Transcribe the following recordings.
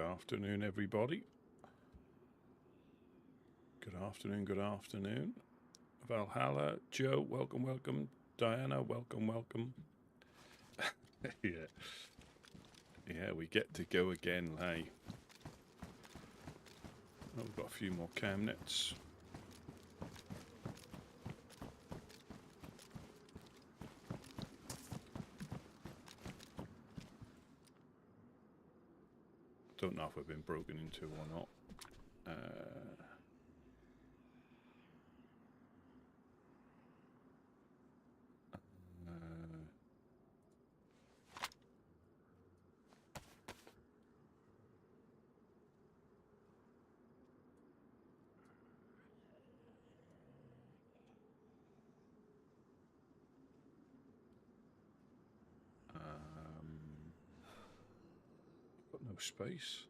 afternoon, everybody. Good afternoon, good afternoon. Valhalla, Joe, welcome, welcome. Diana, welcome, welcome. Yeah. Yeah, we get to go again, hey. Oh, we've got a few more camnets. Don't know if we've been broken into or not. Got no space.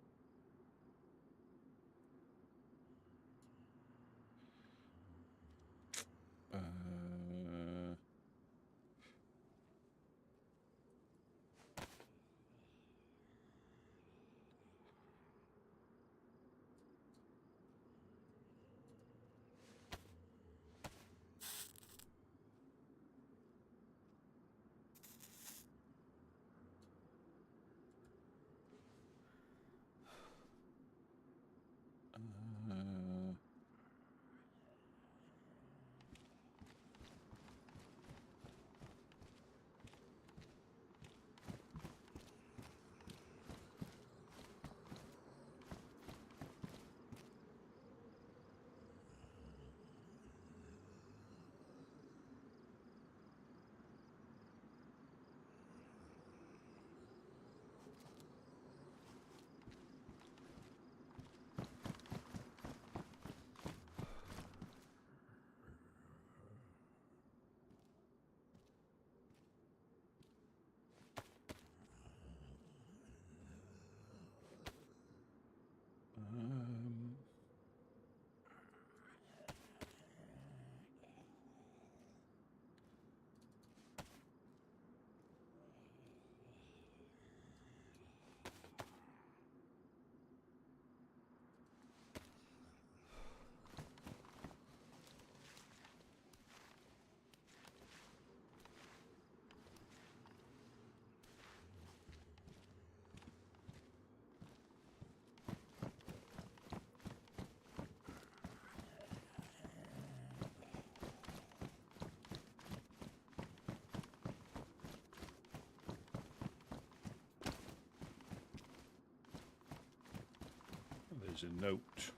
There's a note.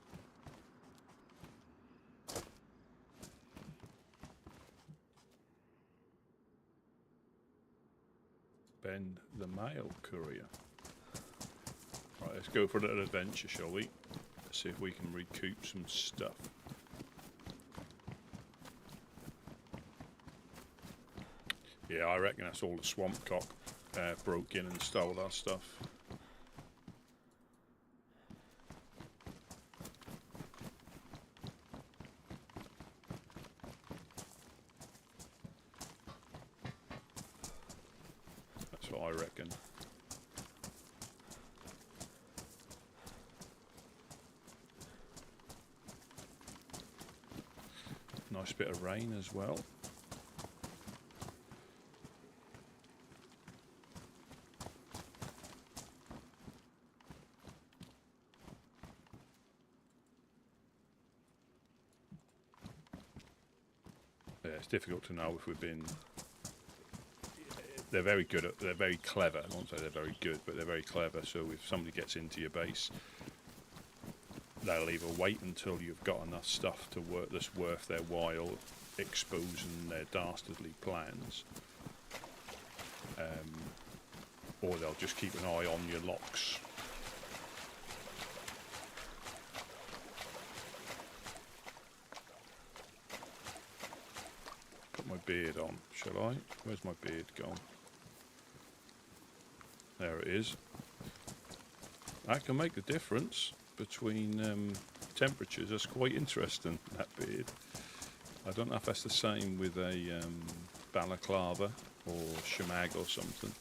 Ben the mail courier. Right, let's go for a little adventure, shall we? Let's see if we can recoup some stuff. Yeah, I reckon that's all the swamp cock broke in and stole our stuff. That's what I reckon. Nice bit of rain as well. Yeah, it's difficult to know if we've been... They're very good at... They're very clever. I won't say they're very good, but they're very clever. So if somebody gets into your base, they'll either wait until you've got enough stuff to work that's worth their while exposing their dastardly plans, or they'll just keep an eye on your locks. Put my beard on, shall I? Where's my beard gone? There it is. That can make a difference between temperatures. That's quite interesting, that beard. I don't know if that's the same with a balaclava or shemag or something,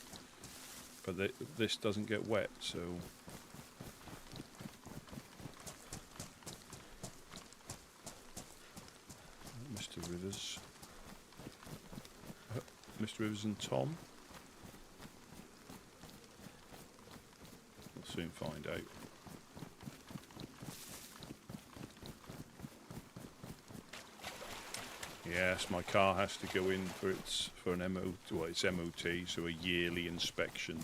but this doesn't get wet, so Rivers. Mr. Rivers and Tom. We'll soon find out. Yes, my car has to go in for an MOT, well, it's MOT, so a yearly inspection.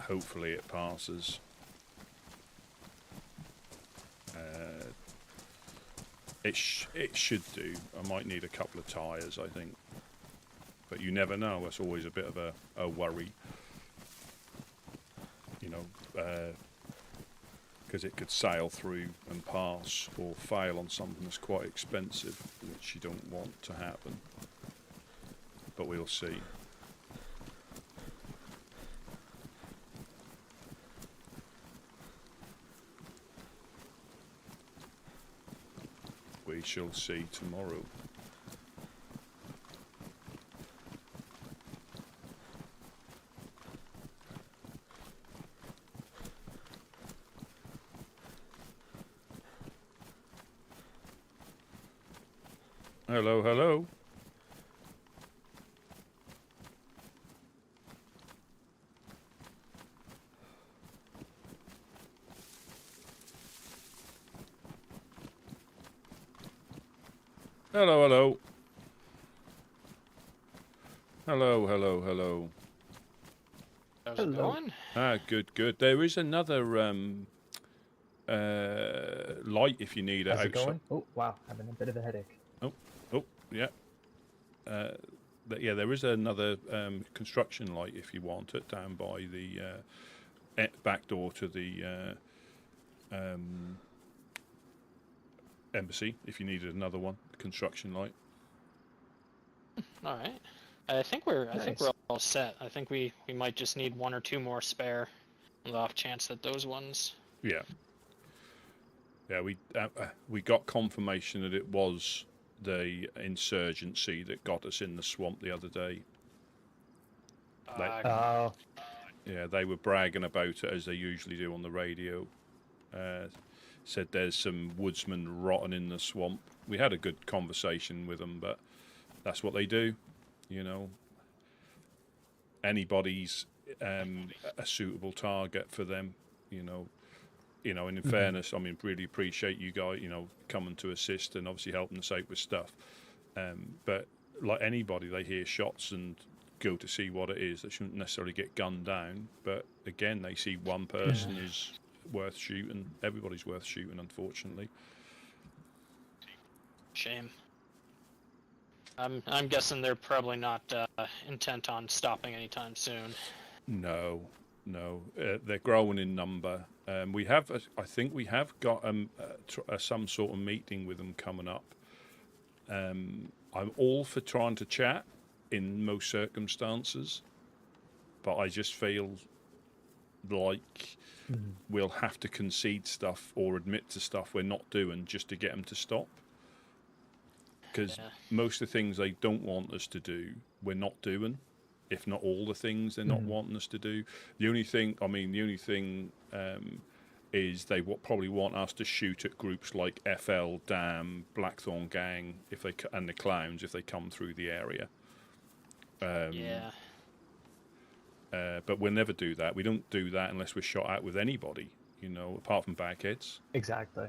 Hopefully it passes. It should do. I might need a couple of tyres, I think. But you never know. That's always a bit of a worry. You know, because it could sail through and pass or fail on something that's quite expensive, which you don't want to happen. But we'll see. We shall see tomorrow. Hello, hello. Hello, hello. Hello, hello, hello. How's it going? Ah, good, good. There is another light if you need it. How's it going? Oh, wow, having a bit of a headache. Oh, yeah. Yeah, there is another construction light if you want it down by the back door to the embassy. If you needed another one, construction light. All right. I think we're all set. I think we might just need one or two more spare, on the off chance that those ones. Yeah. Yeah, we got confirmation that it was the insurgency that got us in the swamp the other day. Yeah, they were bragging about it as they usually do on the radio. Said there's some woodsmen rotting in the swamp. We had a good conversation with them, but that's what they do, you know. Anybody's a suitable target for them, you know. You know, and in fairness, I mean, really appreciate you guys, you know, coming to assist and obviously helping us out with stuff. But like anybody, they hear shots and go to see what it is. They shouldn't necessarily get gunned down. But again, they see one person is worth shooting. Everybody's worth shooting, unfortunately. Shame. I'm guessing they're probably not intent on stopping anytime soon. No, they're growing in number. We have, I think, we have got some sort of meeting with them coming up. I'm all for trying to chat in most circumstances, but I just feel like we'll have to concede stuff or admit to stuff we're not doing just to get them to stop. Because most of the things they don't want us to do, we're not doing. If not all the things they're not wanting us to do. The only thing is they probably want us to shoot at groups like FL, Dam, Blackthorn Gang, and the Clowns if they come through the area. But we'll never do that. We don't do that unless we're shot at with anybody, you know, apart from bagheads. Exactly.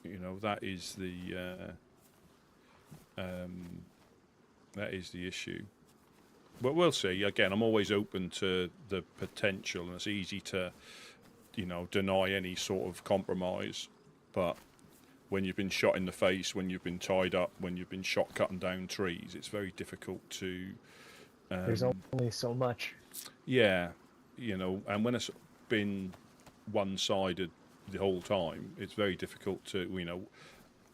You know, that is the issue. But we'll see. Again, I'm always open to the potential, and it's easy to, you know, deny any sort of compromise. But when you've been shot in the face, when you've been tied up, when you've been shot cutting down trees, it's very difficult to... There's only so much. Yeah, you know, and when it's been one-sided the whole time, it's very difficult to, you know,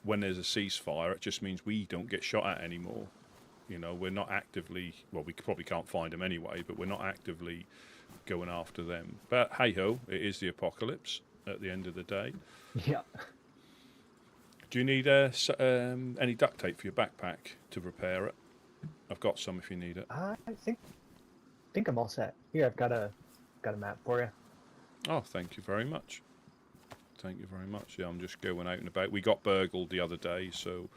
when there's a ceasefire, it just means we don't get shot at anymore. You know, we're not actively, well, we probably can't find them anyway, but we're not actively going after them. But hey-ho, it is the apocalypse at the end of the day. Yeah. Do you need any duct tape for your backpack to repair it? I've got some if you need it. I think I'm all set. Here, I've got a got a map for you. Oh, thank you very much. Thank you very much. Yeah, I'm just going out and about. We got burgled the other day, so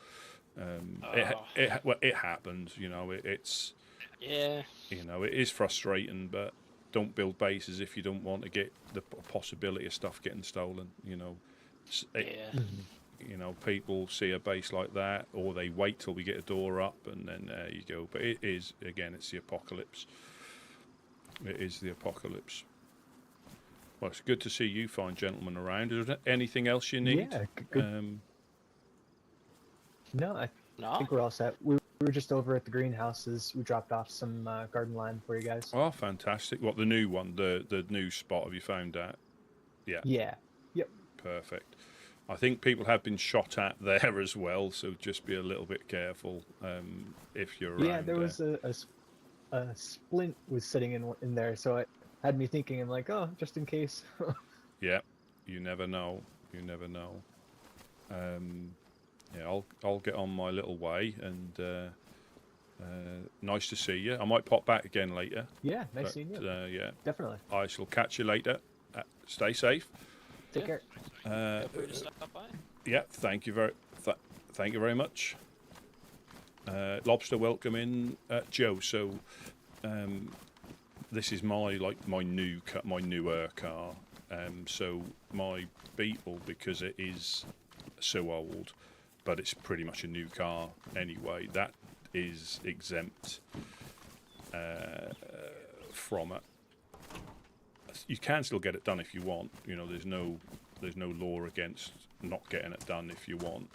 it happens. You know, it's Yeah. you know, it is frustrating, but don't build bases if you don't want to get the possibility of stuff getting stolen. You know, Yeah. you know, people see a base like that, or they wait till we get a door up, and then there you go. But it is, again, it's the apocalypse. It is the apocalypse. Well, it's good to see you fine gentlemen around. Is there anything else you need? Yeah, good. No, I No. think we're all set. We were just over at the greenhouses. We dropped off some garden land for you guys. Oh, fantastic. What, the new one, the new spot, have you found that? Yeah. Yeah. Yep. Perfect. I think people have been shot at there as well, so just be a little bit careful if you're around. Yeah, there was a splint was sitting in there, so it had me thinking. I'm like, oh, just in case. Yeah, you never know. You never know. Yeah, I'll get on my little way, and nice to see you. I might pop back again later. Yeah, nice seeing you. Yeah, Definitely. I shall catch you later. Stay safe. Take care. Free to stop by. Yeah, thank you very much. Lobster, welcome in, Joe. So, this is my newer car. So my Beetle, because it is so old, but it's pretty much a new car anyway. That is exempt from it. You can still get it done if you want. You know, there's no law against not getting it done if you want.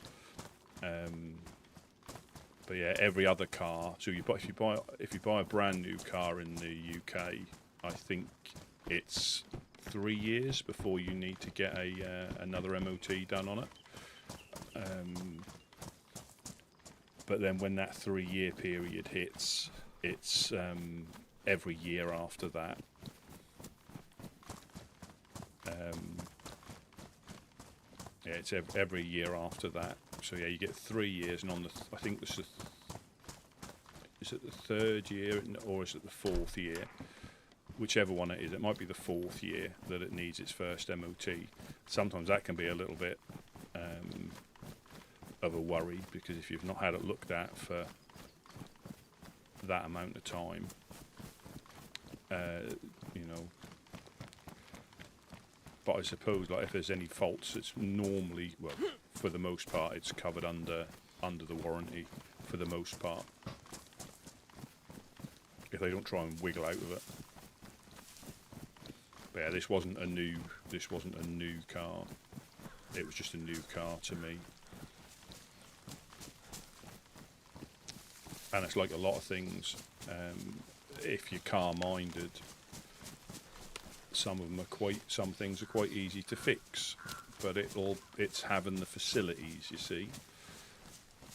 But yeah, every other car. So if you buy a brand new car in the UK, I think it's 3 years before you need to get another MOT done on it. But then when that 3-year period hits, it's every year after that. Yeah, it's every year after that. So yeah, you get 3 years, and I think this is it the 3rd year or is it the 4th year? Whichever one it is, it might be the 4th year that it needs its first MOT. Sometimes that can be a little bit of a worry, because if you've not had it looked at for that amount of time, you know. But I suppose, like, if there's any faults, it's normally, well, for the most part, it's covered under the warranty for the most part. If they don't try and wiggle out of it. But yeah, this wasn't a new car. It was just a new car to me. And it's like a lot of things. If you're car-minded, some things are quite easy to fix, but it's having the facilities, you see.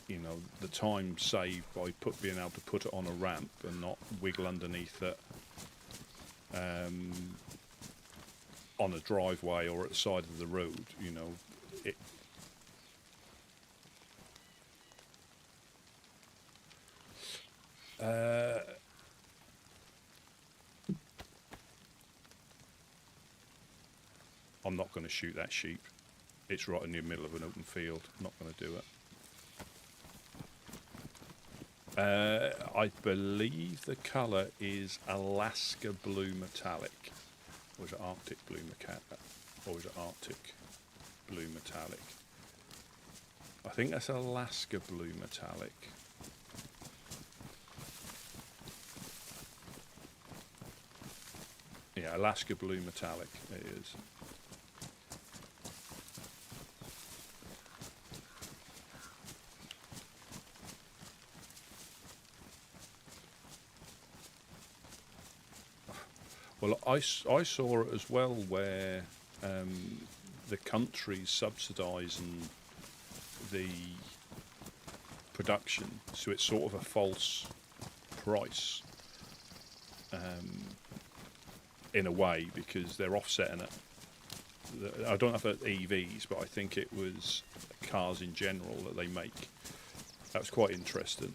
You know, the time saved by being able to put it on a ramp and not wiggle underneath it on a driveway or at the side of the road, you know. I'm not going to shoot that sheep. It's right in the middle of an open field. I'm not going to do it. I believe the colour is Alaska Blue Metallic. Or is it Arctic Blue Metallic? Or is it Arctic Blue Metallic? I think that's Alaska Blue Metallic. Yeah, Alaska Blue Metallic it is. Well, I saw it as well, where the country's subsidising the production, so it's sort of a false price in a way, because they're offsetting it. I don't know if it's EVs, but I think it was cars in general that they make. That was quite interesting.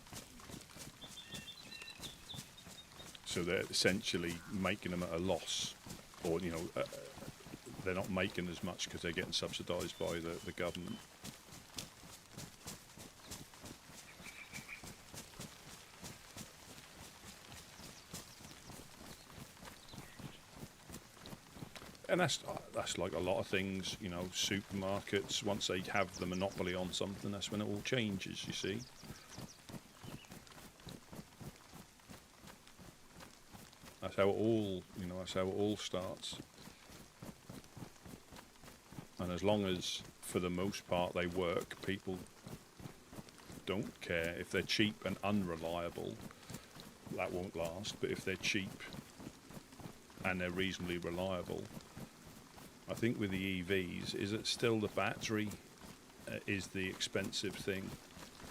So they're essentially making them at a loss or they're not making as much because they're getting subsidised by the government. And that's like a lot of things, supermarkets, once they have the monopoly on something, that's when it all changes, you see. That's how it all starts. And as long as, for the most part, they work, people don't care. If they're cheap and unreliable, that won't last. But if they're cheap and they're reasonably reliable, I think with the EVs, is it still the battery is the expensive thing,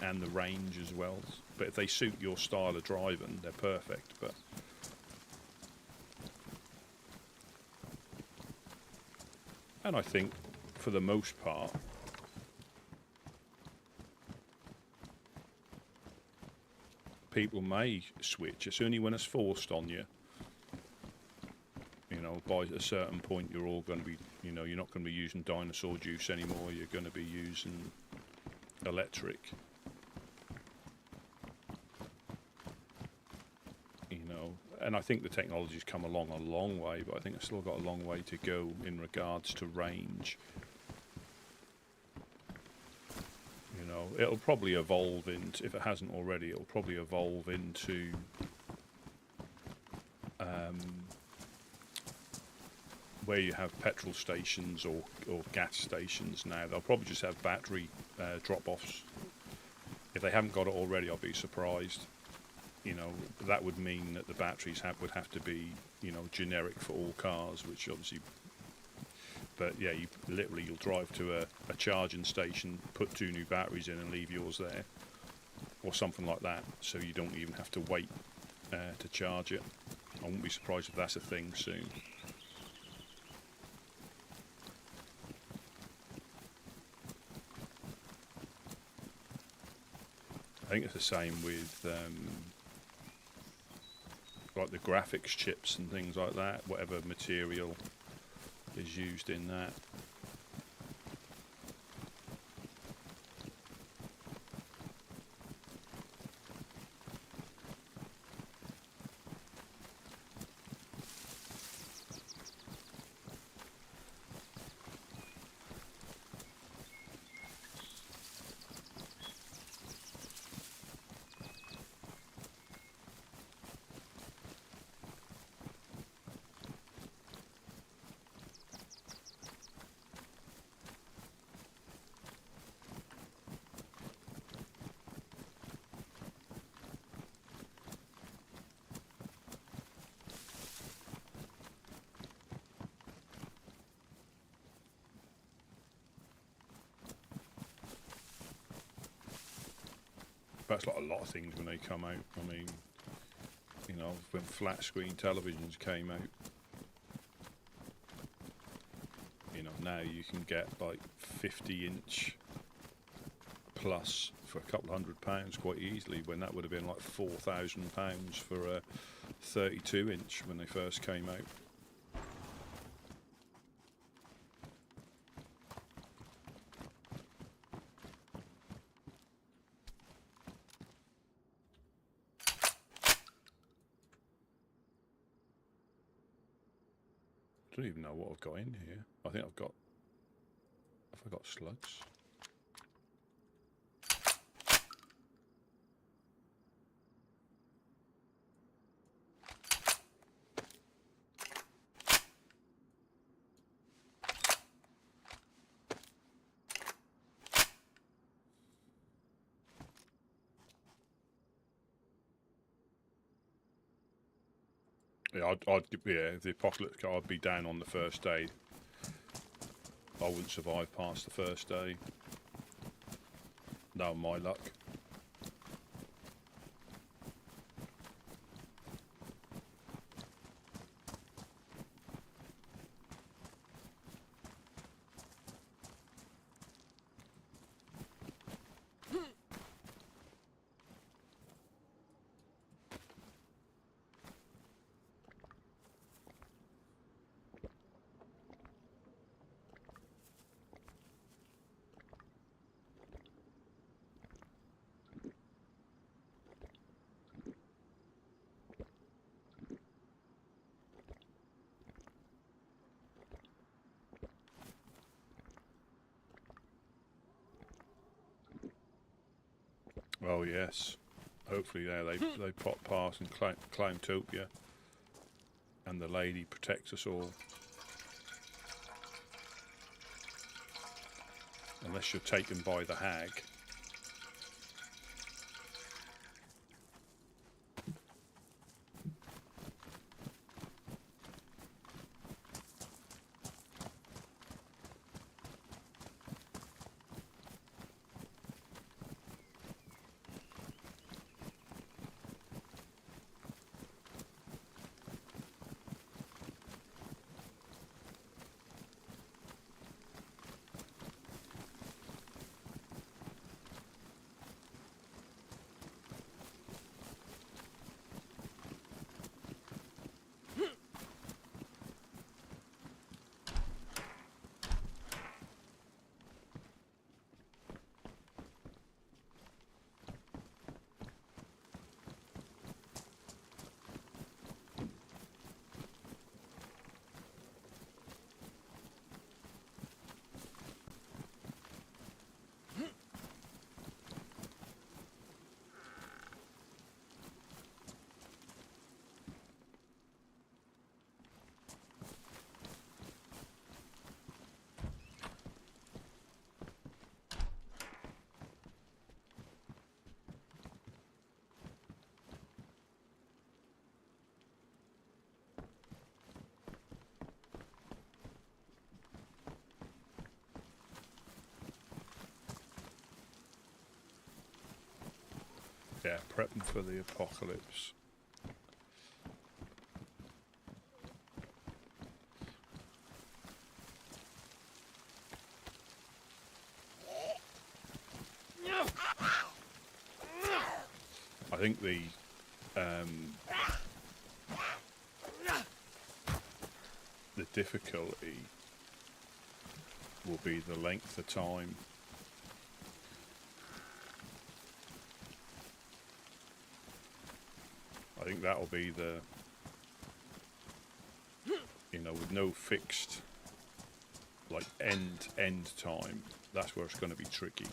and the range as well? But if they suit your style of driving, they're perfect. But and I think for the most part, people may switch. It's only when it's forced on you. By a certain point, you're all going to be, you're not going to be using dinosaur juice anymore. You're going to be using electric. And I think the technology's come along a long way, but I think it's still got a long way to go in regards to range. It'll probably evolve into, if it hasn't already, it'll probably evolve into where you have petrol stations or gas stations now. They'll probably just have battery drop-offs. If they haven't got it already, I'll be surprised. That would mean that the batteries would have to be, generic for all cars, which obviously... But yeah, you'll drive to a charging station, put 2 new batteries in and leave yours there. Or something like that, so you don't even have to wait to charge it. I wouldn't be surprised if that's a thing soon. I think it's the same with like the graphics chips and things like that, whatever material is used in that. That's like a lot of things when they come out. I mean, when flat screen televisions came out, now you can get like 50-inch plus for a couple £100 quite easily, when that would have been like £4,000 for a 32-inch when they first came out. I don't even know what I've got in here. I think have I got slugs? Yeah, if the apocalypse card be down on the first day, I wouldn't survive past the first day. No, my luck. Oh yes. Hopefully there they pop past and claim Topia. And the lady protects us all. Unless you're taken by the hag. Yeah, prepping for the apocalypse. I think the difficulty will be the length of time. I think that'll be the, you know, with no fixed like end time, that's where it's going to be tricky.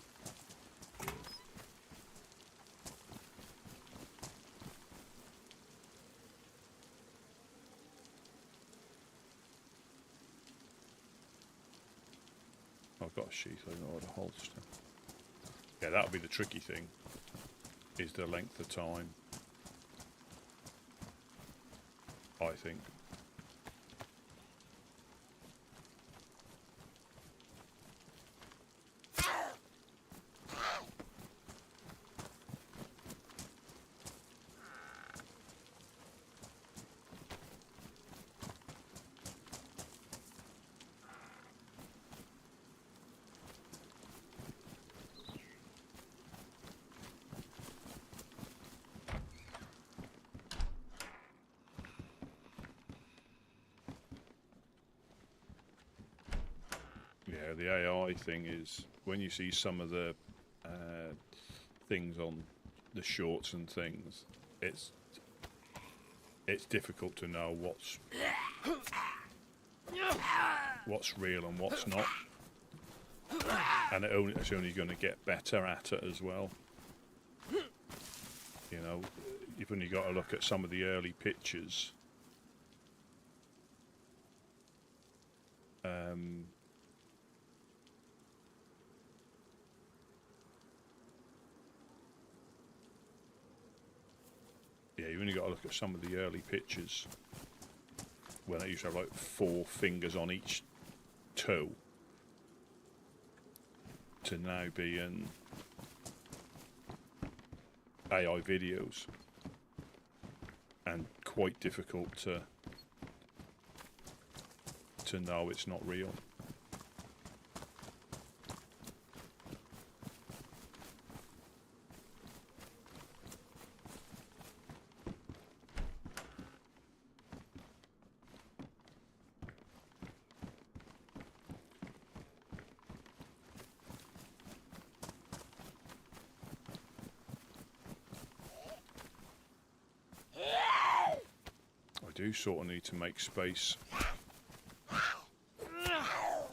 I've got a sheath, I don't know what a holster. Yeah, that'll be the tricky thing, is the length of time, I think. Yeah, the AI thing is, when you see some of the things on the shorts and things, it's difficult to know what's real and what's not, and it's only going to get better at it as well. You know, you've only got to look at some of the early pictures. Yeah, you've only got to look at some of the early pictures when they used to have like 4 fingers on each toe to now be in AI videos, and quite difficult to know it's not real. I do sort of need to make space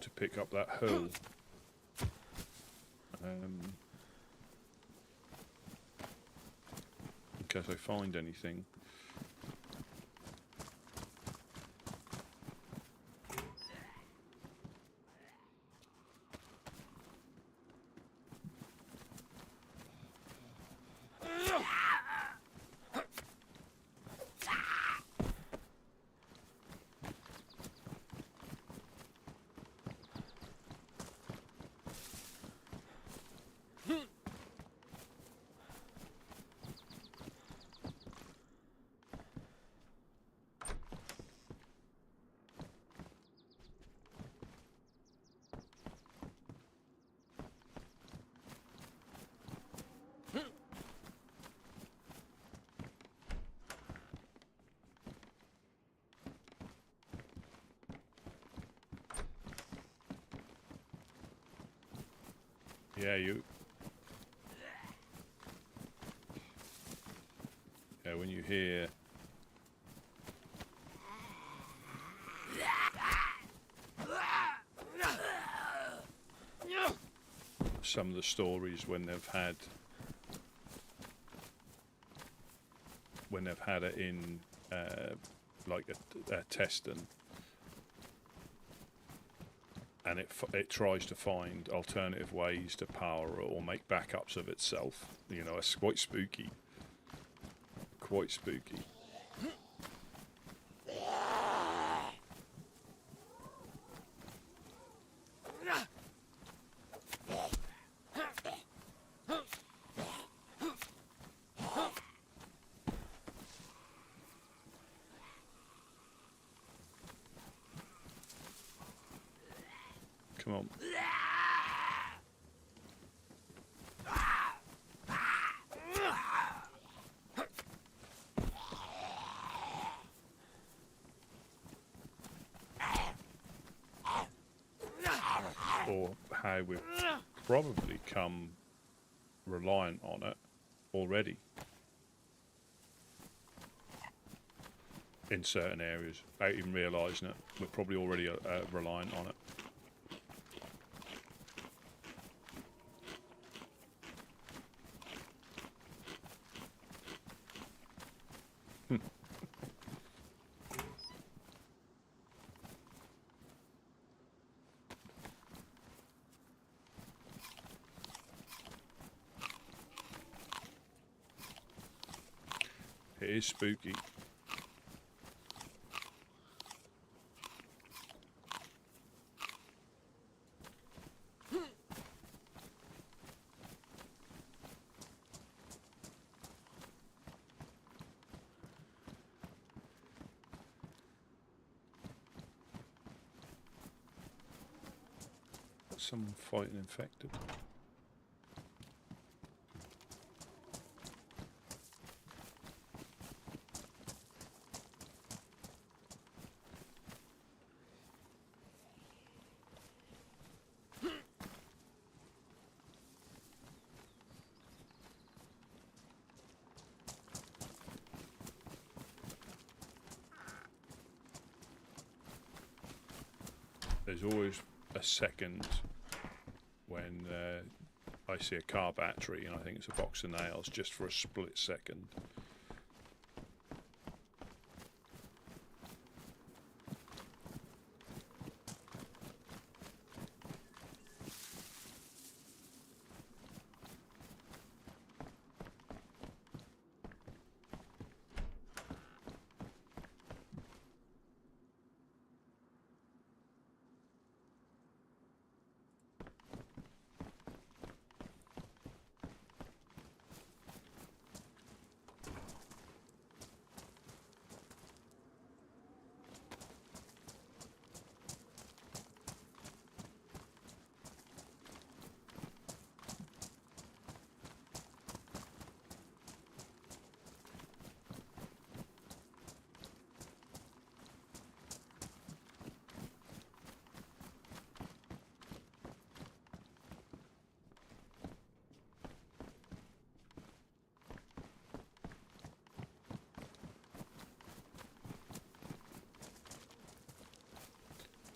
to pick up that hoe. case I find anything. Yeah, yeah, when you hear some of the stories when they've had it in like a testing, and it tries to find alternative ways to power or make backups of itself. You know, it's quite spooky. Quite spooky. Come on. Or how we've probably come reliant on it already in certain areas, without even realising it. We're probably already reliant on it. It is spooky. Someone fighting infected. There's always a second when I see a car battery and I think it's a box of nails, just for a split second.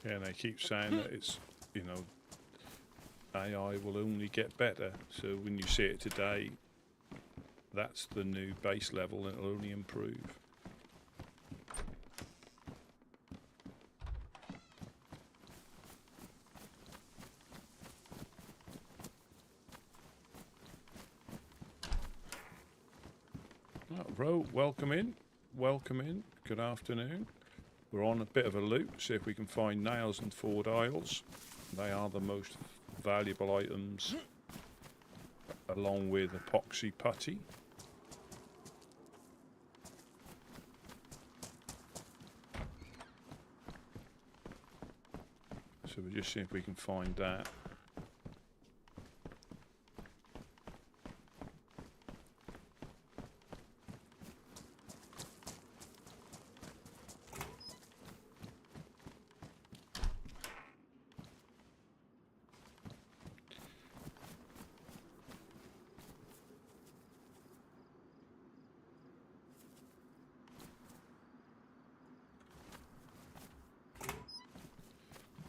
Yeah, and they keep saying that it's, you know, AI will only get better. So when you see it today, that's the new base level, and it'll only improve. Ro, welcome in. Welcome in. Good afternoon. We're on a bit of a loop, see if we can find nails and 4 dials. They are the most valuable items, along with epoxy putty. So we'll just see if we can find that.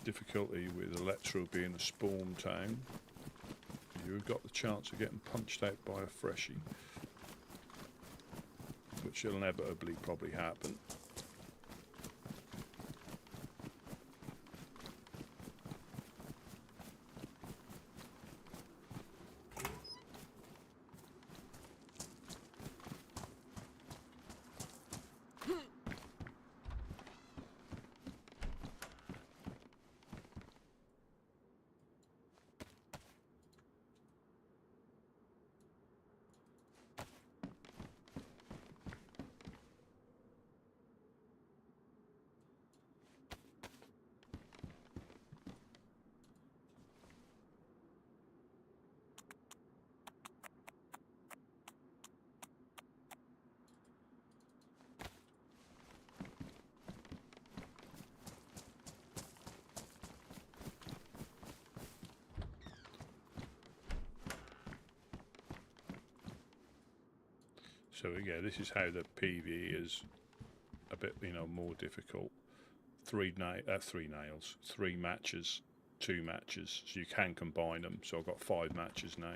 Difficulty with Electro being a spawn town. You've got the chance of getting punched out by a freshie, which will inevitably probably happen. So yeah, this is how the PvE is a bit, more difficult. 3 nails, 3 matches, 2 matches, so you can combine them. So I've got 5 matches now,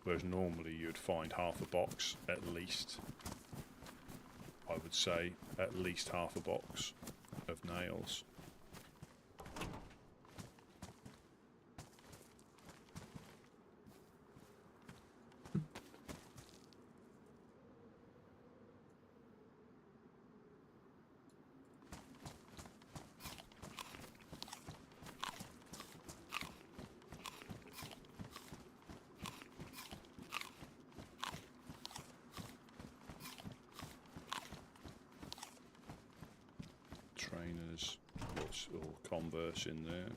whereas normally you'd find half a box at least. I would say at least half a box of nails. Trainers, what's all Converse in there?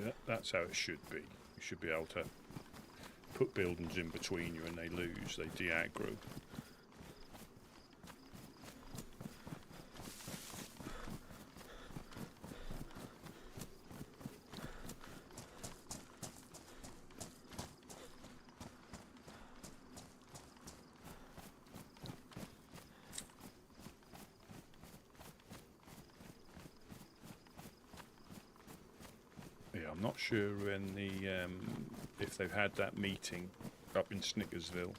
Yeah, that's how it should be. You should be able to put buildings in between you and they lose, they de-aggro. Yeah, I'm not sure when if they've had that meeting up in Snickersville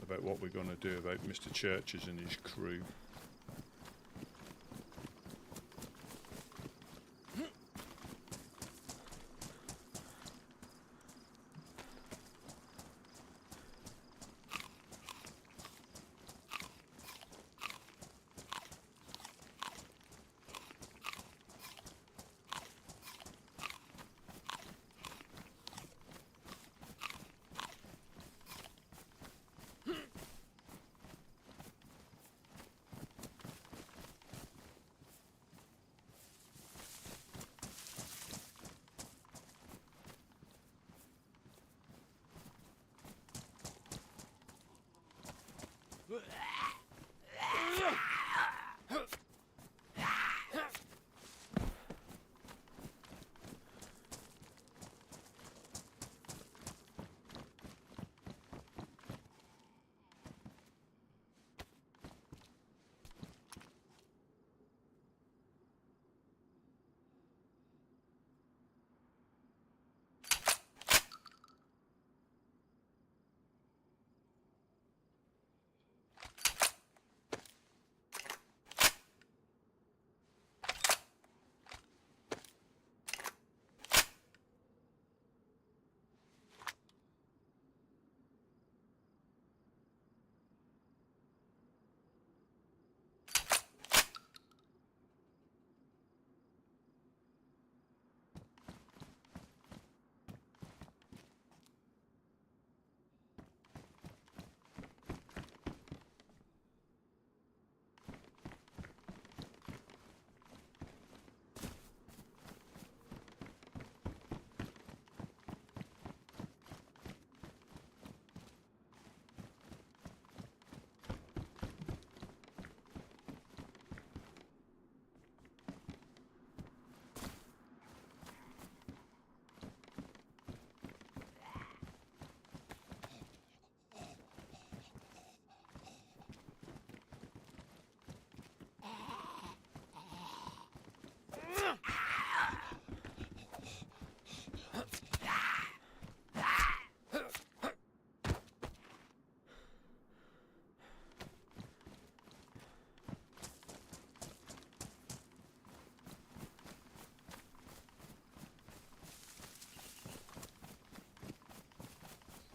about what we're going to do about Mr. Churches and his crew.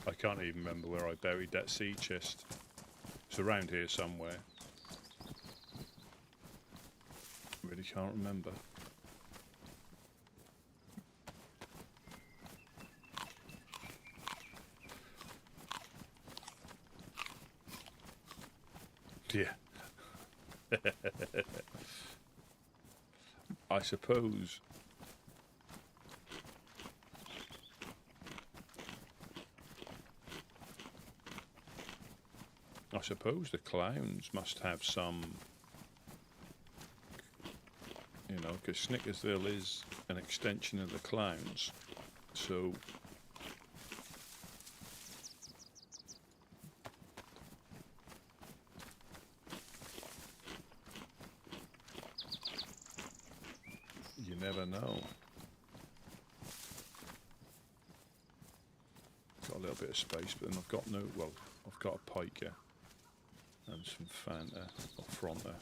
I can't even remember where I buried that seed chest. It's around here somewhere. Really can't remember. Yeah. I suppose the clowns must have some, you know, because Snickersville is an extension of the clowns, so you never know. Got a little bit of space, but then I've got no, well, I've got a pike here and some Fanta up front there.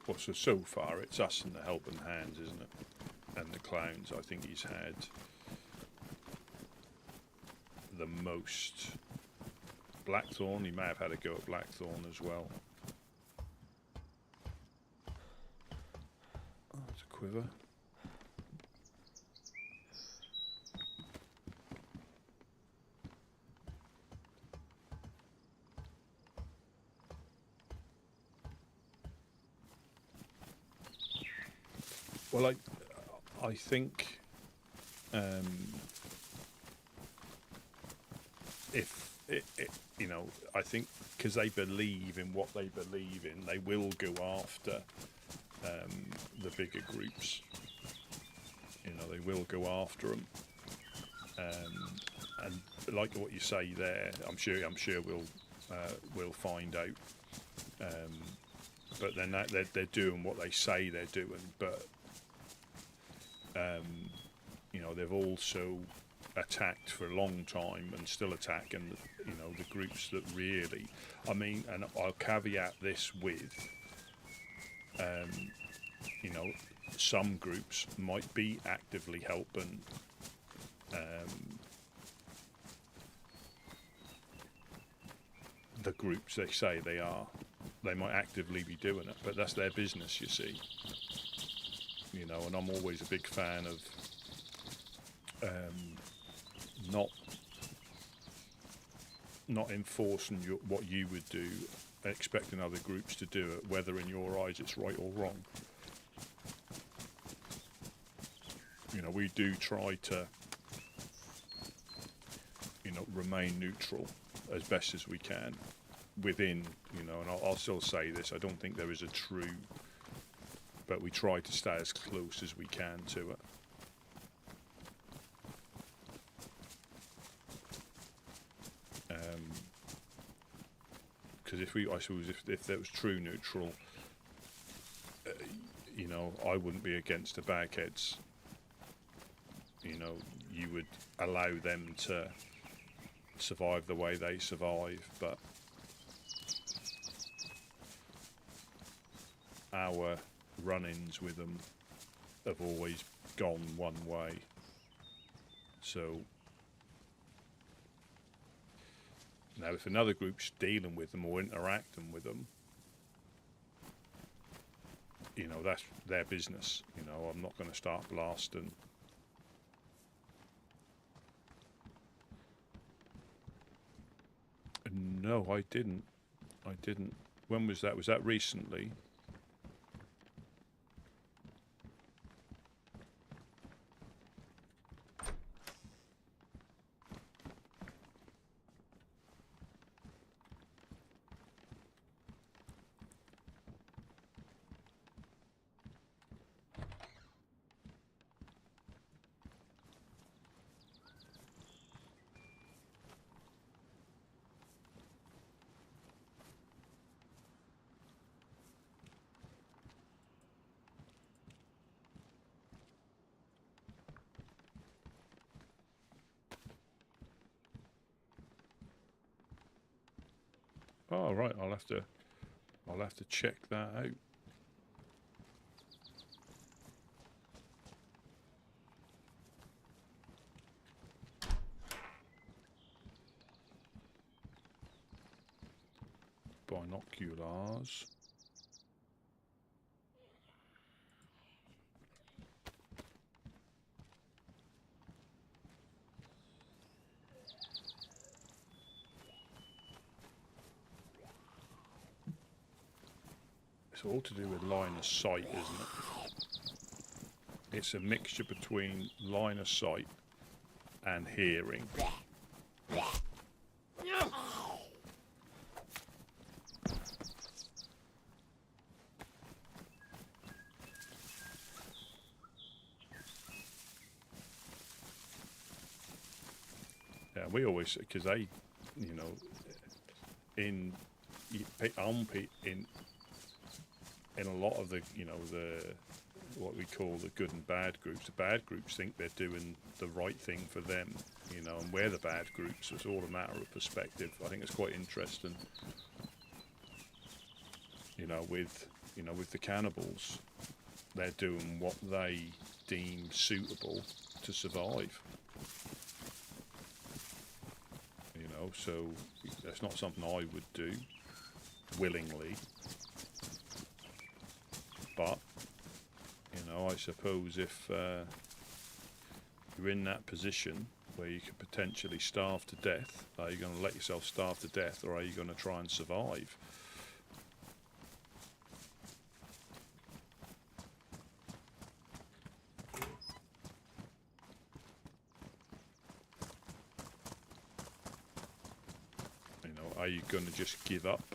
Well, so far it's us and the helping hands, isn't it? And the clowns. I think he's had the most. Blackthorn, he may have had a go at Blackthorn as well. Oh, it's a quiver. Well, I think if you know, I think because they believe in what they believe in, they will go after the bigger groups. You know, they will go after them, and like what you say there, I'm sure we'll find out. But then they're doing what they say they're doing, but. You know, they've also attacked for a long time and still attack, and you know, the groups that really, I mean, and I'll caveat this with, you know, some groups might be actively helping the groups they say they are. They might actively be doing it, but that's their business, you see. You know, and I'm always a big fan of not enforcing what you would do, expecting other groups to do it, whether in your eyes it's right or wrong. You know, we do try to, you know, remain neutral as best as we can within, you know, and I'll still say this, I don't think there is a true, but we try to stay as close as we can to it. Because I suppose if there was true neutral, you know, I wouldn't be against the bagheads. You know, you would allow them to survive the way they survive, but our run-ins with them have always gone one way. So now if another group's dealing with them or interacting with them, you know, that's their business. You know, I'm not going to start blasting. No, I didn't. When was that? Was that recently? Oh right, I'll have to check that out. Binoculars. It's all to do with line of sight, isn't it? It's a mixture between line of sight and hearing. Yeah, we always, because they, you know, in a lot of the, you know, the what we call the good and bad groups. The bad groups think they're doing the right thing for them, you know, and we're the bad groups. It's all a matter of perspective. I think it's quite interesting, you know, with the cannibals, they're doing what they deem suitable to survive. You know, so that's not something I would do willingly. But, you know, I suppose if you're in that position where you could potentially starve to death, are you going to let yourself starve to death, or are you going to try and survive? You know, are you going to just give up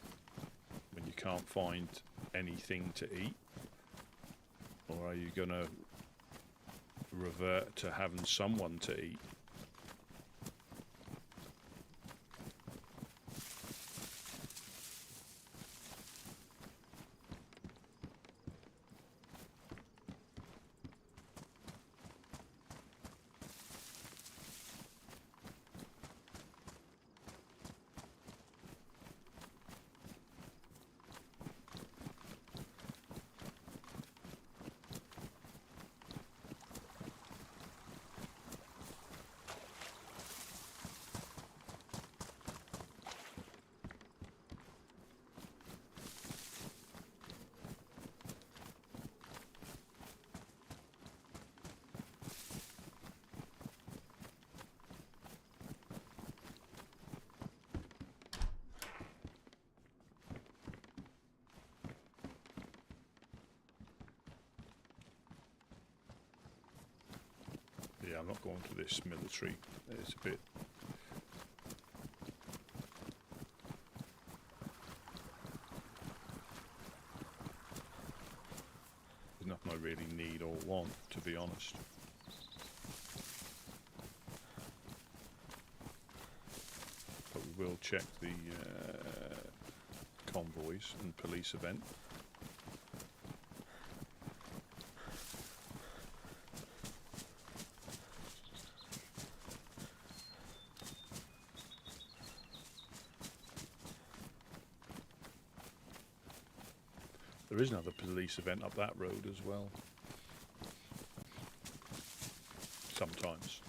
when you can't find anything to eat? Or are you going to revert to having someone to eat? Yeah, I'm not going to this military. It's a bit... There's nothing I really need or want, to be honest. But we will check the convoys and police event. There is another police event up that road as well. Sometimes.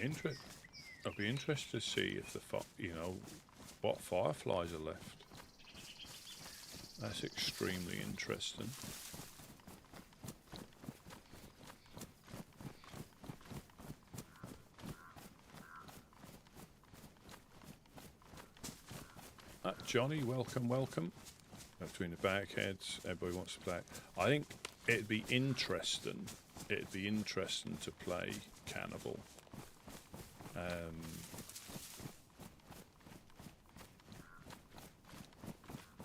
I'd be interested to see if what fireflies are left. That's extremely interesting. Johnny, welcome, welcome. Between the backheads, everybody wants to play. I think it'd be interesting. It'd be interesting to play Cannibal.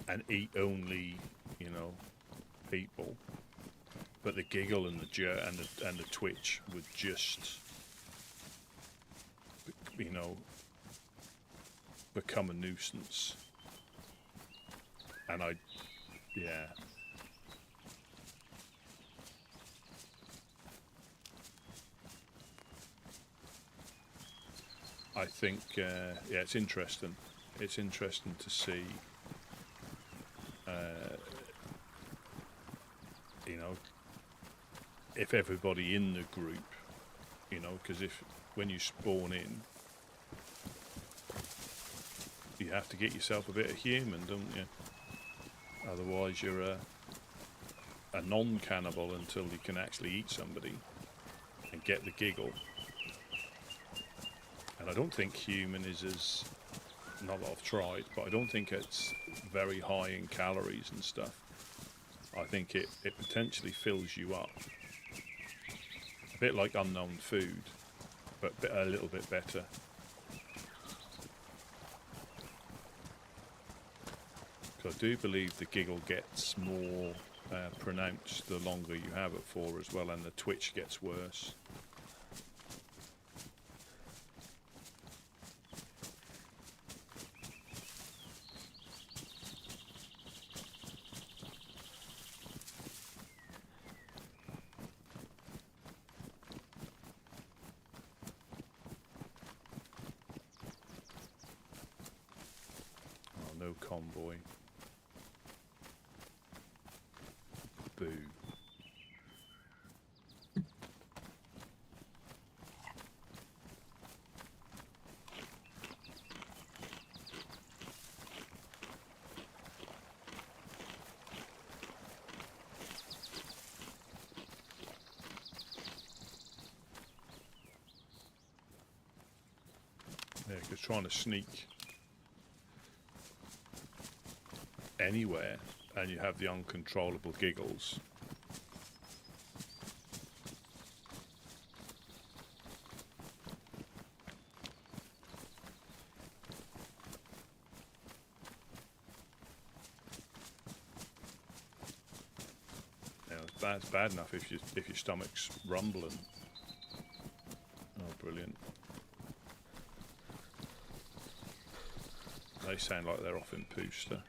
And eat only, people. But the giggle and the jerk and the twitch would just, become a nuisance. And yeah. I think, it's interesting. It's interesting to see, if everybody in the group, because when you spawn in, you have to get yourself a bit of human, don't you? Otherwise you're a non-cannibal until you can actually eat somebody and get the giggle. And I don't think human is not that I've tried, but I don't think it's very high in calories and stuff. I think it potentially fills you up. A bit like unknown food, but a little bit better. I do believe the giggle gets more pronounced the longer you have it for as well, and the twitch gets worse. Oh, no convoy. Boo. Yeah, because trying to sneak anywhere and you have the uncontrollable giggles. It's bad enough if your stomach's rumbling. Oh, brilliant. They sound like they're off in Pooster.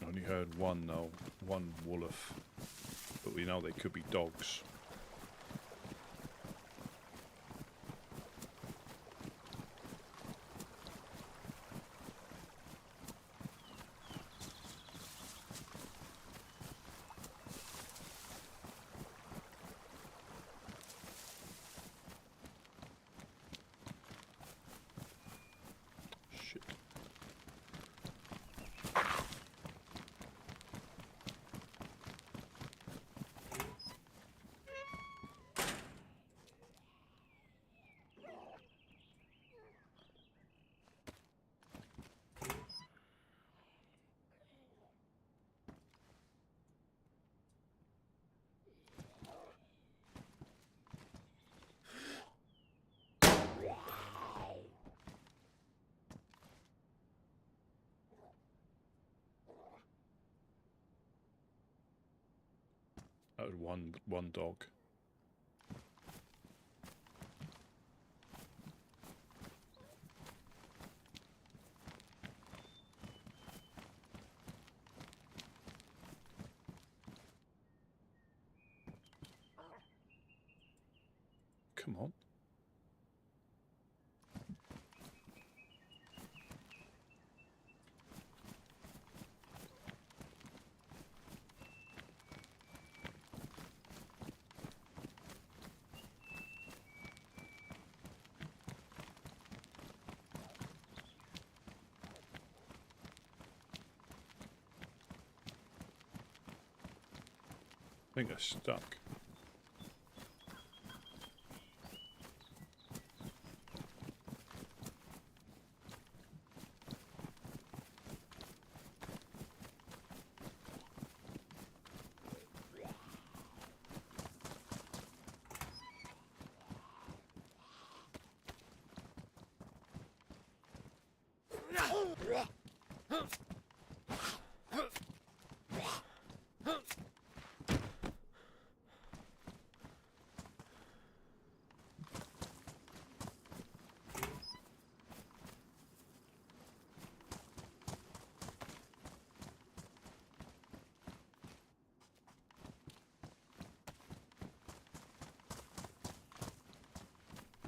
Only heard one though, one wolf, but we know they could be dogs. Shit. That was one dog. Come on. I think they're stuck.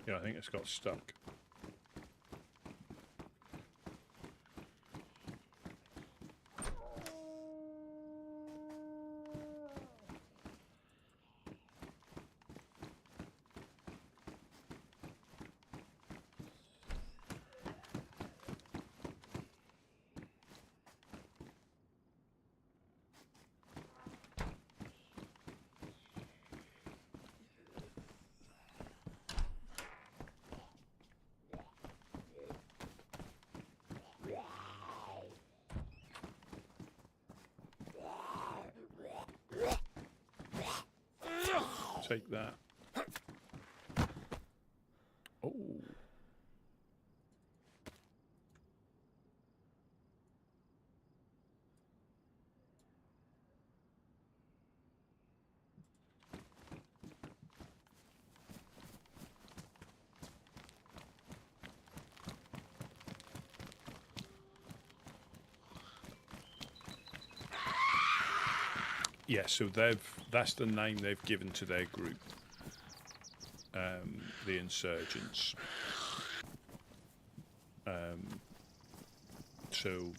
Yeah, I think it's got stuck. Take that. Oh. Yeah, so that's the name they've given to their group. The insurgents. So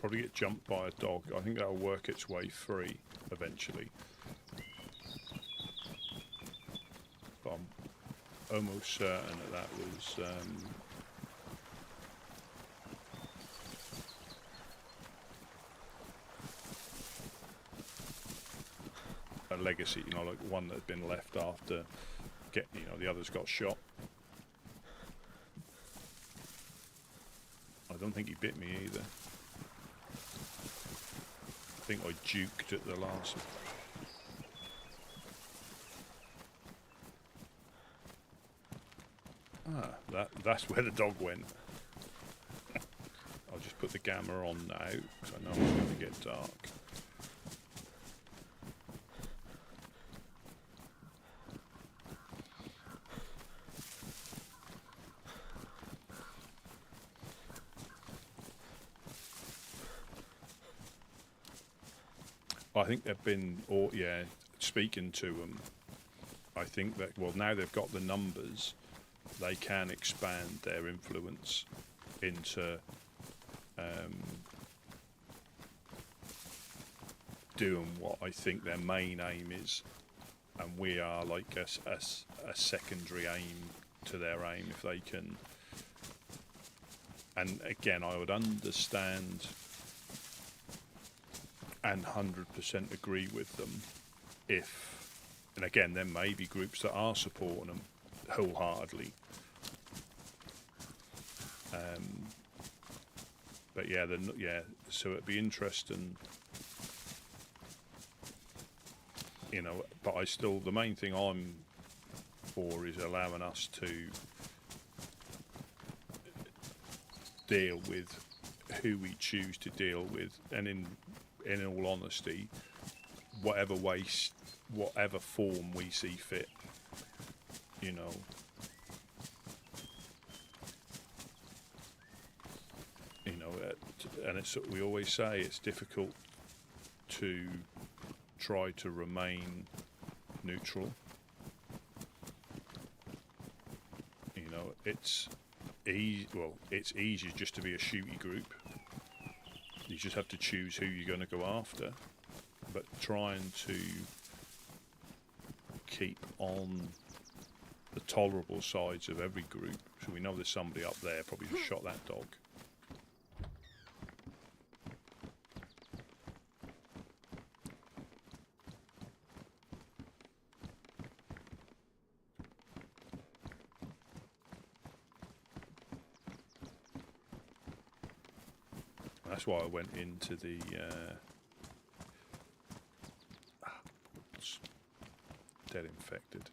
probably get jumped by a dog. I think that'll work its way free eventually. But I'm almost certain that was a legacy, you know, like one that had been left after the others got shot. I don't think he bit me either. I think I juked at the last. That's where the dog went. I'll just put the gamma on now because I know it's going to get dark. I think they've been, speaking to them. I think that, well, now they've got the numbers, they can expand their influence into doing what I think their main aim is, and we are like a secondary aim to their aim if they can. And again, I would understand and 100% agree with them if, and again, there may be groups that are supporting them wholeheartedly. But so it'd be interesting, but the main thing I'm for is allowing us to deal with who we choose to deal with, and in all honesty, whatever form we see fit, you know. And it's, we always say it's difficult to try to remain neutral. You know, it's easy just to be a shooty group. You just have to choose who you're going to go after, but trying to keep on the tolerable sides of every group. So we know there's somebody up there probably just shot that dog. That's why I went into the it's dead infected.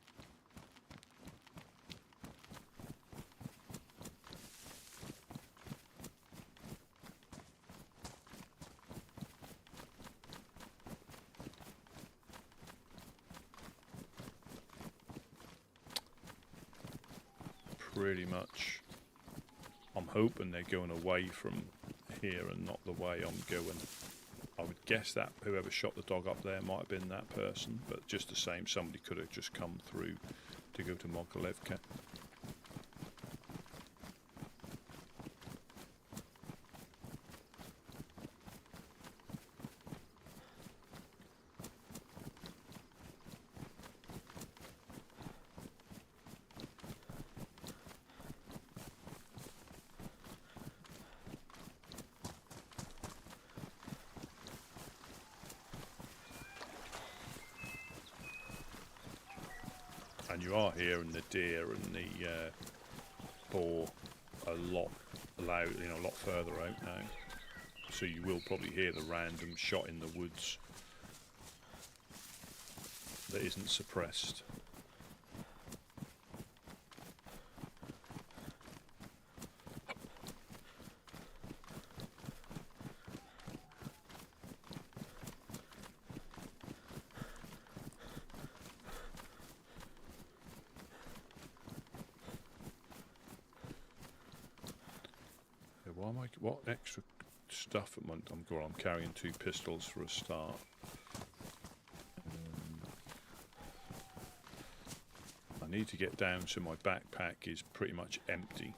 Pretty much, I'm hoping they're going away from here and not the way I'm going. I would guess that whoever shot the dog up there might have been that person, but just the same, somebody could have just come through to go to Mogilevka. And you are hearing the deer and the boar a lot loud, you know, a lot further out now. So you will probably hear the random shot in the woods that isn't suppressed. What extra stuff at I'm carrying 2 pistols for a start. I need to get down so my backpack is pretty much empty.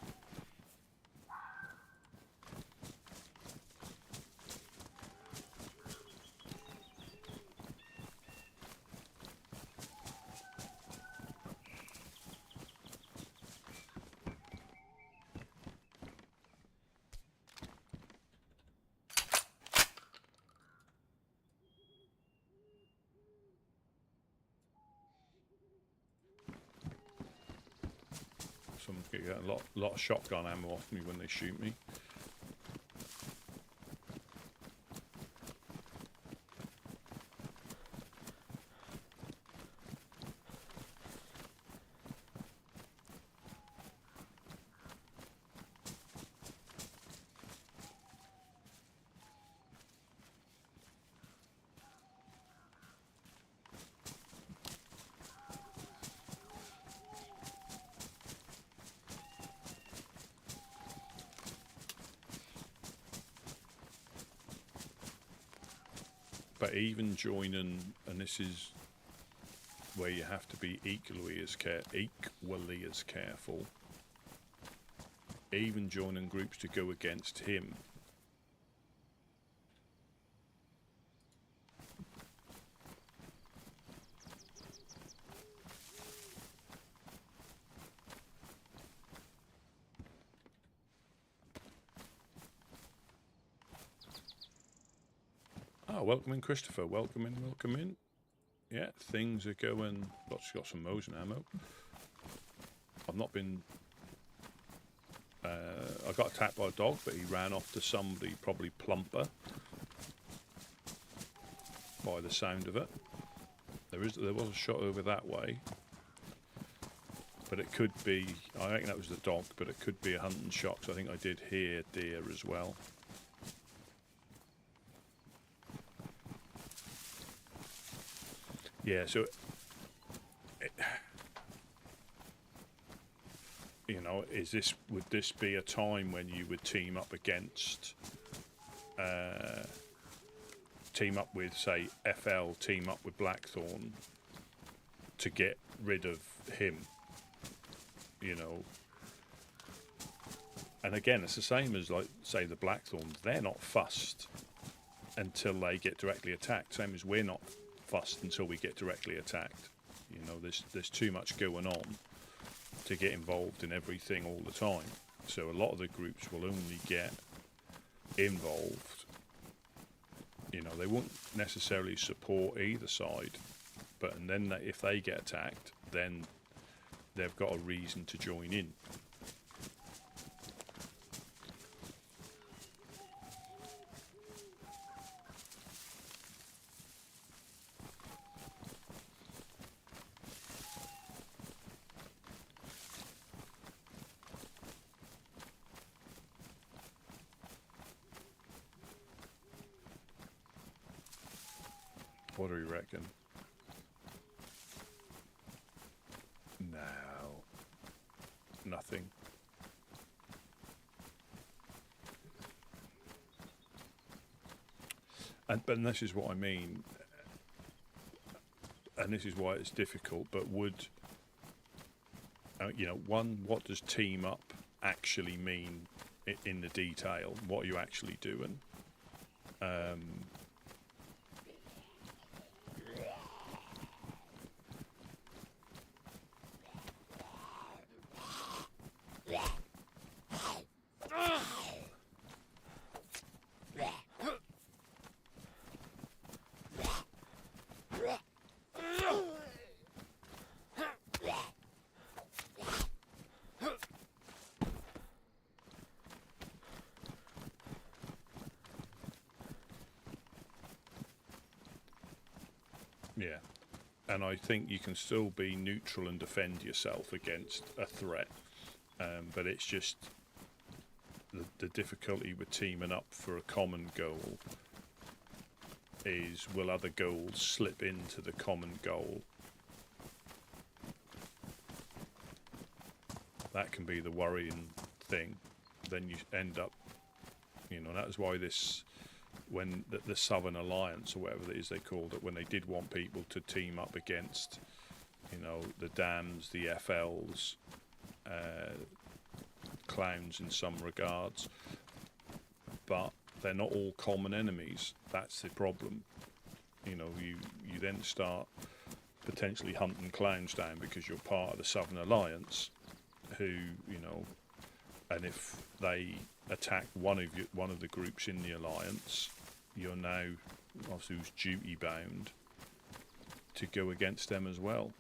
Someone's going to get a lot of shotgun ammo off me when they shoot me. But even joining, and this is where you have to be equally as careful, even joining groups to go against him. Welcome in, Christopher. Welcome in, welcome in. Yeah, things are going... Got some Mosin ammo. I've not been... I got attacked by a dog, but he ran off to somebody, probably plumper, by the sound of it. There was a shot over that way. But it could be, I reckon that was the dog, but it could be a hunting shock. So I think I did hear deer as well. Yeah, so, you know, would this be a time when you would team up against, team up with, say, FL, team up with Blackthorn to get rid of him, you know? And again, it's the same as, like, say, the Blackthorns. They're not fussed until they get directly attacked. Same as we're not fussed until we get directly attacked. You know, there's too much going on to get involved in everything all the time. So a lot of the groups will only get involved. You know, they won't necessarily support either side, but and then if they get attacked, then they've got a reason to join in. What do you reckon? No. Nothing. But this is what I mean. And this is why it's difficult, but would... you know, one, what does team up actually mean in the detail? What are you actually doing? Yeah, and I think you can still be neutral and defend yourself against a threat, but it's just the difficulty with teaming up for a common goal is, will other goals slip into the common goal? That can be the worrying thing. Then you end up, you know, that is why this... when the Southern Alliance, or whatever it is they called it, when they did want people to team up against, you know, the Dams, the FLs, clowns in some regards, but they're not all common enemies. That's the problem. You know, you then start potentially hunting clowns down because you're part of the Southern Alliance, who, you know, and if they attack one of the groups in the alliance, you're now obviously duty bound to go against them as well.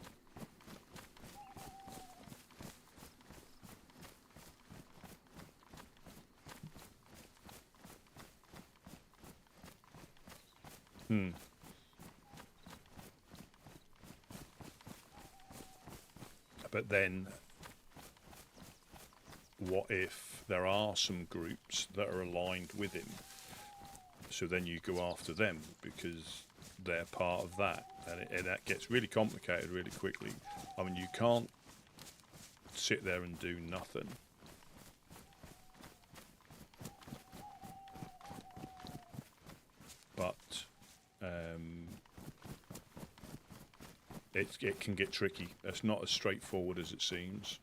But then, what if there are some groups that are aligned with him? So then you go after them because they're part of that, and that gets really complicated really quickly. I mean, you can't sit there and do nothing. But it can get tricky. It's not as straightforward as it seems.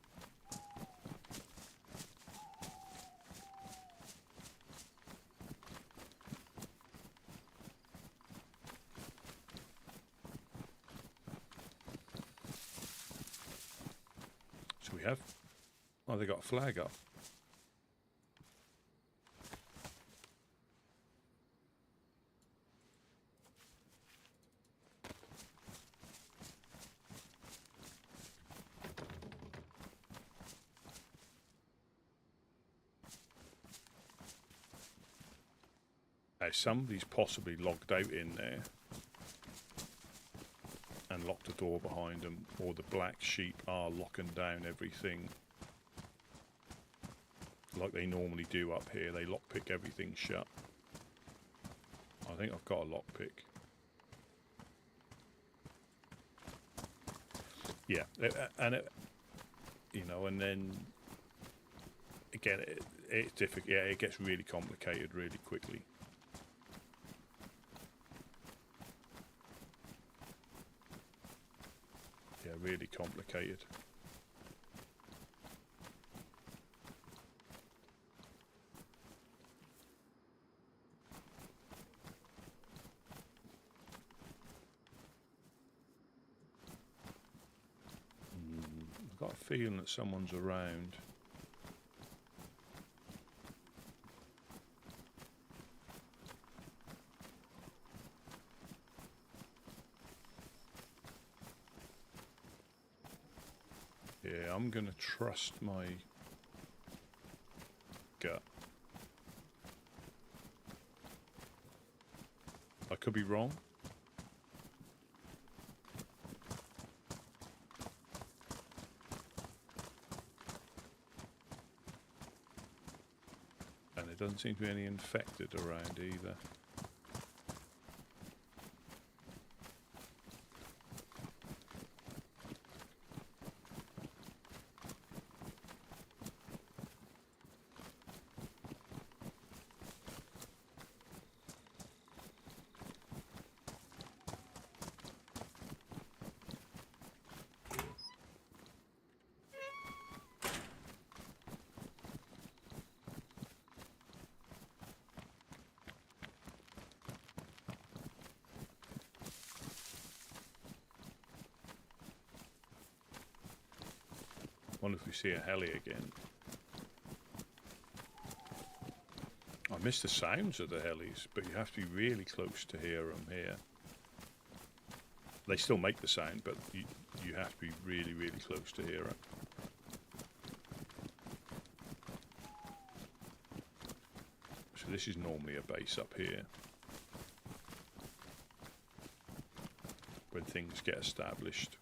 So we have... oh, they got a flag up. Somebody's possibly logged out in there, and and locked the door behind them, or the black sheep are locking down everything like they normally do up here. They lockpick everything shut. I think I've got a lockpick. Yeah, and it, you know, and then again, it's difficult. Yeah, it gets really complicated really quickly. Yeah, really complicated. I've got a feeling that someone's around. Yeah, I'm going to trust my gut. I could be wrong. And there doesn't seem to be any infected around either. Wonder if we see a heli again. I miss the sounds of the helis, but you have to be really close to hear them here. They still make the sound, but you have to be really, really close to hear it. So this is normally a base up here. When things get established.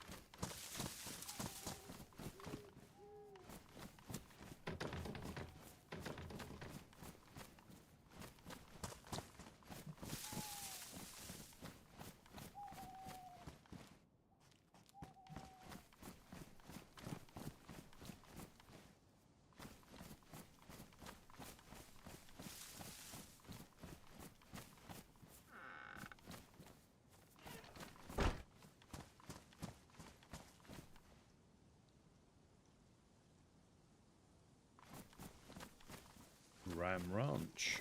Ram Ranch.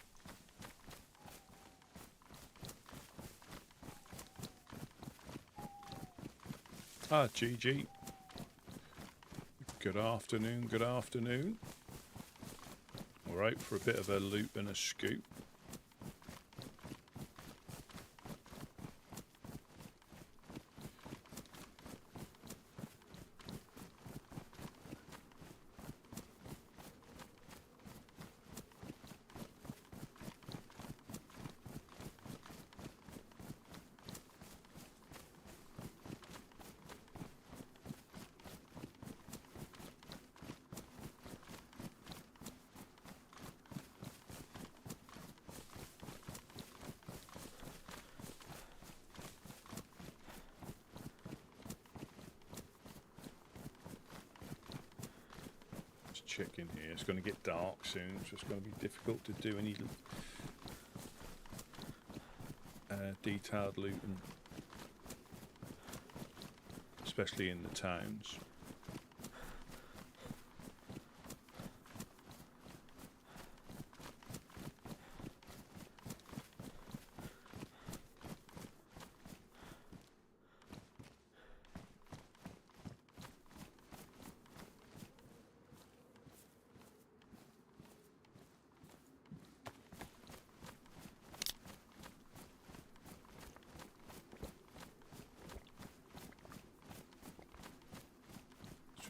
Ah, GG. Good afternoon, good afternoon. We're out for a bit of a loot and a scoop. Check in here. It's going to get dark soon, so it's going to be difficult to do any detailed looting, especially in the towns.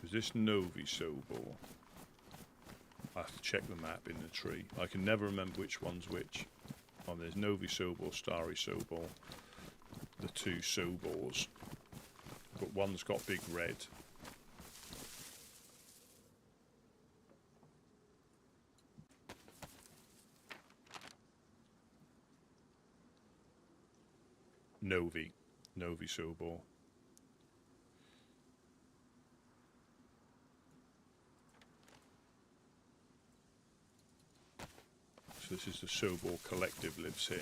Is this Novi Sobor? I have to check the map in the tree. I can never remember which one's which. Oh, there's Novi Sobor, Starry Sobor. The two Sobors. but one's got big red. Novi Sobor. So this is the Sobor collective lives here.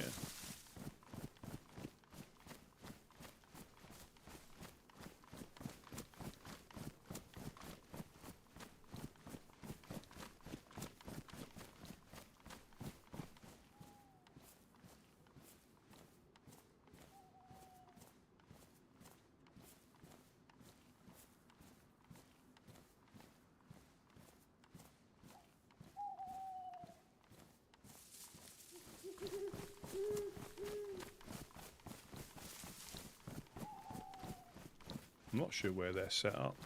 I'm not sure where they're set up.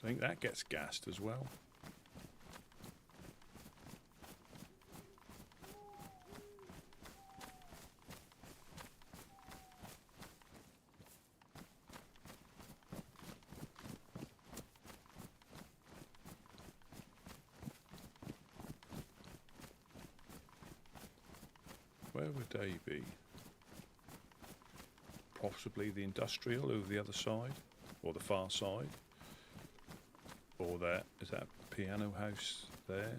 I think that gets gassed as well. Where would they be? Possibly the industrial over the other side, or the far side, or that is that piano house there.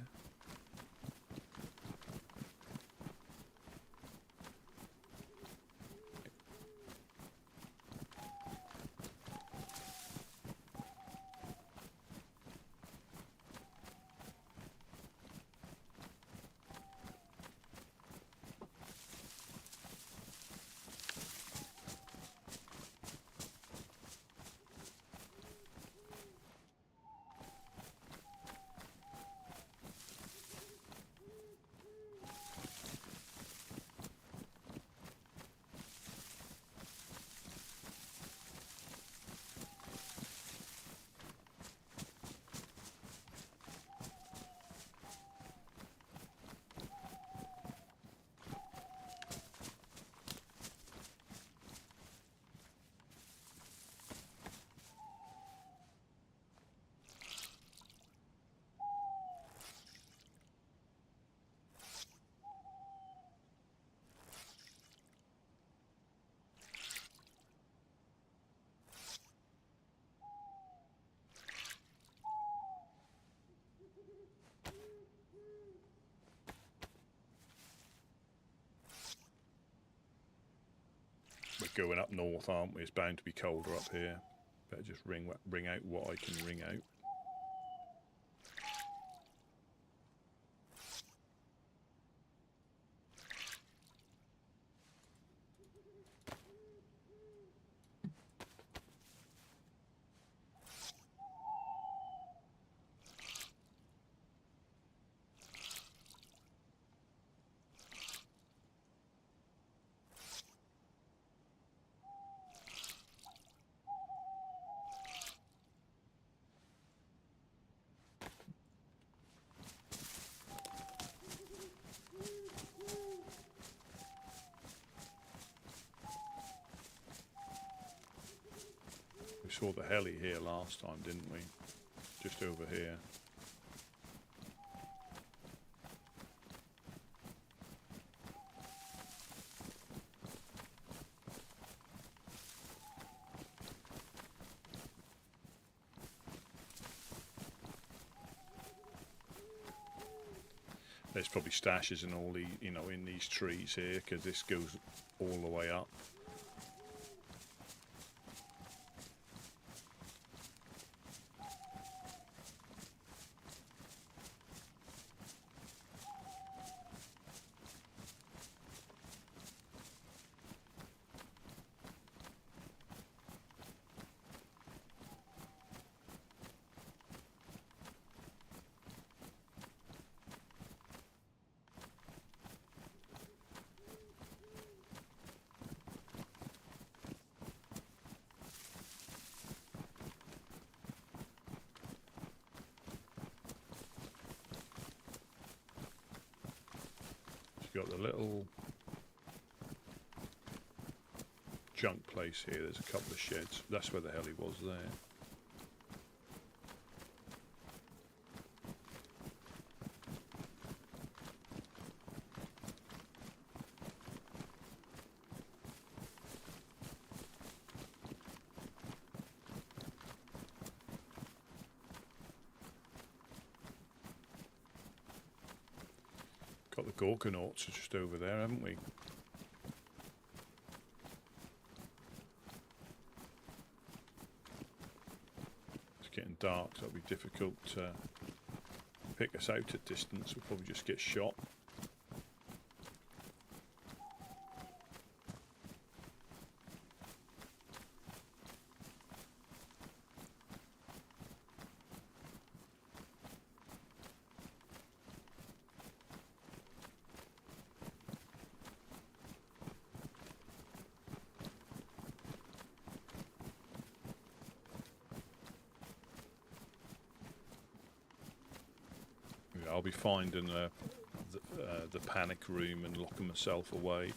We're going up north, aren't we? It's bound to be colder up here. Better just ring out what I can ring out. We saw the heli here last time, didn't we? Just over here. There's probably stashes in all the, in these trees here, because this goes all the way up. You've got the little junk place here. There's a couple of sheds. That's where the hell he was there. Got the Gorgonauts just over there, haven't we? It's getting dark, so it'll be difficult to pick us out at distance. We'll probably just get shot. I'll be finding the panic room and locking myself away.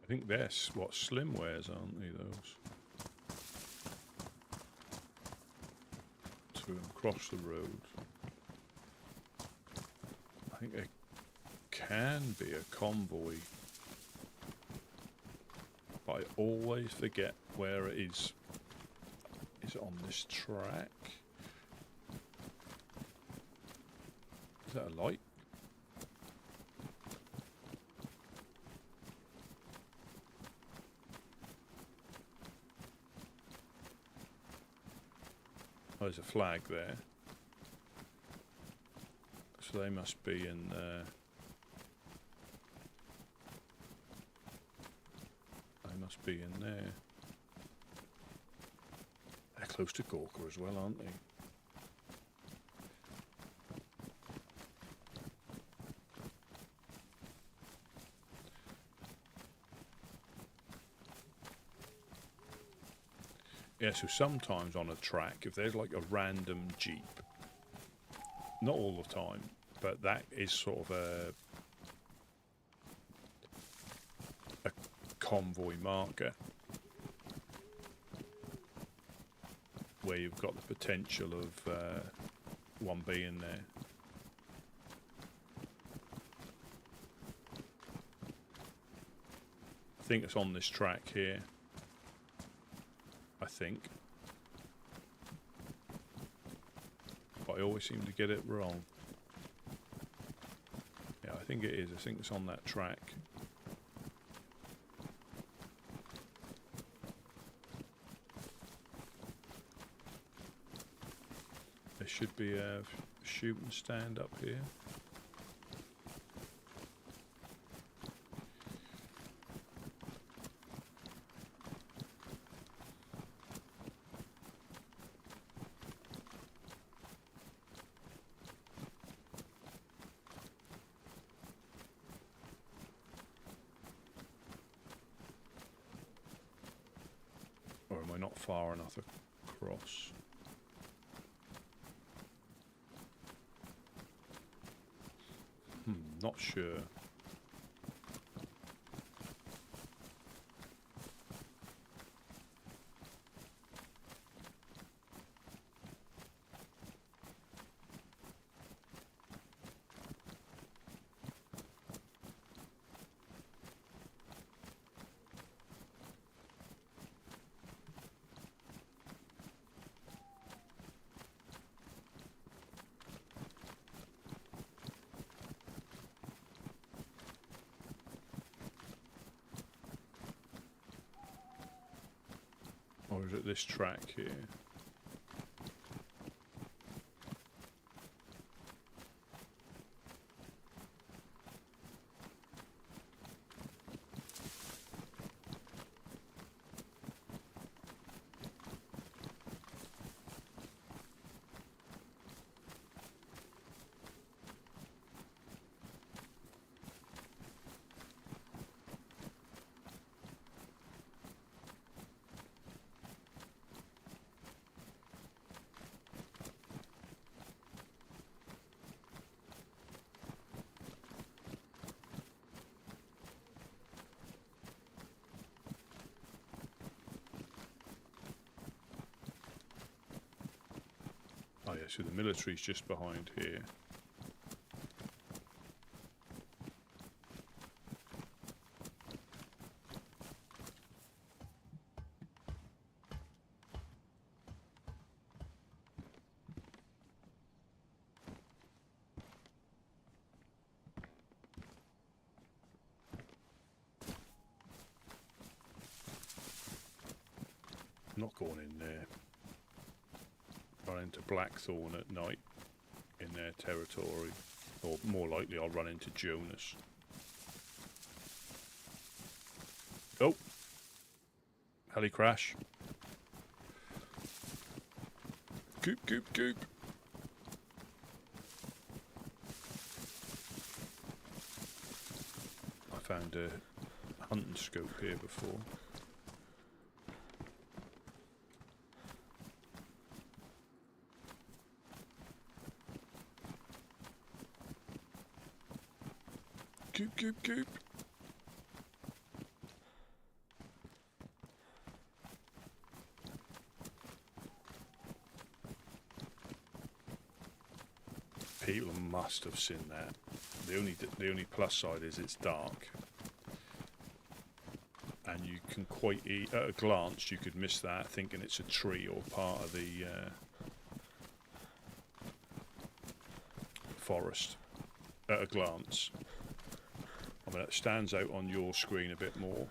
I think that's what Slim wears, aren't they, those? To cross the road. I think there can be a convoy, but I always forget where it is. Is it on this track? Is that a light? Oh, there's a flag there. So they must be in they must be in there. They're close to Gorka as well, aren't they? Yeah, so sometimes on a track, if there's like a random jeep, not all the time, but that is sort of a convoy marker where you've got the potential of one being there. I think it's on this track here. I think. But I always seem to get it wrong. Yeah, I think it is. I think it's on that track. There should be a shooting stand up here. Or am I not far enough across? Not sure. Or is it this track here? Oh yeah, so the military's just behind here. I'm not going in there. Run into Blackthorn at night in their territory, or more likely I'll run into Jonas. Oh, heli crash. Goop, goop, goop. I found a hunting scope here before. Goop, goop, goop. People must have seen that. The only plus side is it's dark, and you can quite at a glance you could miss that thinking it's a tree or part of the forest. At a glance. I mean, it stands out on your screen a bit more.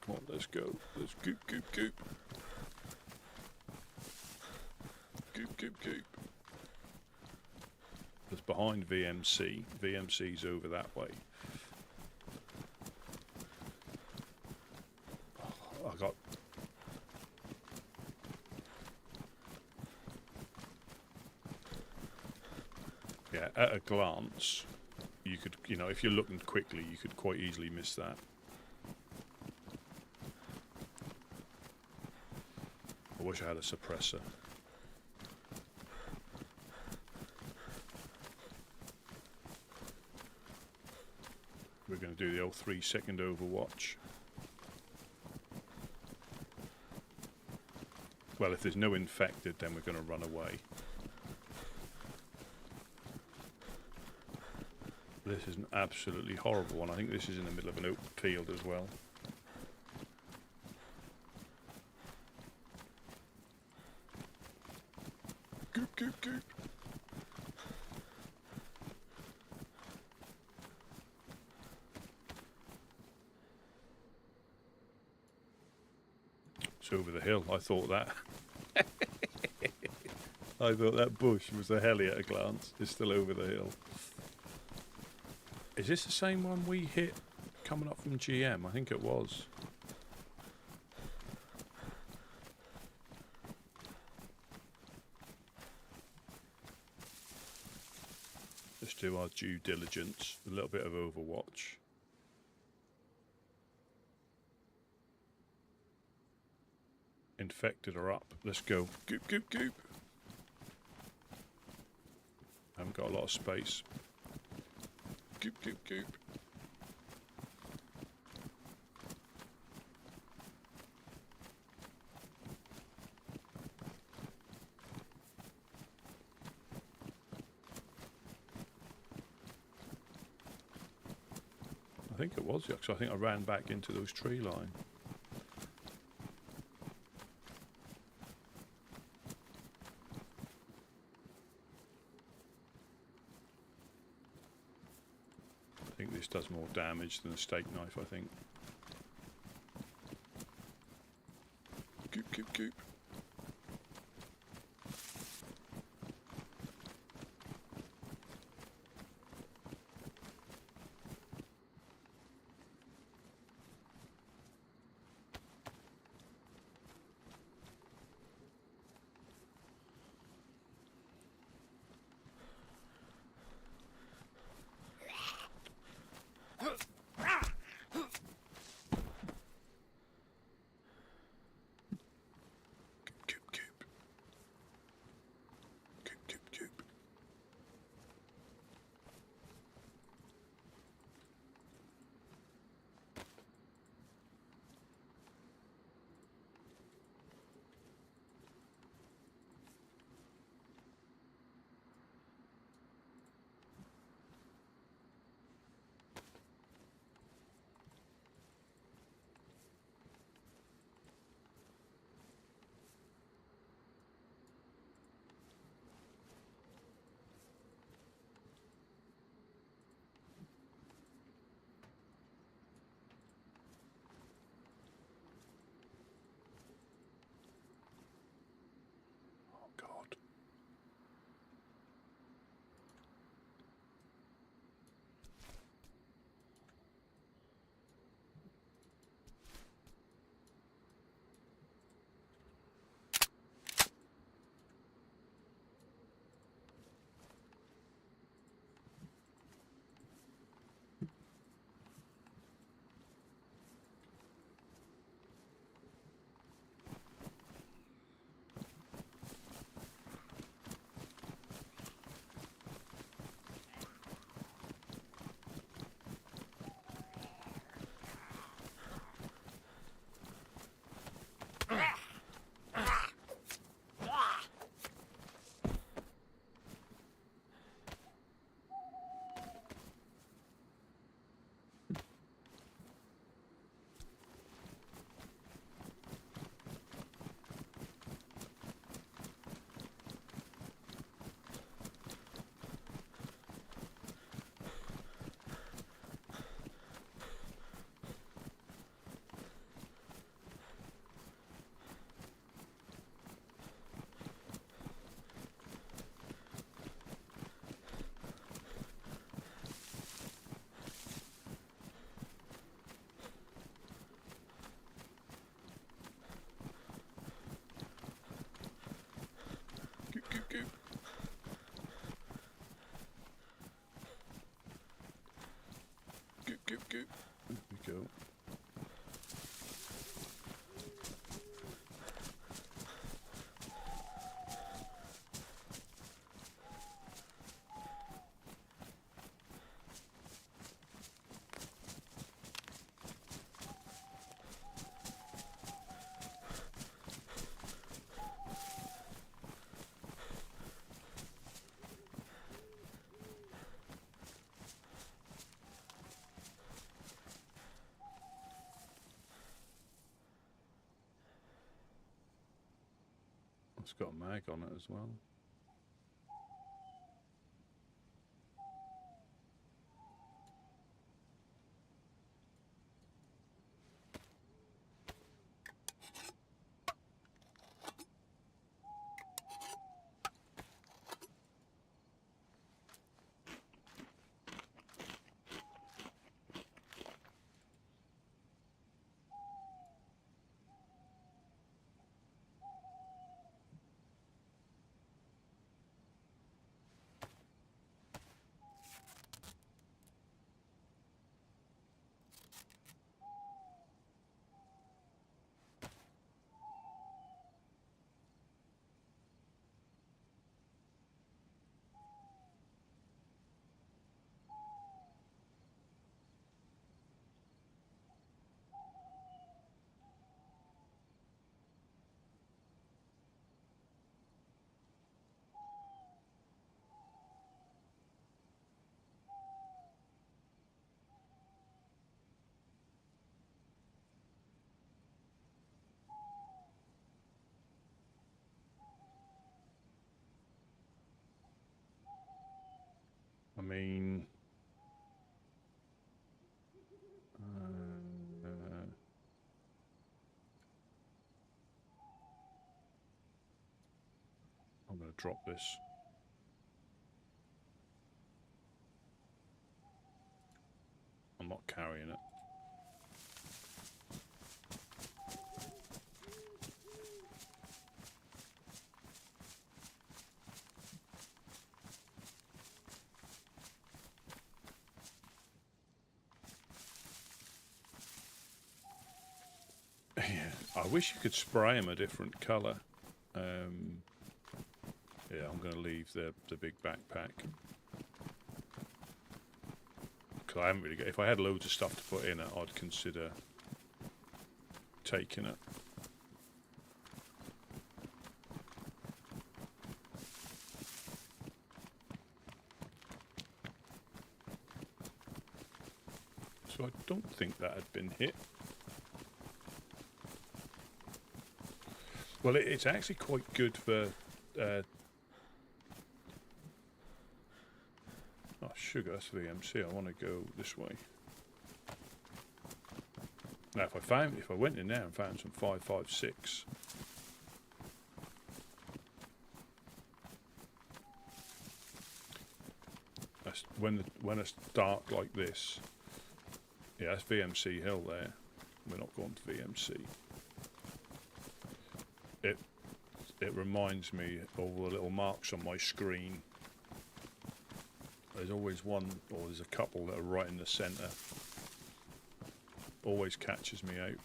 Come on, let's go. Let's goop, goop, goop. Goop, goop, goop. It's behind VMC. VMC's over that way. Oh, I got... Yeah, at a glance, you could, you know, if you're looking quickly, you could quite easily miss that. I wish I had a suppressor. We're going to do the old 3-second overwatch. Well, if there's no infected, then we're going to run away. This is an absolutely horrible one. I think this is in the middle of an open field as well. Goop, goop, goop. It's over the hill. I thought that. I thought that bush was a heli at a glance. It's still over the hill. Is this the same one we hit coming up from GM? I think it was. Let's do our due diligence. A little bit of Overwatch. Infected are up. Let's go. Goop, goop, goop. Haven't got a lot of space. Goop, goop, goop. I think it was, yeah, 'cause I think I ran back into those tree line. I think this does more damage than a steak knife, I think. Goop, goop, goop. Goop, goop. Goop, goop, goop. Oh, God. Goop, goop, goop. Goop, goop, goop. There we go. It's got a mag on it as well. I mean, I'm going to drop this. I'm not carrying it. Yeah, I wish you could spray them a different colour. Yeah, I'm going to leave the big backpack. Because I haven't really got... If I had loads of stuff to put in it, I'd consider taking it. So I don't think that had been hit. Well, it's actually quite good for... oh, sugar, that's VMC. I want to go this way. Now, if I went in there and found some 5.56, that's when it's dark like this. Yeah, that's VMC Hill there. We're not going to VMC. It reminds me of all the little marks on my screen. There's always one, or there's a couple that are right in the centre. Always catches me out.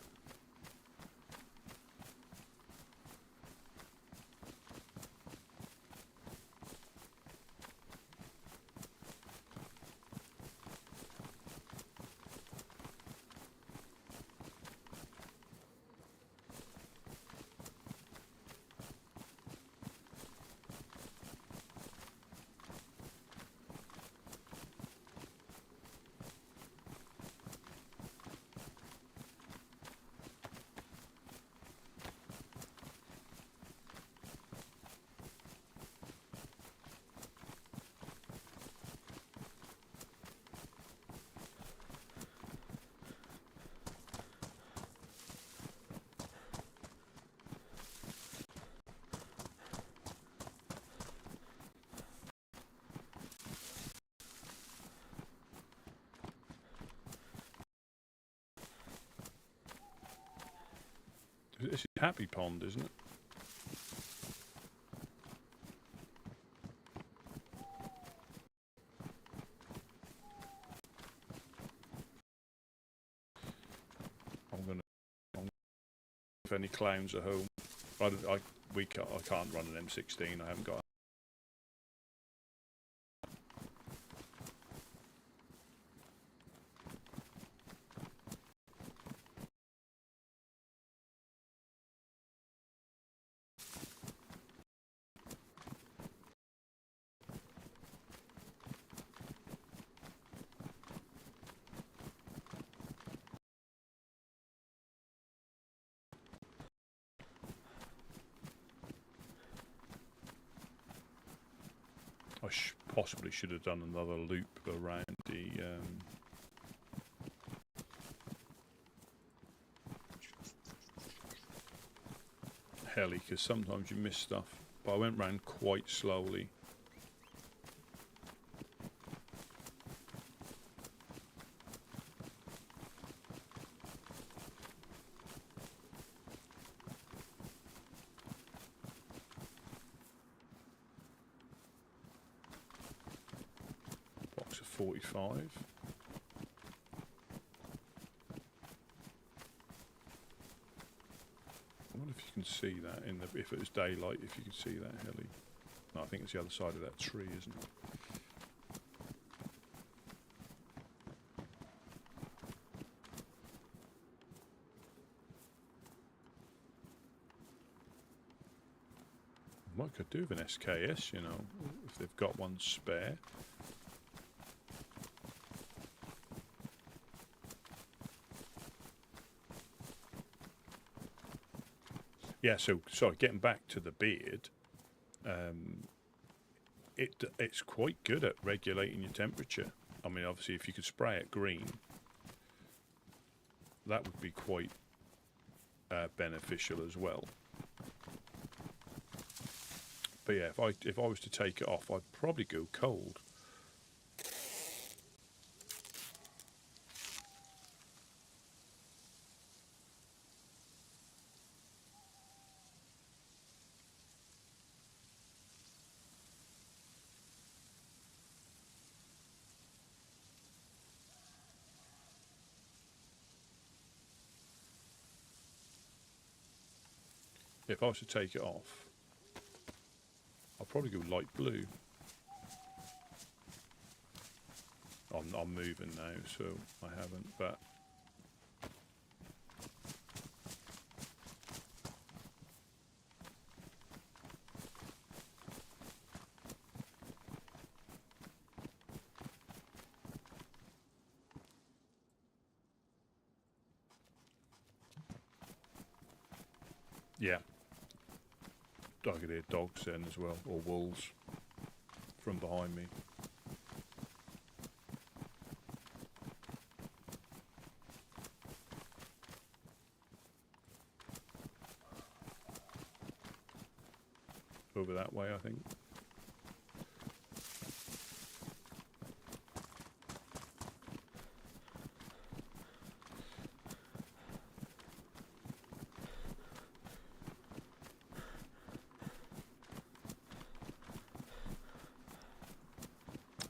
This is Happy Pond, isn't it? If any clowns are home, I can't run an M16. I haven't got. I possibly should have done another loop around the heli, because sometimes you miss stuff. But I went round quite slowly. Box of 45. I wonder if you can see that in the, if it was daylight, if you could see that heli. No, I think it's the other side of that tree, isn't it? What could do with an SKS, you know, if they've got one spare. Yeah, so sorry, getting back to the beard. it's quite good at regulating your temperature. I mean, obviously, if you could spray it green, that would be quite beneficial as well. But yeah, if I was to take it off, I'd probably go cold. If I was to take it off, I'll probably go light blue. I'm moving now, so I haven't, but yeah. I could hear dogs then as well, or wolves from behind me. Over that way, I think.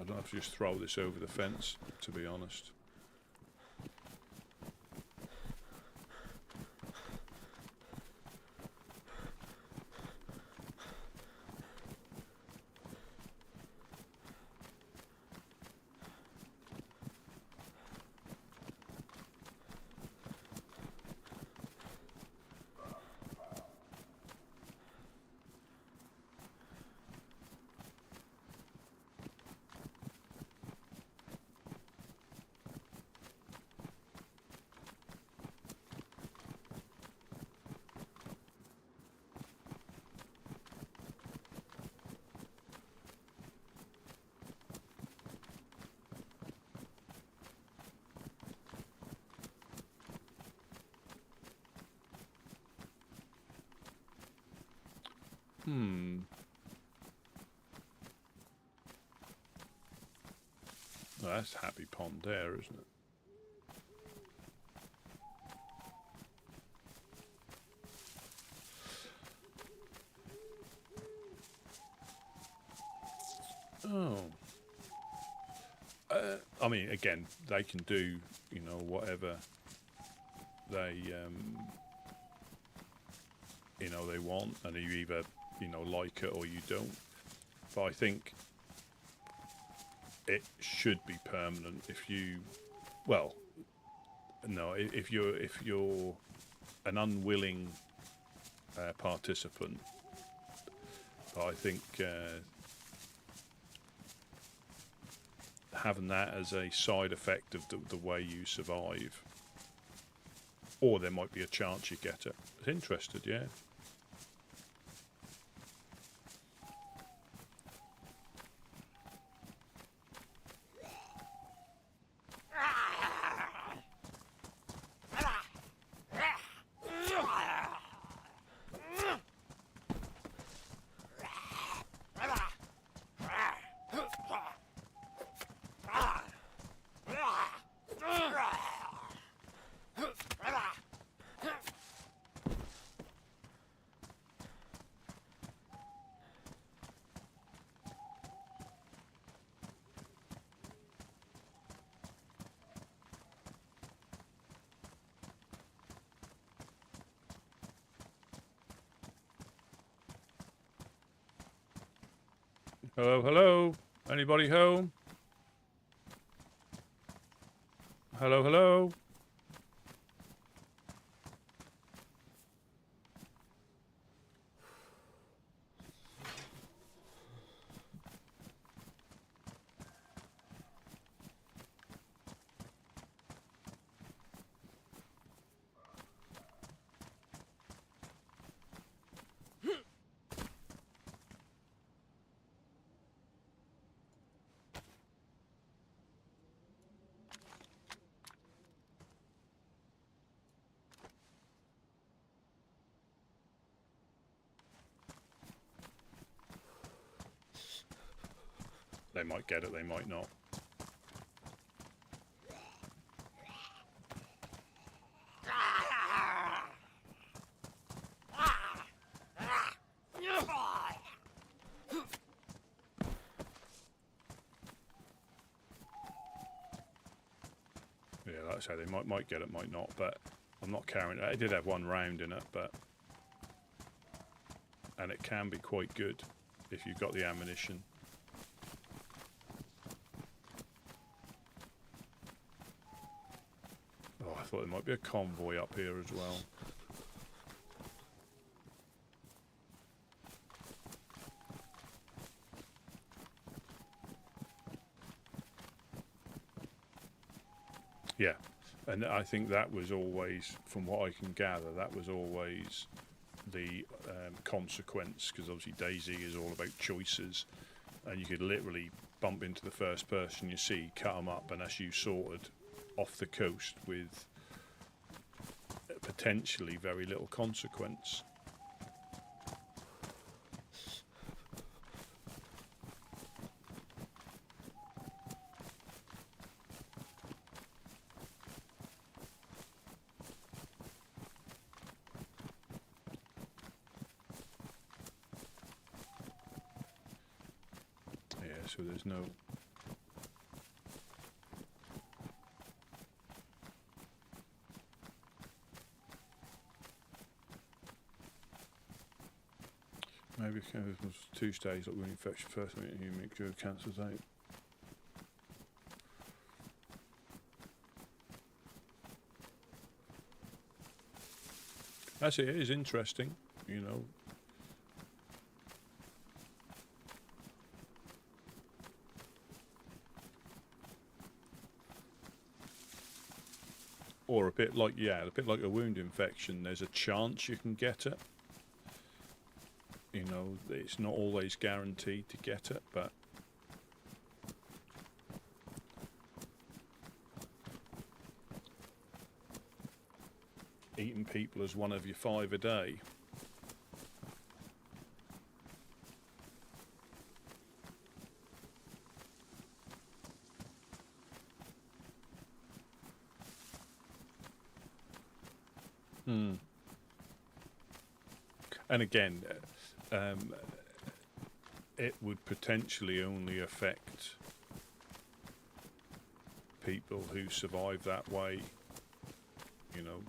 I don't have to just throw this over the fence, to be honest. Well, that's Happy Pond there, isn't it? Oh. I mean, again, they can do, you know, whatever they, you know, they want, and you either, you know, like it or you don't. But I think it should be permanent if you, well, no, if you're an unwilling participant. But I think having that as a side effect of the way you survive, or there might be a chance you get it. I was interested, yeah. Hello, hello. Anybody home? Hello, hello. They might get it, they might not. Yeah, like I say, they might get it, might not, but I'm not carrying it. I did have one round in it, but... And it can be quite good if you've got the ammunition. Oh, I thought there might be a convoy up here as well. Yeah, and I think that was always, from what I can gather, that was always the consequence, because obviously DayZ is all about choices, and you could literally bump into the first person you see, cut them up, and that's you sorted off the coast with potentially very little consequence. So there's no... Maybe it was 2 stages, like when you infection first, you make sure it cancels out. Actually, it is interesting, you know. Or a bit like, yeah, a bit like a wound infection, there's a chance you can get it. You know, it's not always guaranteed to get it, but... Eating people as one of your 5 a day. And again, it would potentially only affect people who survive that way. You know,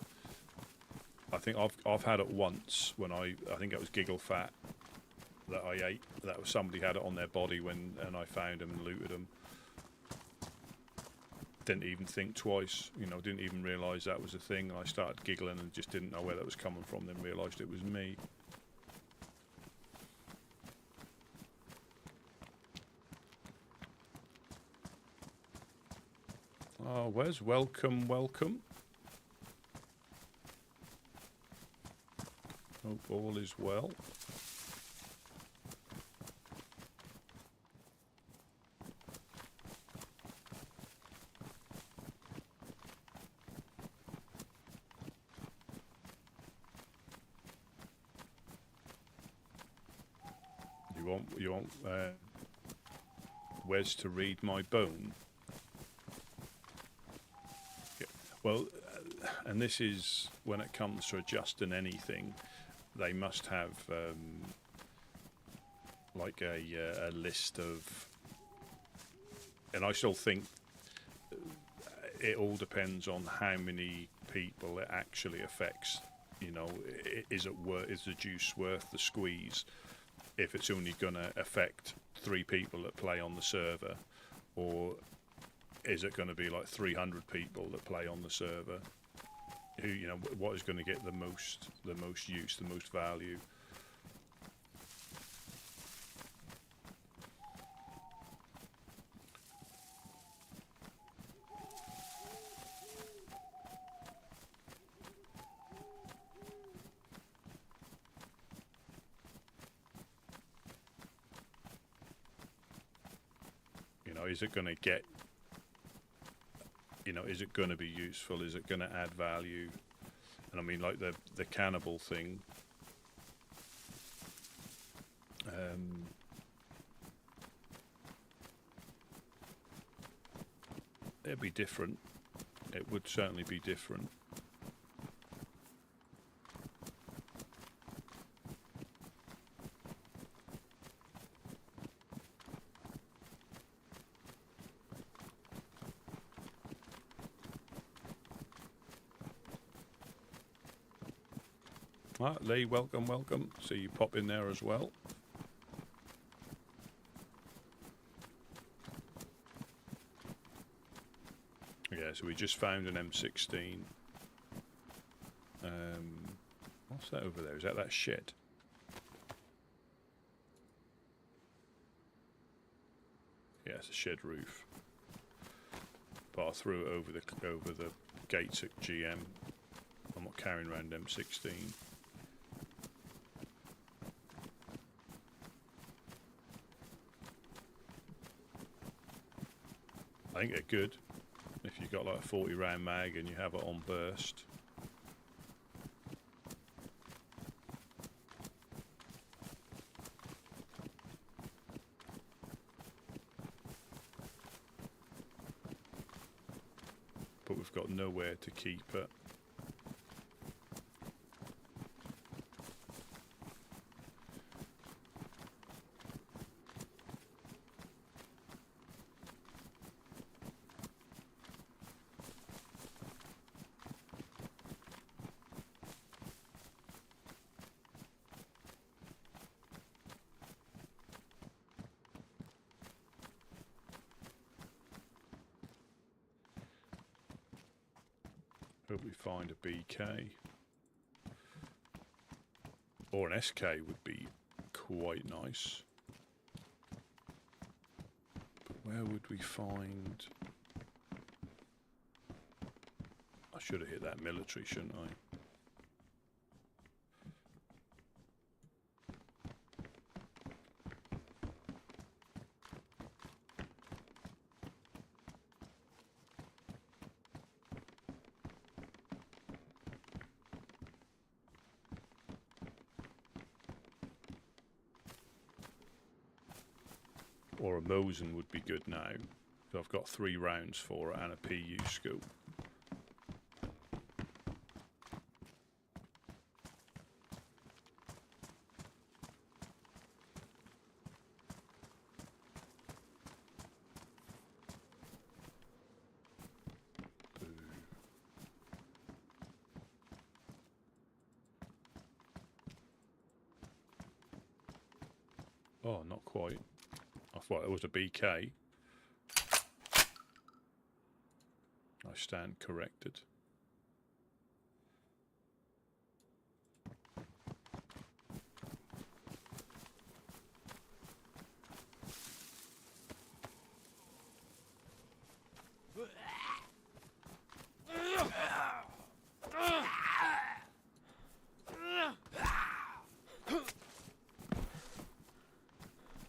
I think I've had it once when I think it was giggle fat that I ate. That was somebody had it on their body and I found them and looted them. Didn't even think twice, you know, didn't even realise that was a thing. I started giggling and just didn't know where that was coming from, then realised it was me. Oh, Wes, welcome, welcome. Hope all is well. You want Wes to read my bone? Yeah. Well, and this is when it comes to adjusting anything, they must have like a list of, and I still think it all depends on how many people it actually affects. You know, is the juice worth the squeeze? If it's only going to affect 3 people that play on the server, or is it going to be like 300 people that play on the server? Who, you know, what is going to get the most use, the most value? Is it going to get, you know, is it going to be useful? Is it going to add value? And I mean, like the cannibal thing, It'd be different. It would certainly be different. Ah, Lee, welcome, welcome. See you pop in there as well. Yeah, so we just found an M16. What's that over there? Is that shed? Yeah, it's a shed roof. But I threw it over the gates at GM. I'm not carrying around M16. I think they're good if you've got like a 40 round mag and you have it on burst. But we've got nowhere to keep it. Hope we find a BK. Or an SK would be quite nice. But where would we find... I should have hit that military, shouldn't I? Or a Mosin would be good now. So I've got 3 rounds for it and a PU scope. Oh, not quite. I thought it was a BK. I stand corrected.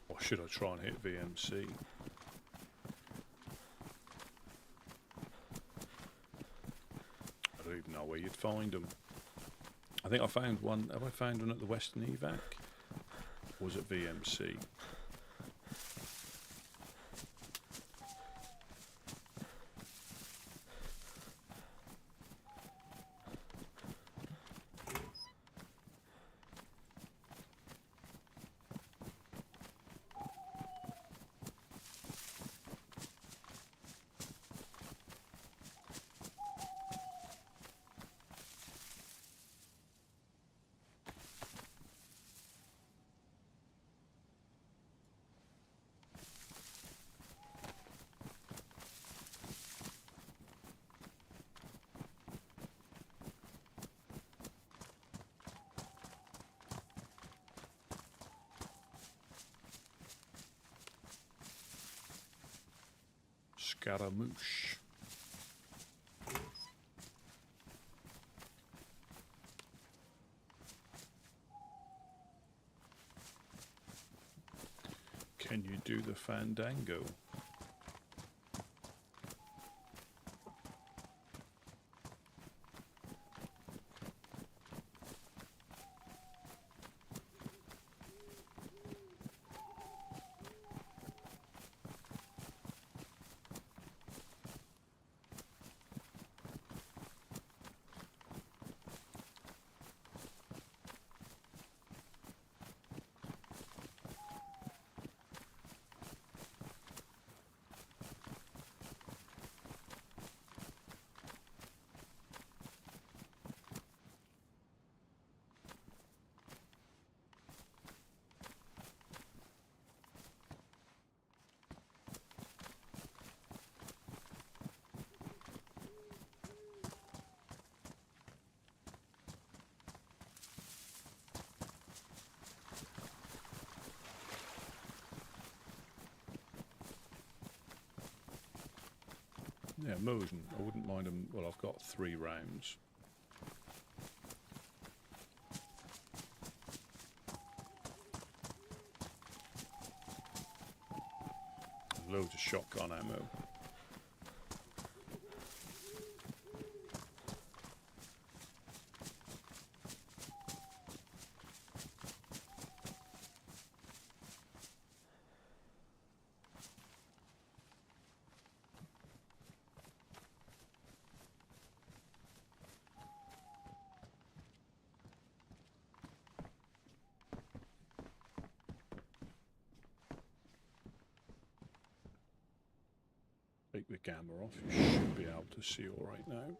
Or should I try and hit VMC? I don't even know where you'd find them. I think I found one. Have I found one at the Western Evac? Or was it VMC? Scaramouche. Can you do the fandango? Yeah, Mosen. I wouldn't mind them. Well, I've got 3 rounds. Loads of shotgun ammo. Take the camera off, you should be able to see all right now.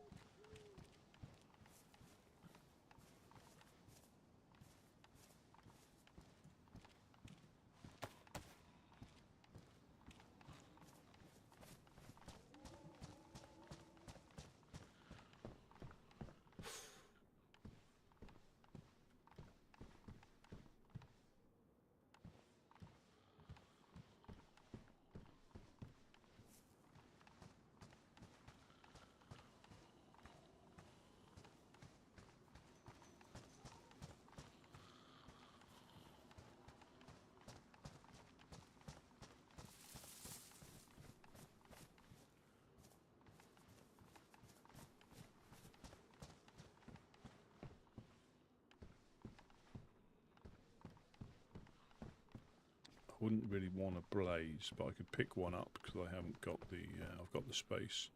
I wouldn't really want a blaze, but I could pick one up because I haven't got the. I've got the space.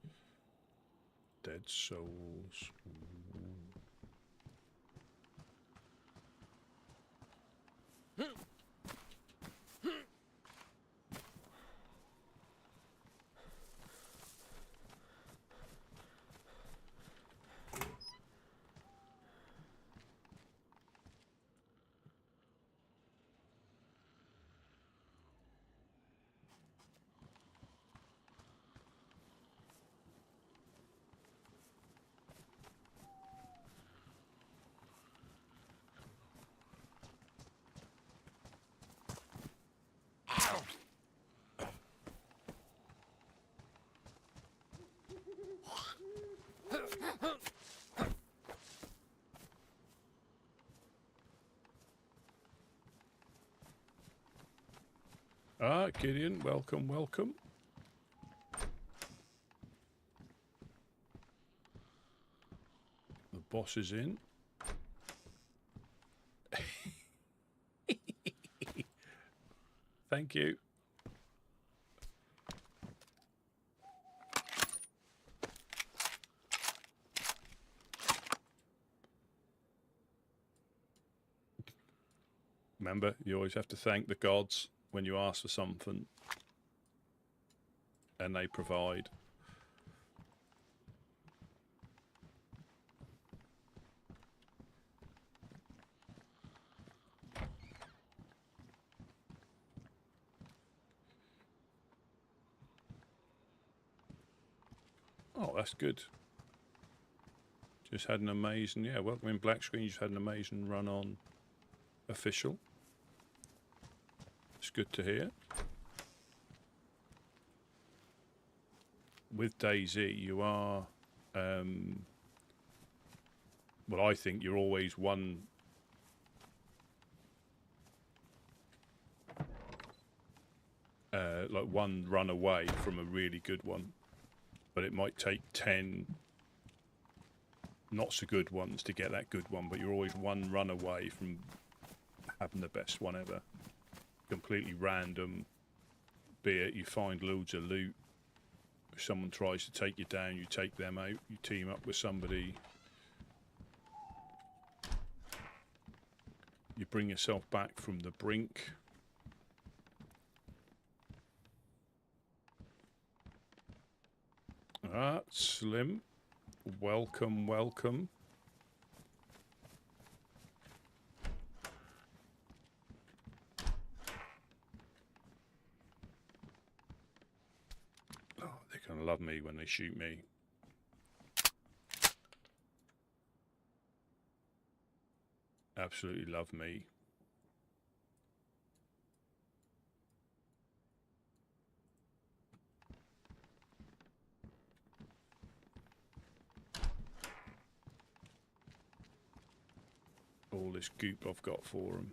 Dead souls. Ah, Gideon, welcome, welcome. The boss is in. Thank you. Remember, you always have to thank the gods when you ask for something, and they provide. Oh, that's good. Just had an amazing, yeah, welcome in Black Screen. Just had an amazing run on official. It's good to hear. With DayZ, you are, well, I think you're always one. Like one run away from a really good one, but it might take 10 not so good ones to get that good one, but you're always one run away from having the best one ever. Completely random, be it you find loads of loot, if someone tries to take you down, you take them out, you team up with somebody, you bring yourself back from the brink. Ah, Slim, welcome, welcome. Oh, they're gonna love me when they shoot me. Absolutely love me. all this goop I've got for them.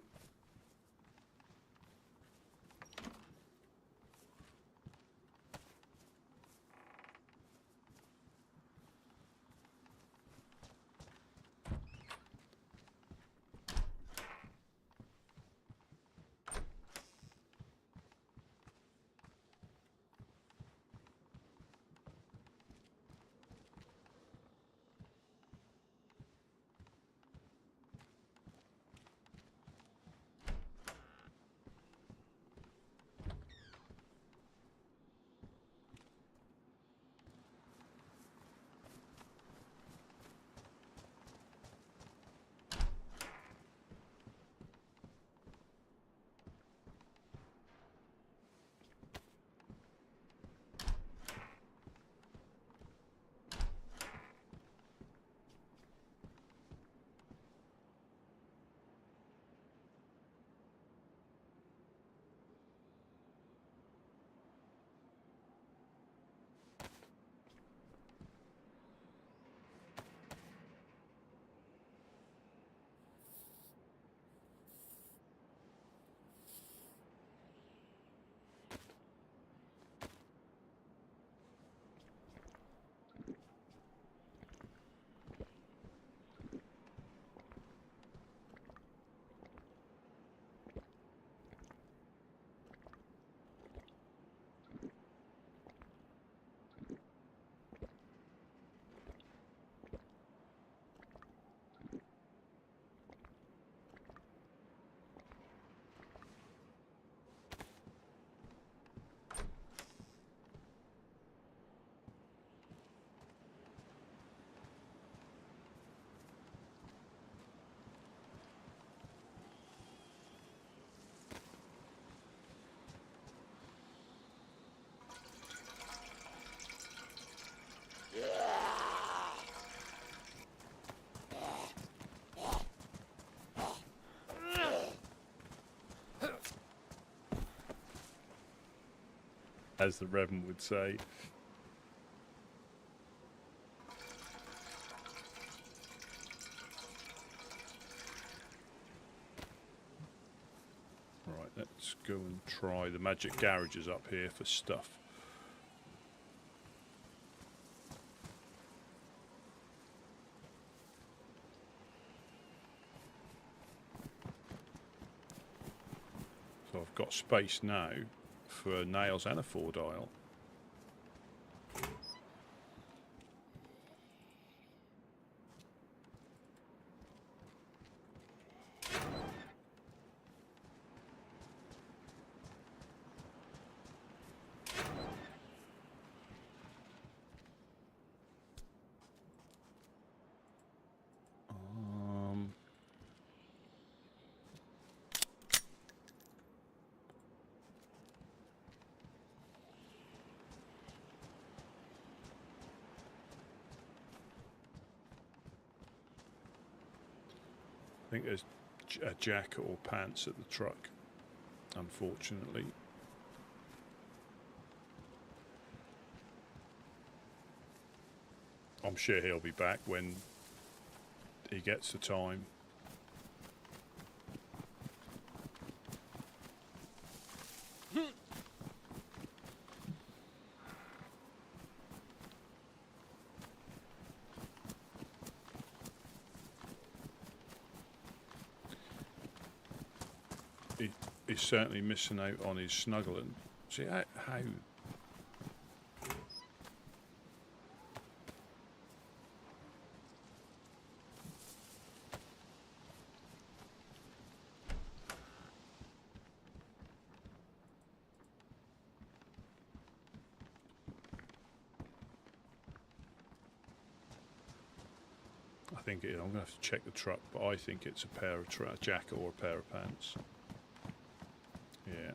As the Reverend would say. Right, let's go and try the magic garages up here for stuff. So I've got space now for nails and a 4-dial. I think there's a jacket or pants at the truck, unfortunately. I'm sure he'll be back when he gets the time. He's certainly missing out on his snuggling. See how I think I'm going to have to check the truck, but I think it's a pair of jacket or a pair of pants. Yeah.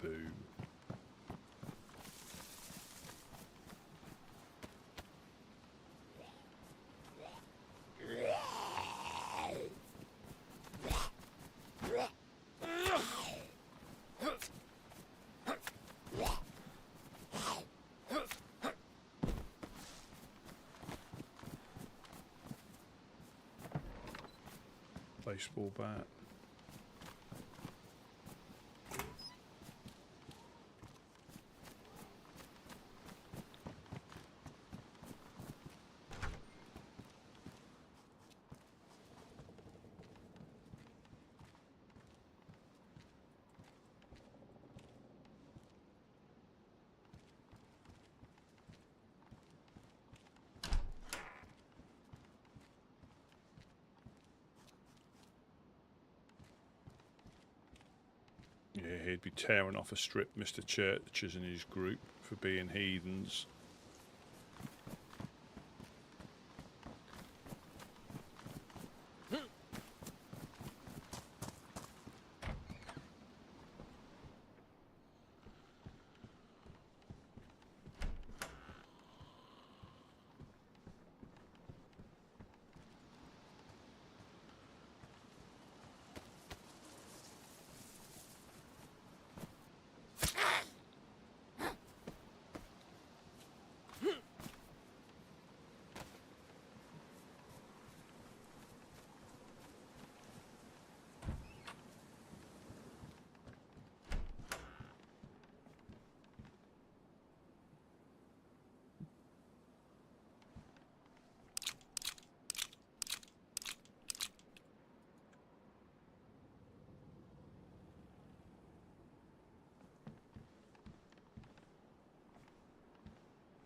Boo. baseball bat. Yeah, he'd be tearing off a strip, Mr. Churches and his group, for being heathens.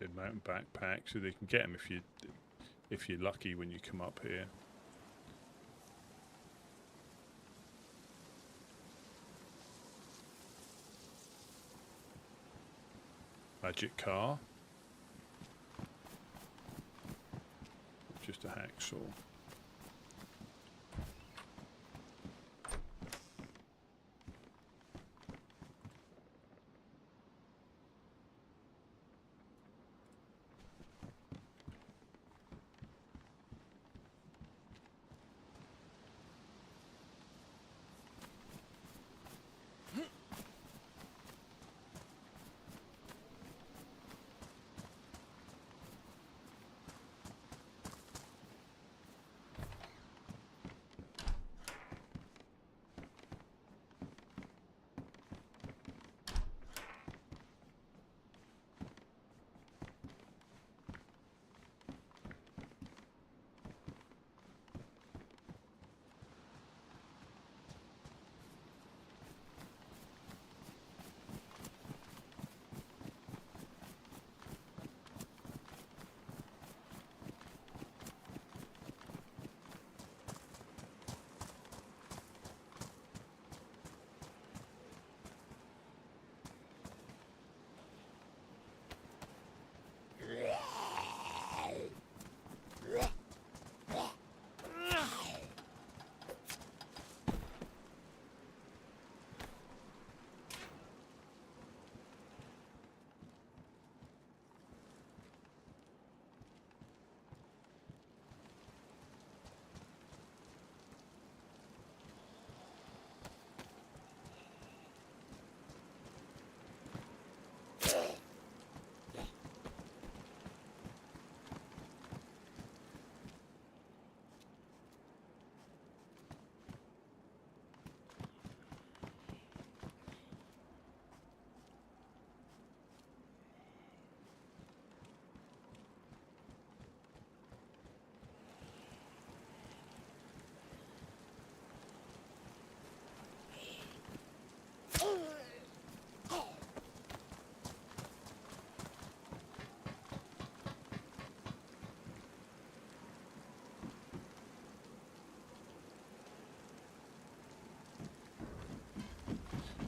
Big mountain backpack, so they can get them if you're lucky when you come up here. Magic car. Just a hacksaw.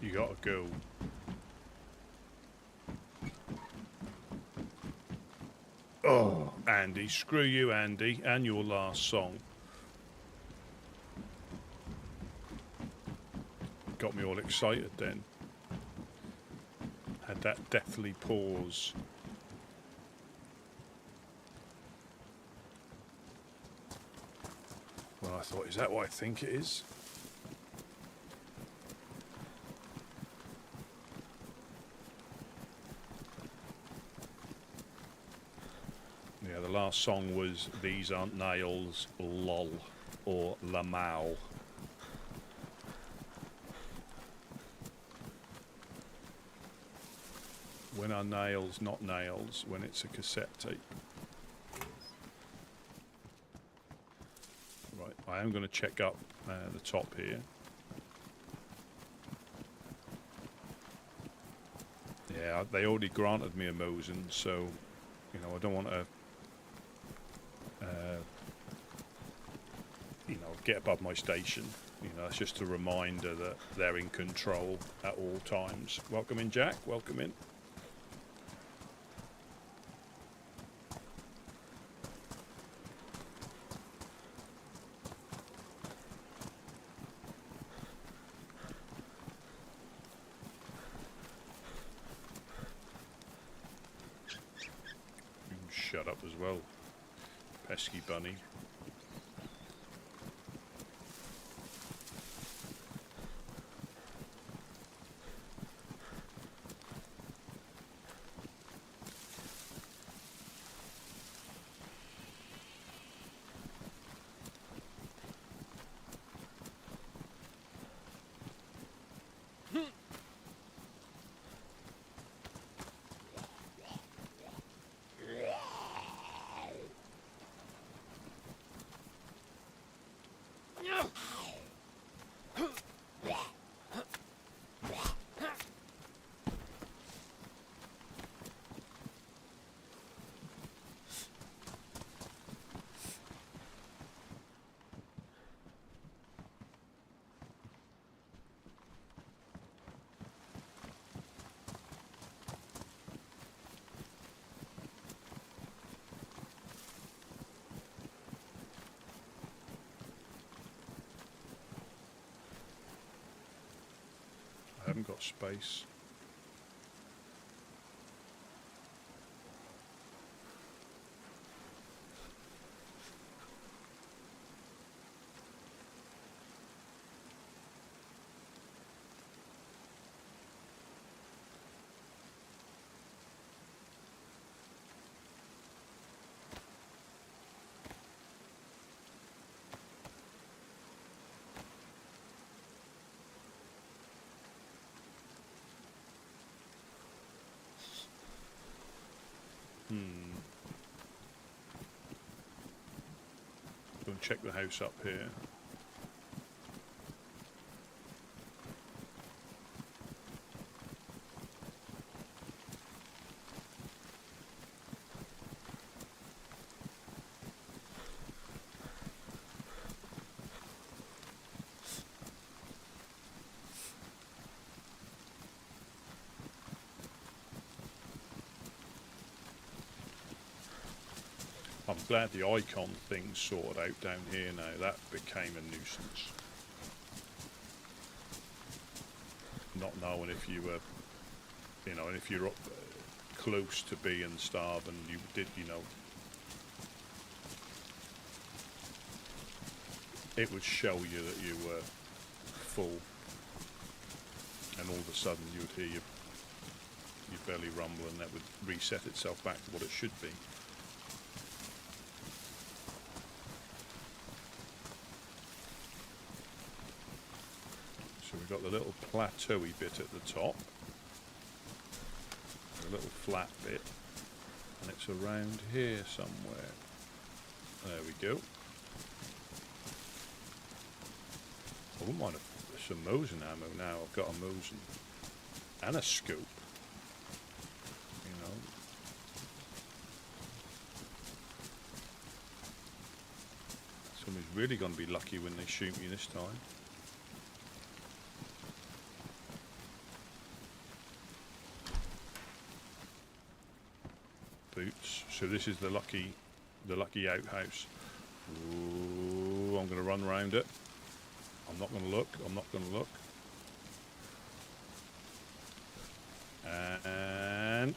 You gotta go. Oh, Andy. Screw you, Andy, and your last song. Got me all excited then. Had that deathly pause. Well, I thought, is that what I think it is? Yeah, the last song was These Aren't Nails, LOL, or Lamau. When are nails not nails when it's a cassette tape? Right, I am going to check up the top here. Yeah, they already granted me a Mosin, so, you know, I don't want to, you know, get above my station. You know, it's just a reminder that they're in control at all times. Welcome in, Jack. Welcome in. You can shut up as well, pesky bunny. I haven't got space. Go and check the house up here. I'm glad the icon thing's sorted out down here now. That became a nuisance. Not knowing if you were, you know, and if you're up close to being starved and you did, you know, it would show you that you were full, and all of a sudden you would hear your belly rumble, and that would reset itself back to what it should be. So we've got the little plateauy bit at the top, a little flat bit, and it's around here somewhere. There we go. I wouldn't mind some Mosin ammo now. I've got a Mosin and a scope. You know. Somebody's really going to be lucky when they shoot me this time. Boots. So this is the lucky outhouse. Ooh, I'm going to run around it. I'm not going to look. I'm not going to look. And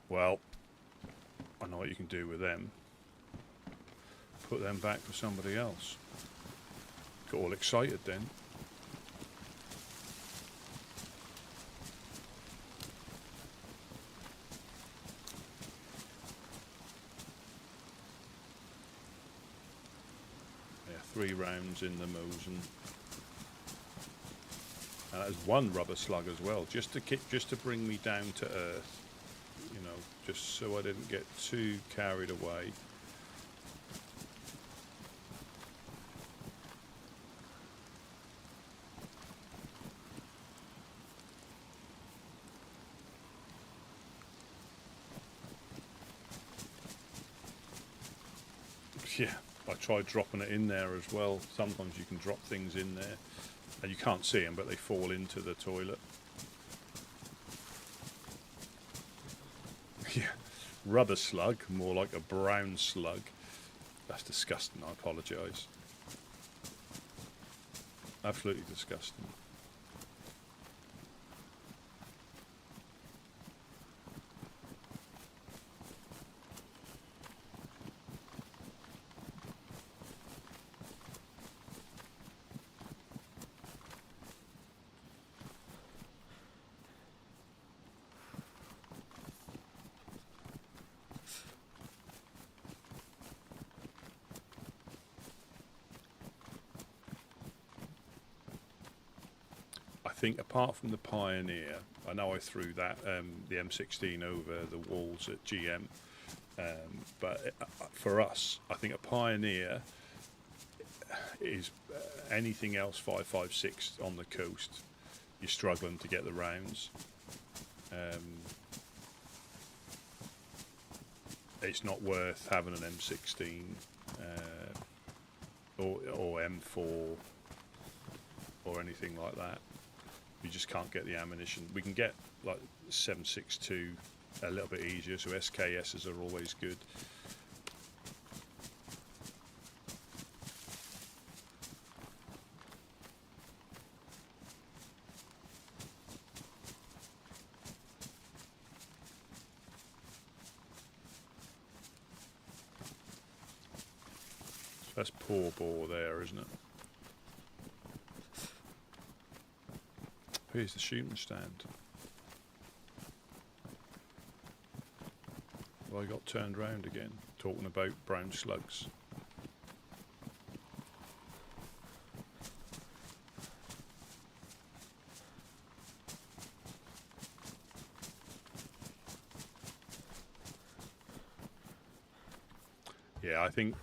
well, I know what you can do with them. Put them back for somebody else. Got all excited then. Yeah, 3 rounds in the Mosin. And that was one rubber slug as well, just to bring me down to earth, you know, just so I didn't get too carried away. Yeah, I tried dropping it in there as well. Sometimes you can drop things in there and you can't see them, but they fall into the toilet. Yeah, rubber slug, more like a brown slug. That's disgusting, I apologise. Absolutely disgusting. I think apart from the Pioneer, I know I threw that the M16 over the walls at GM, but for us, I think a Pioneer is anything else 5.56 on the coast. You're struggling to get the rounds. It's not worth having an M16 or M4 or anything like that. You just can't get the ammunition. We can get like 7.62 a little bit easier, so SKSs are always good. So that's poor bore there, isn't it? Here's the shooting stand. Well, I got turned round again, talking about brown slugs. Yeah, I think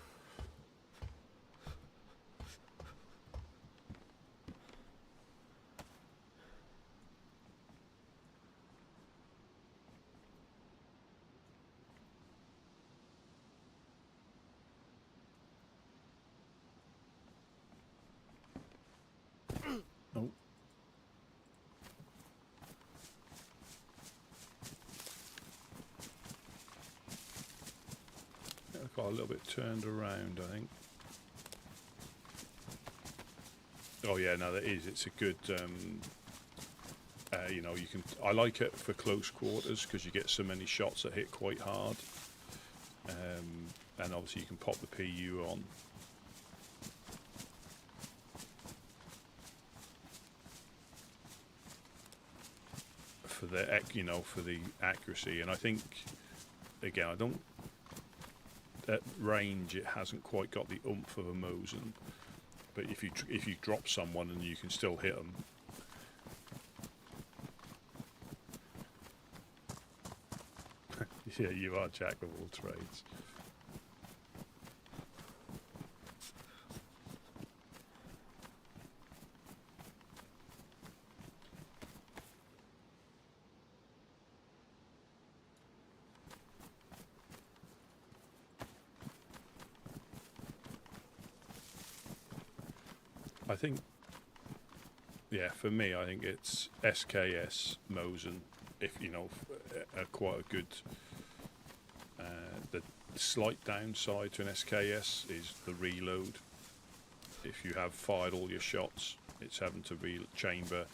I got a little bit turned around, I think. Oh yeah, no, that is. It's a good, you know, you can. I like it for close quarters because you get so many shots that hit quite hard, and obviously you can pop the PU on. For the, you know, for the accuracy, and I think, again, I don't. At range, it hasn't quite got the oomph of a Mosin, but if you drop someone and you can still hit them. Yeah, you are jack of all trades. I think, yeah, for me, I think it's SKS Mosin. If you know, quite a good. The slight downside to an SKS is the reload. If you have fired all your shots, it's having to chamber.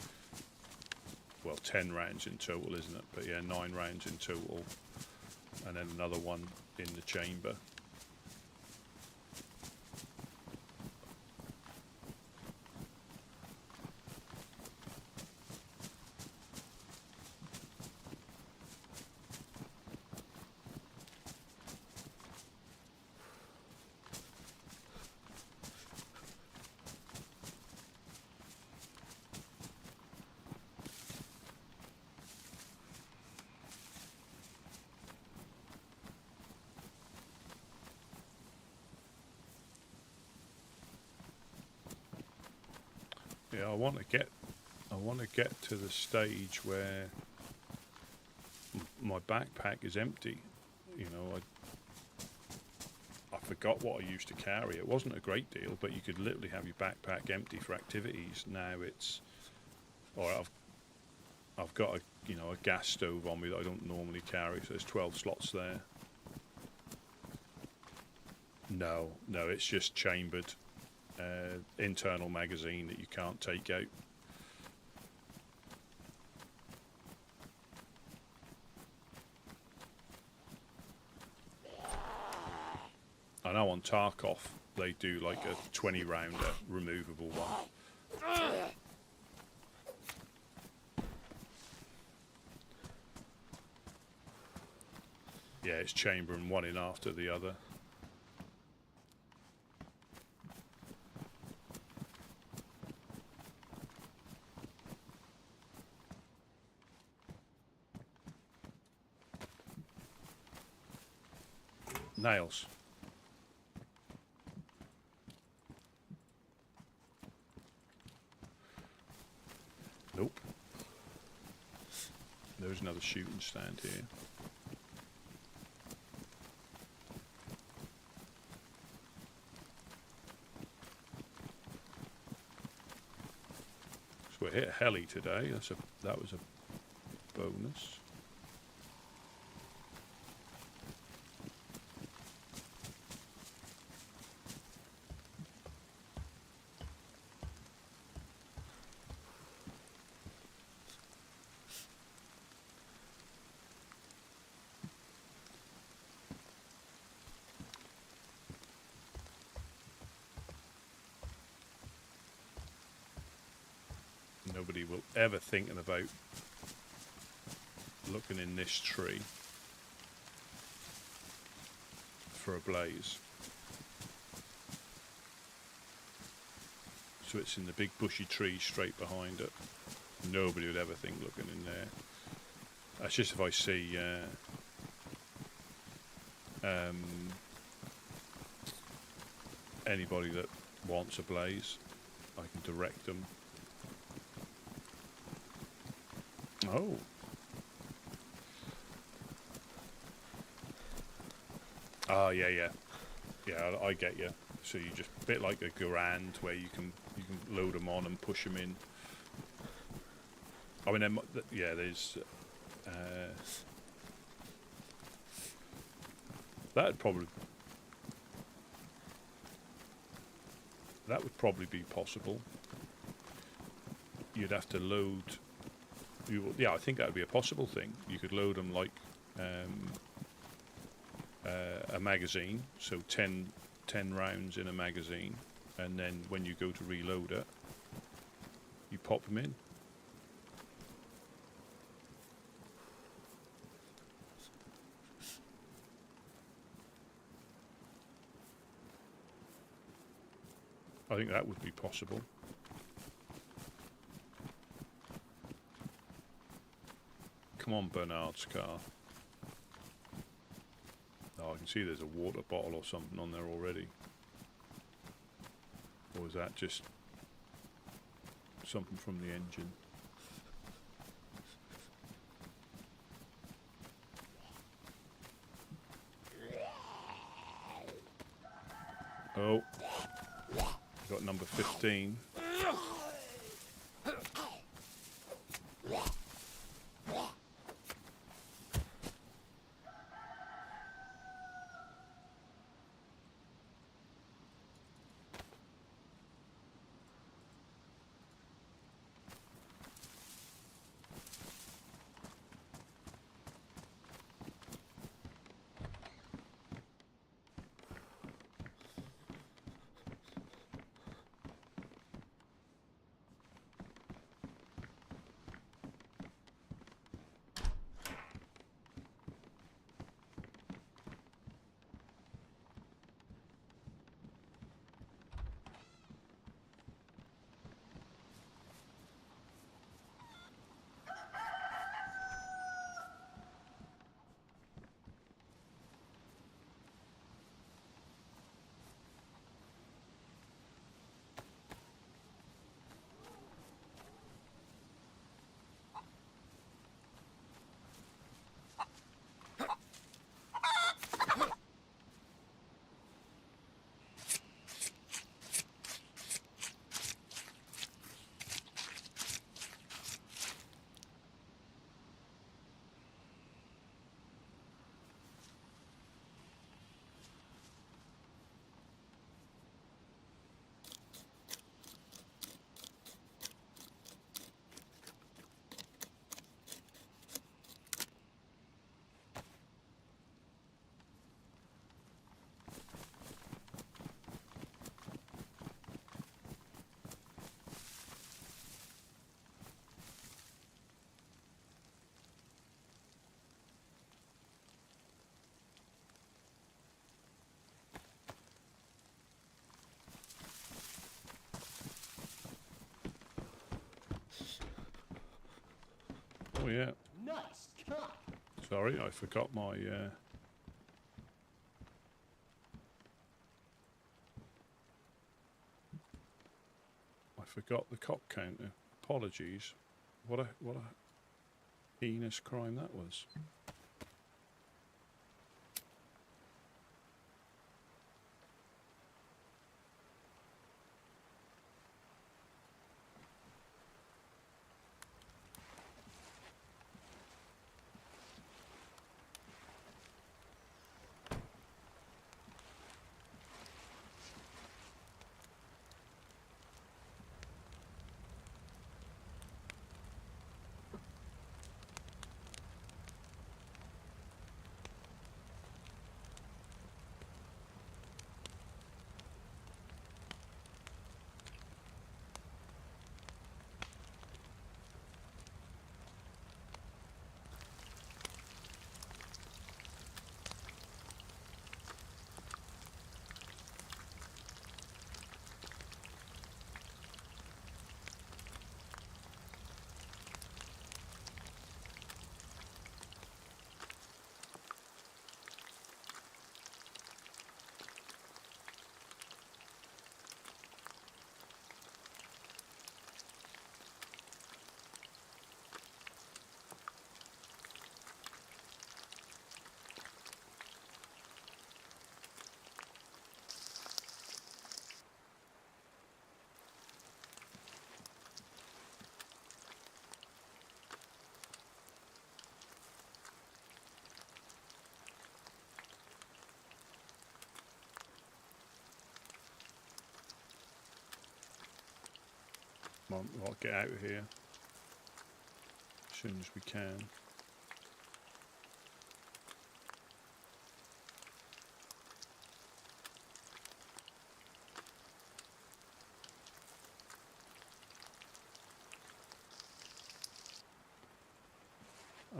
Well, 10 rounds in total, isn't it? But yeah, 9 rounds in total, and then another one in the chamber. Yeah, I want to get to the stage where my backpack is empty. You know, I forgot what I used to carry. It wasn't a great deal, but you could literally have your backpack empty for activities. Now it's, or I've got a gas stove on me that I don't normally carry, so there's 12 slots there. No, it's just chambered internal magazine that you can't take out. I know on Tarkov they do like a 20 rounder removable one. Yeah, it's chambering one in after the other. Nails. Nope. There's another shooting stand here. So we hit a heli today. That was a bonus. Nobody will ever think about looking in this tree for a blaze. So it's in the big bushy tree straight behind it. Nobody would ever think looking in there. That's just if I see anybody that wants a blaze, I can direct them. Oh. Oh, yeah. Yeah, I get you. So you just, a bit like a Garand where you can load them on and push them in. I mean, yeah, there's... that would probably be possible. You'd have to load... yeah, I think that would be a possible thing. You could load them like a magazine, so 10 rounds in a magazine, and then when you go to reload it, you pop them in. I think that would be possible. Come on, Bernard's car. Oh, I can see there's a water bottle or something on there already. Or is that just something from the engine? Oh, got number 15. Oh yeah. Nice cut. Sorry, I forgot my. I forgot the cop counter. Apologies. What a heinous crime that was. Come on, we'll get out of here as soon as we can.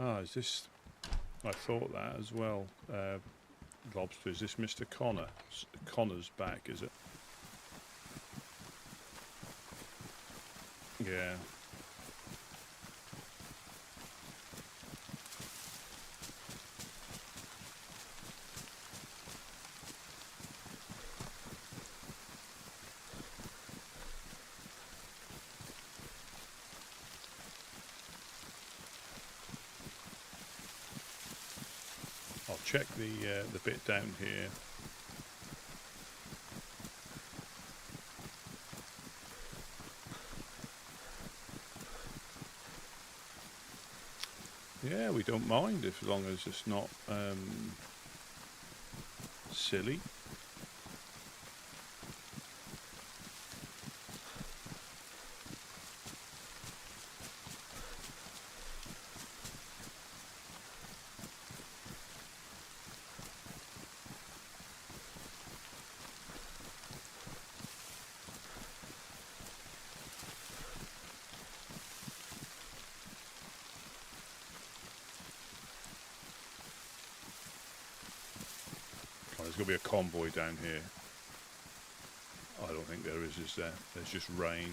Ah, is this... I thought that as well. Lobster, is this Mr. Connor? Connor's back, is it? Yeah. I'll check the bit down here. Yeah, we don't mind as long as it's not silly. There's going to be a convoy down here. I don't think there is there? There's just rain.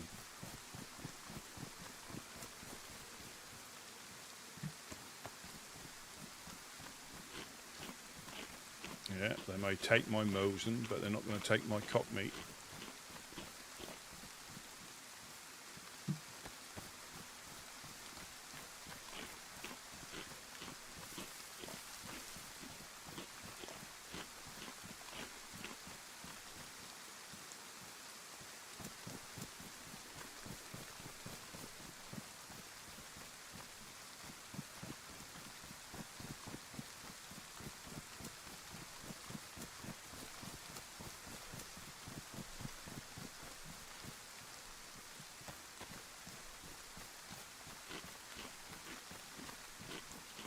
Yeah, they may take my Mosen, but they're not going to take my cock meat.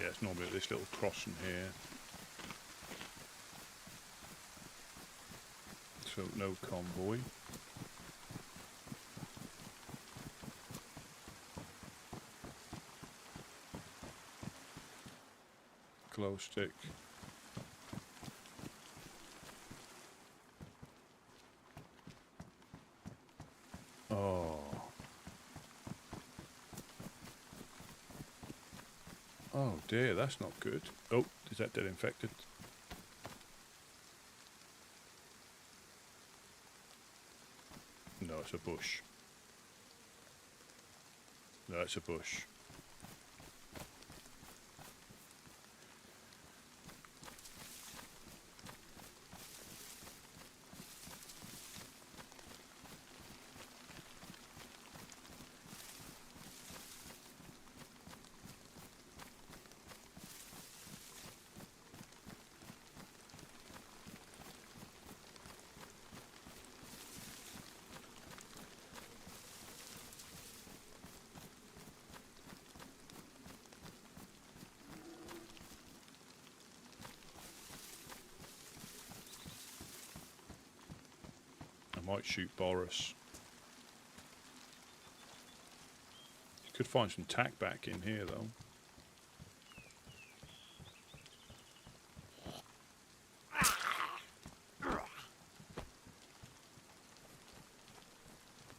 Yeah, it's normally at this little crossing here. So no convoy. Glow stick. Oh. Oh dear, that's not good. Oh, is that dead infected? No, it's a bush. No, it's a bush. I might shoot Boris. You could find some tack back in here though. But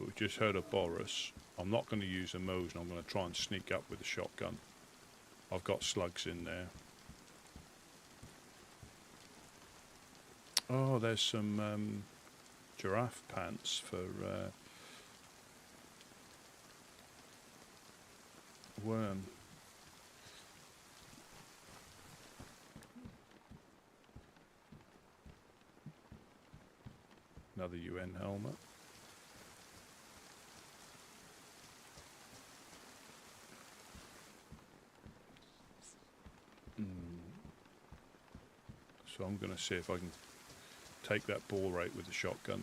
we just heard a Boris. I'm not going to use a Mosin. I'm going to try and sneak up with a shotgun. I've got slugs in there. Oh, there's some giraffe pants for worm. Another UN helmet. So I'm going to see if I can take that ball rate with the shotgun.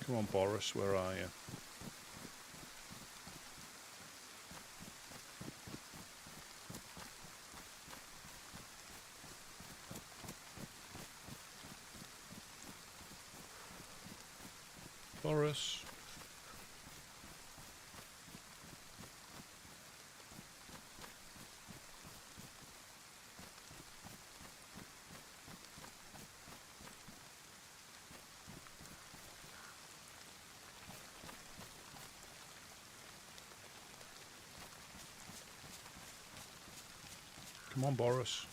Come on, Boris, where are you? Boris. Come on, Boris.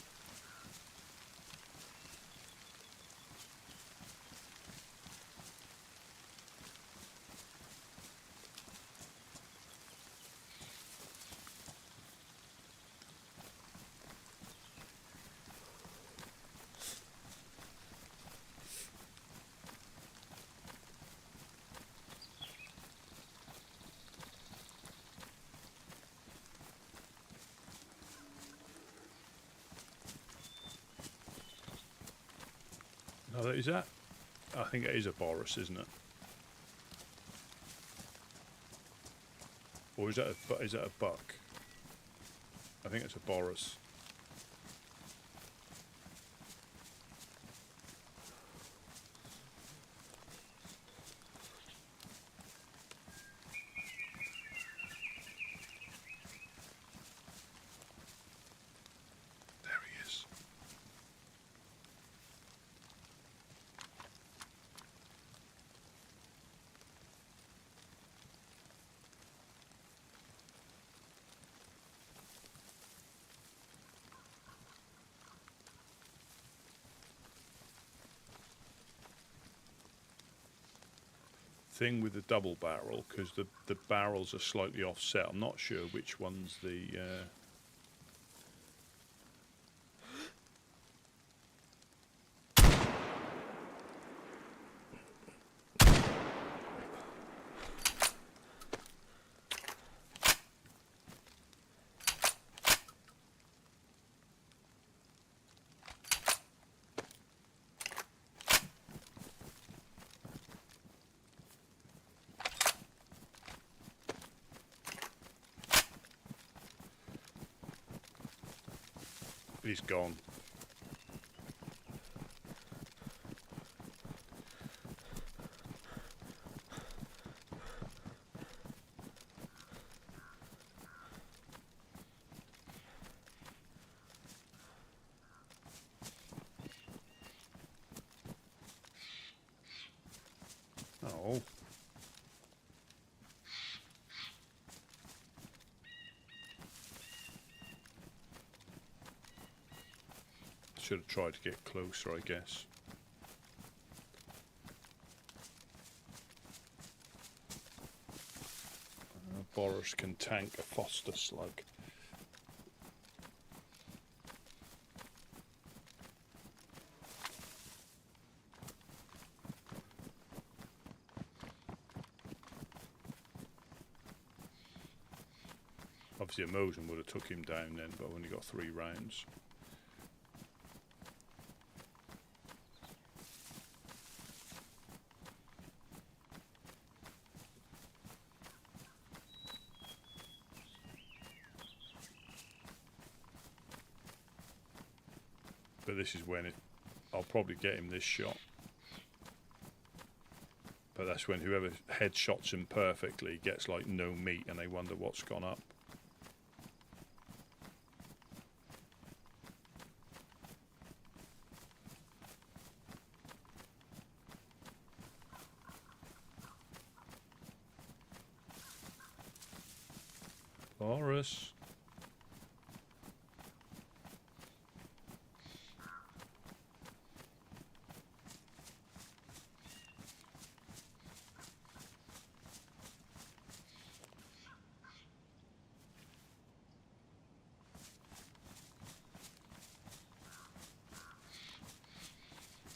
No, is that? I think it is a Boris, isn't it? Or is that a buck? I think it's a Boris. There he is. Thing with the double barrel, because the barrels are slightly offset. I'm not sure which one's the he's gone. Oh. Should have tried to get closer, I guess. Boris can tank a Foster slug. Obviously, a Mosin would have took him down then, but I've only got 3 rounds. But this is when I'll probably get him this shot. But that's when whoever headshots him perfectly gets like no meat and they wonder what's gone up. Boris.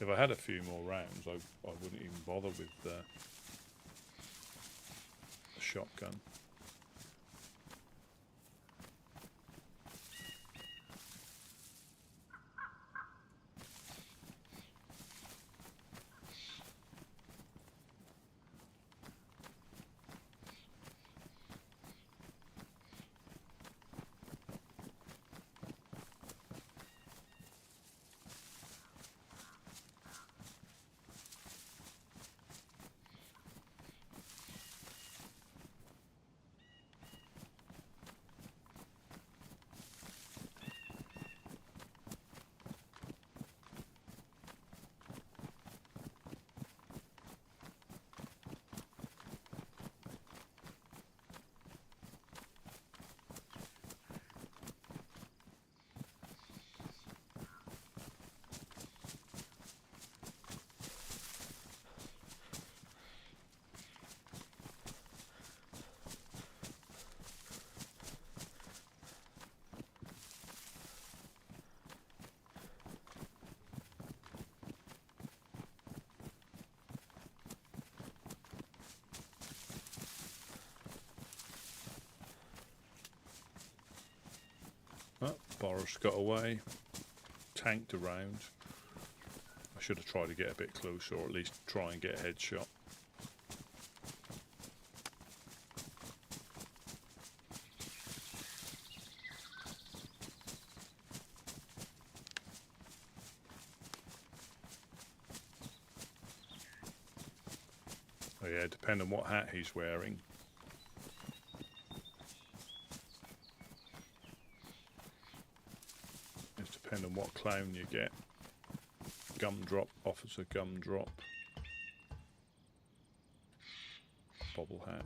If I had a few more rounds, I wouldn't even bother with the shotgun. Oh, Boris got away, tanked around. I should have tried to get a bit closer, or at least try and get a headshot. Oh yeah, depending on what hat he's wearing. Depending on what clown you get. Gumdrop, officer Gumdrop. Bobble hat.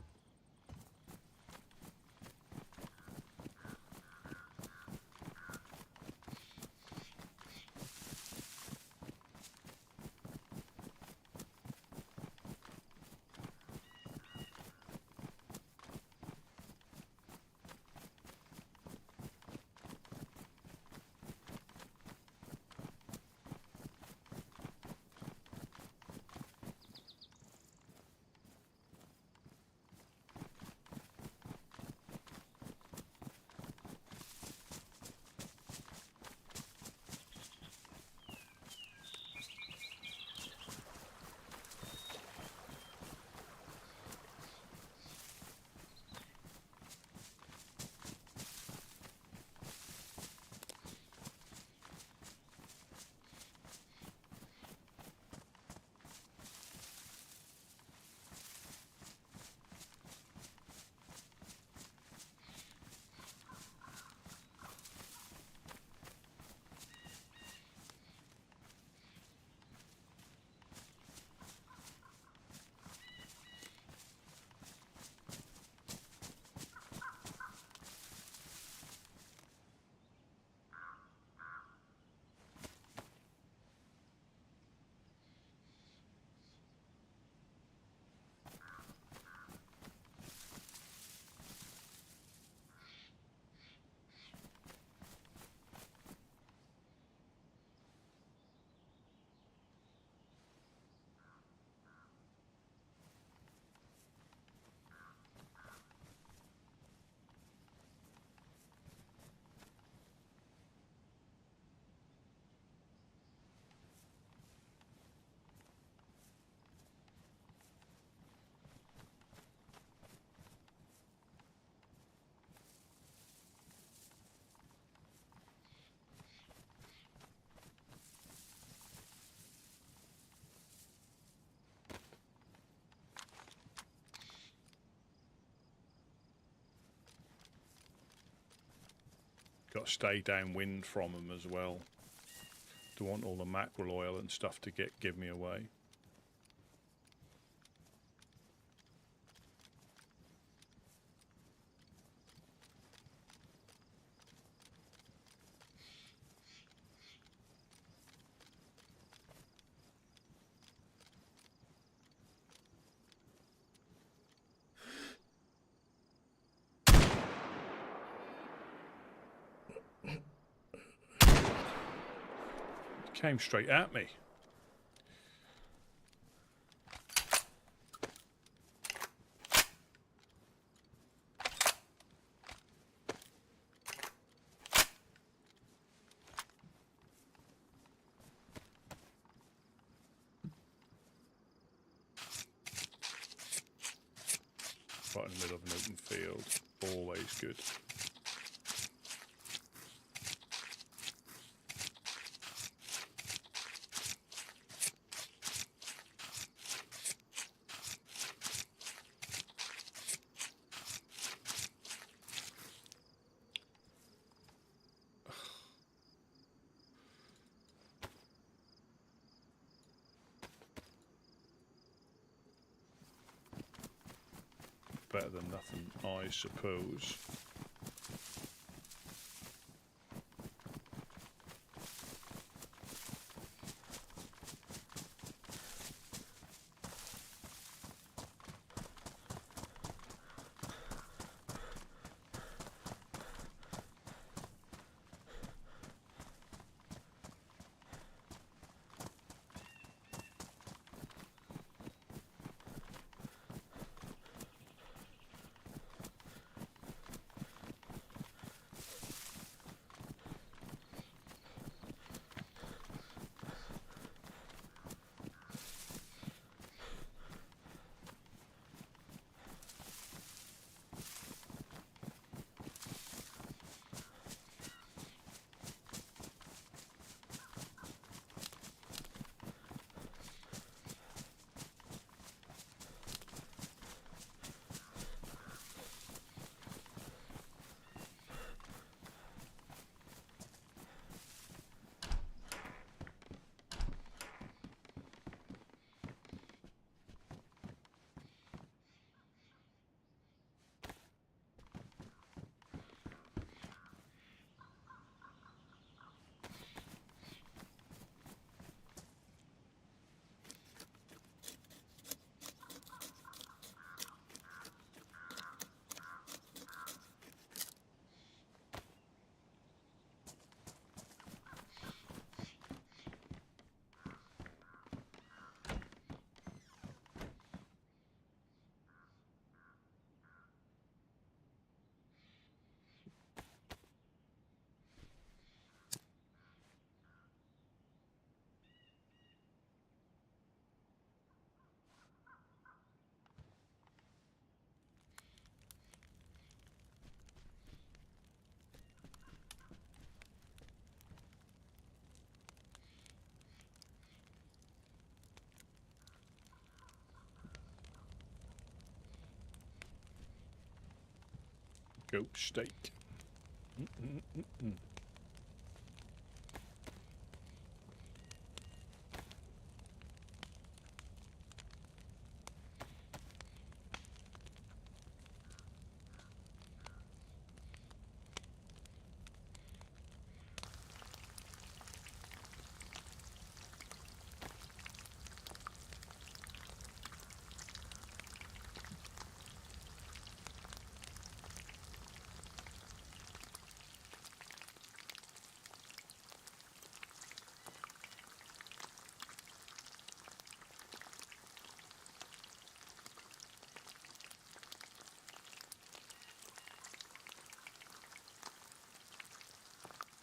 Got to stay downwind from them as well. Don't want all the mackerel oil and stuff to give me away. Came straight at me. Right in the middle of an open field. Always good. Better than nothing, I suppose. Goat steak.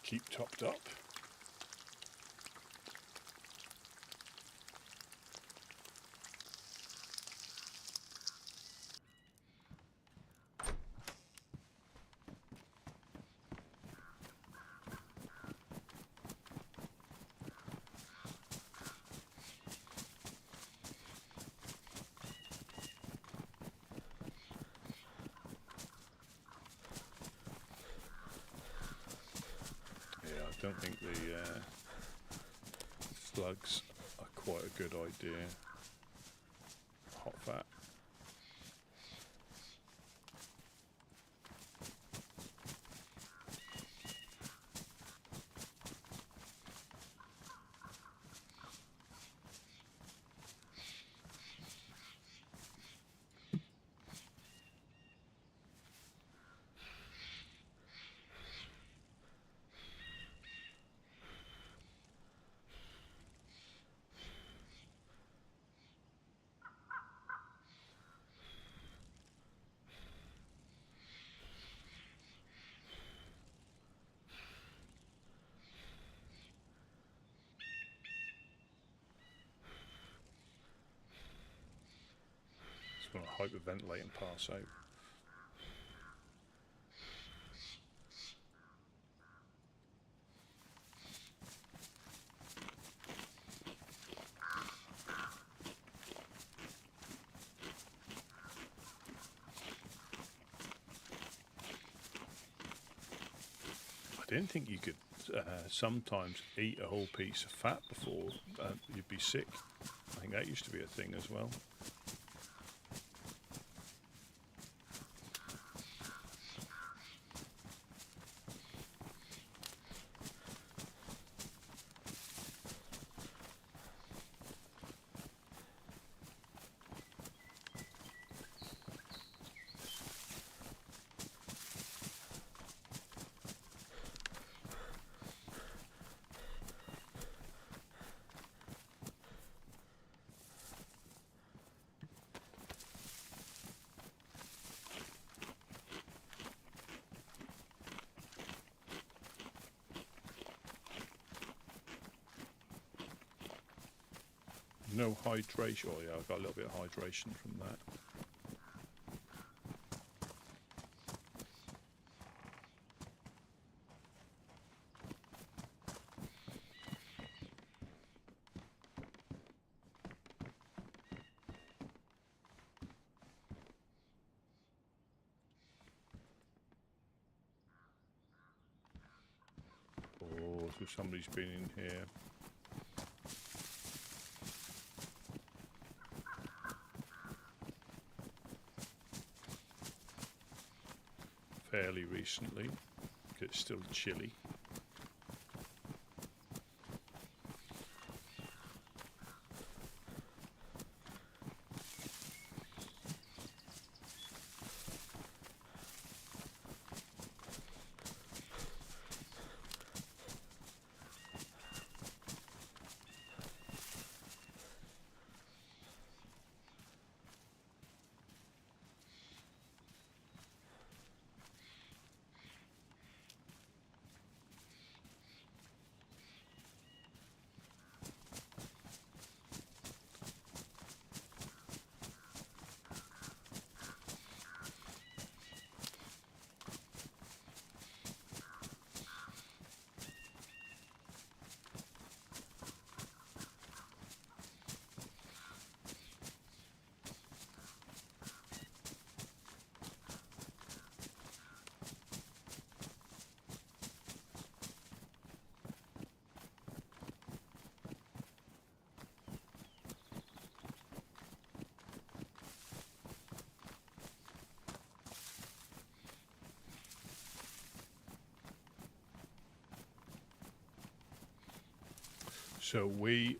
Keep topped up. don't think the slugs are quite a good idea. Hot fat. Just want to hyperventilate and pass out. I didn't think you could sometimes eat a whole piece of fat before you'd be sick. I think that used to be a thing as well. No hydration. Oh yeah, I've got a little bit of hydration from that. Oh, so somebody's been in here. Fairly recently, it's still chilly.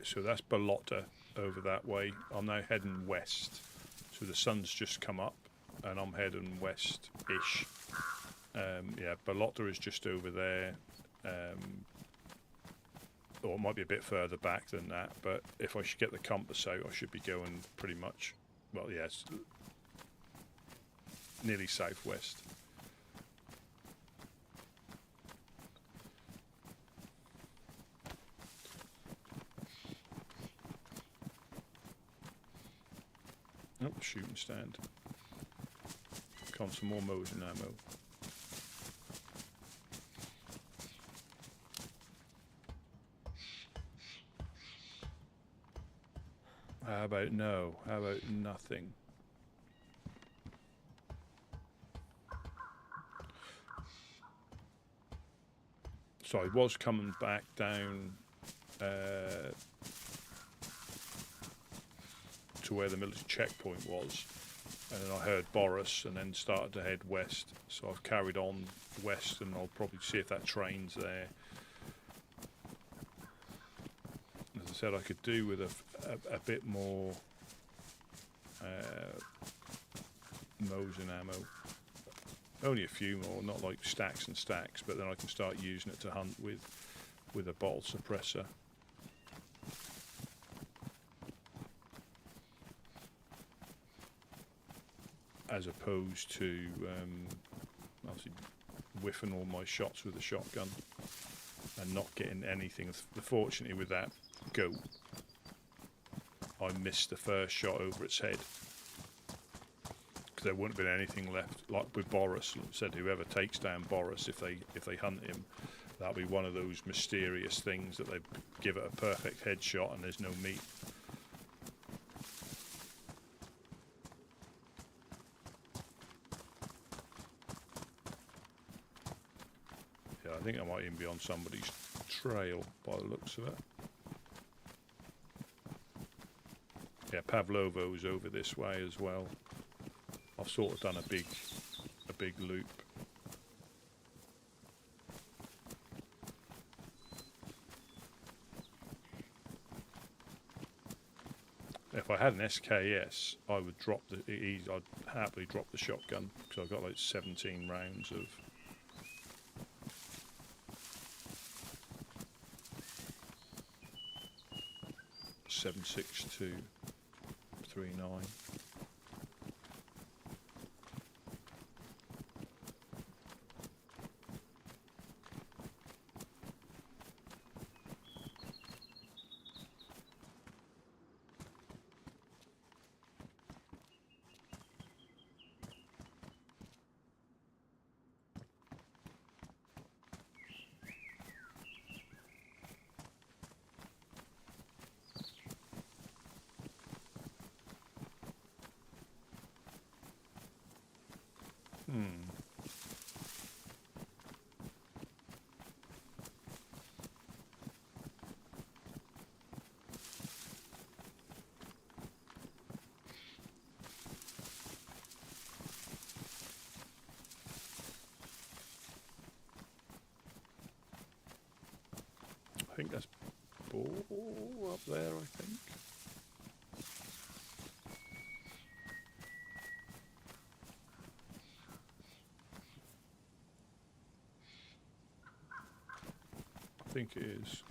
So that's Balota over that way. I'm now heading west. So the sun's just come up and I'm heading west-ish. Yeah, Balota is just over there. Or it might be a bit further back than that, but if I should get the compass out, I should be going pretty much, well, yes, nearly southwest. Oh, shooting stand. Come some more Mosin ammo. How about no? How about nothing? So I was coming back down to where the military checkpoint was, and then I heard Boris and then started to head west. So I've carried on west, and I'll probably see if that train's there. As I said, I could do with a bit more Mosin ammo. Only a few more, not like stacks and stacks, but then I can start using it to hunt with a bottle suppressor. As opposed to obviously whiffing all my shots with a shotgun and not getting anything. Fortunately with that goat, I missed the first shot over its head, because there wouldn't have been anything left. Like with Boris, said whoever takes down Boris, if they hunt him, that'll be one of those mysterious things that they give it a perfect headshot and there's no meat. Yeah, I think I might even be on somebody's trail by the looks of it. Yeah, Pavlovo's over this way as well. I've sort of done a big loop. If I had an SKS, I would I'd happily drop the shotgun, because I've got like 17 rounds of. .762 .39. I think that's ball up there, I think. I think it is.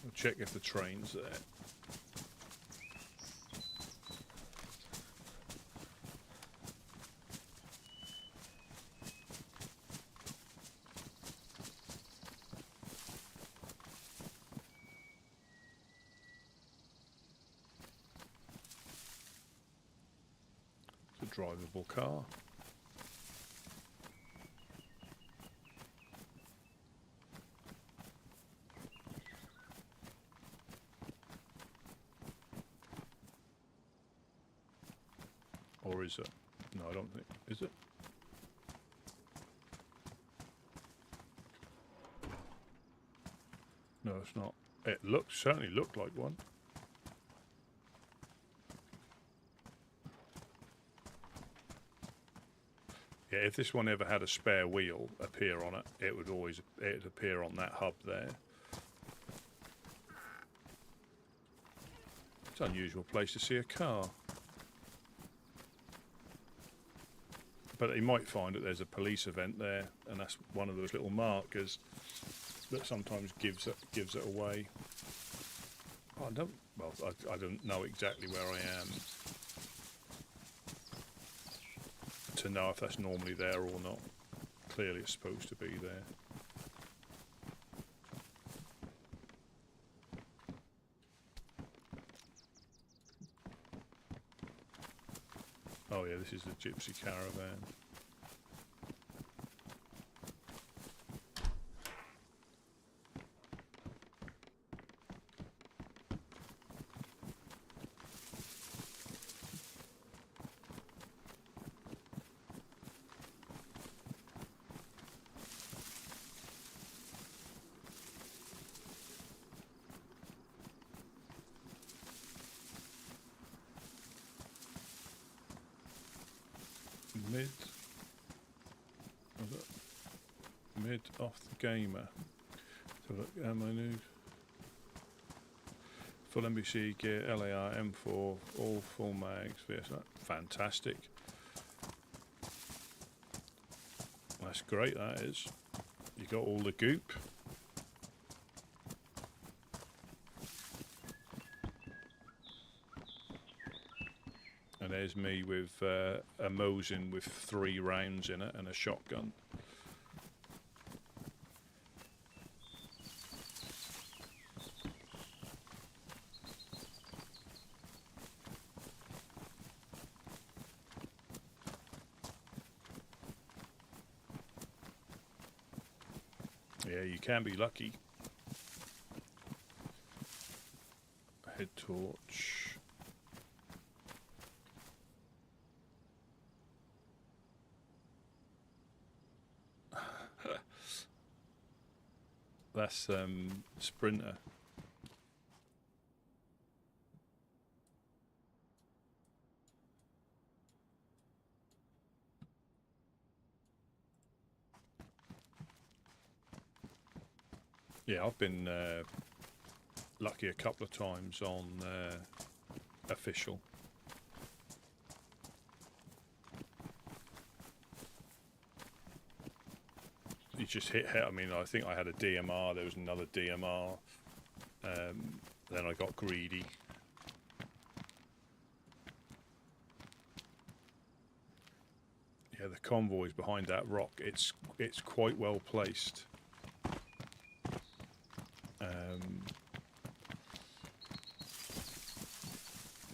I'll check if the train's there. It's a drivable car. Or is it? No, I don't think. Is it? No, it's not. It certainly looked like one. Yeah, if this one ever had a spare wheel appear on it, it'd appear on that hub there. an unusual place to see a car. But you might find that there's a police event there, and that's one of those little markers that sometimes gives it away. Oh, I don't know exactly where I am to know if that's normally there or not. Clearly it's supposed to be there. Oh yeah, this is the gypsy caravan. Mid off the gamer. So look, ammo news. Full NBC gear, LAR, M4, all full mags. Yes, fantastic. That's great. That is. You got all the goop. And there's me with a Mosin with 3 rounds in it and a shotgun. Yeah, you can be lucky. Head torch. That's Sprinter. Yeah, I've been lucky a couple of times on official. You just hit. I mean, I think I had a DMR. There was another DMR. Then I got greedy. Yeah, the convoy's behind that rock. It's quite well placed.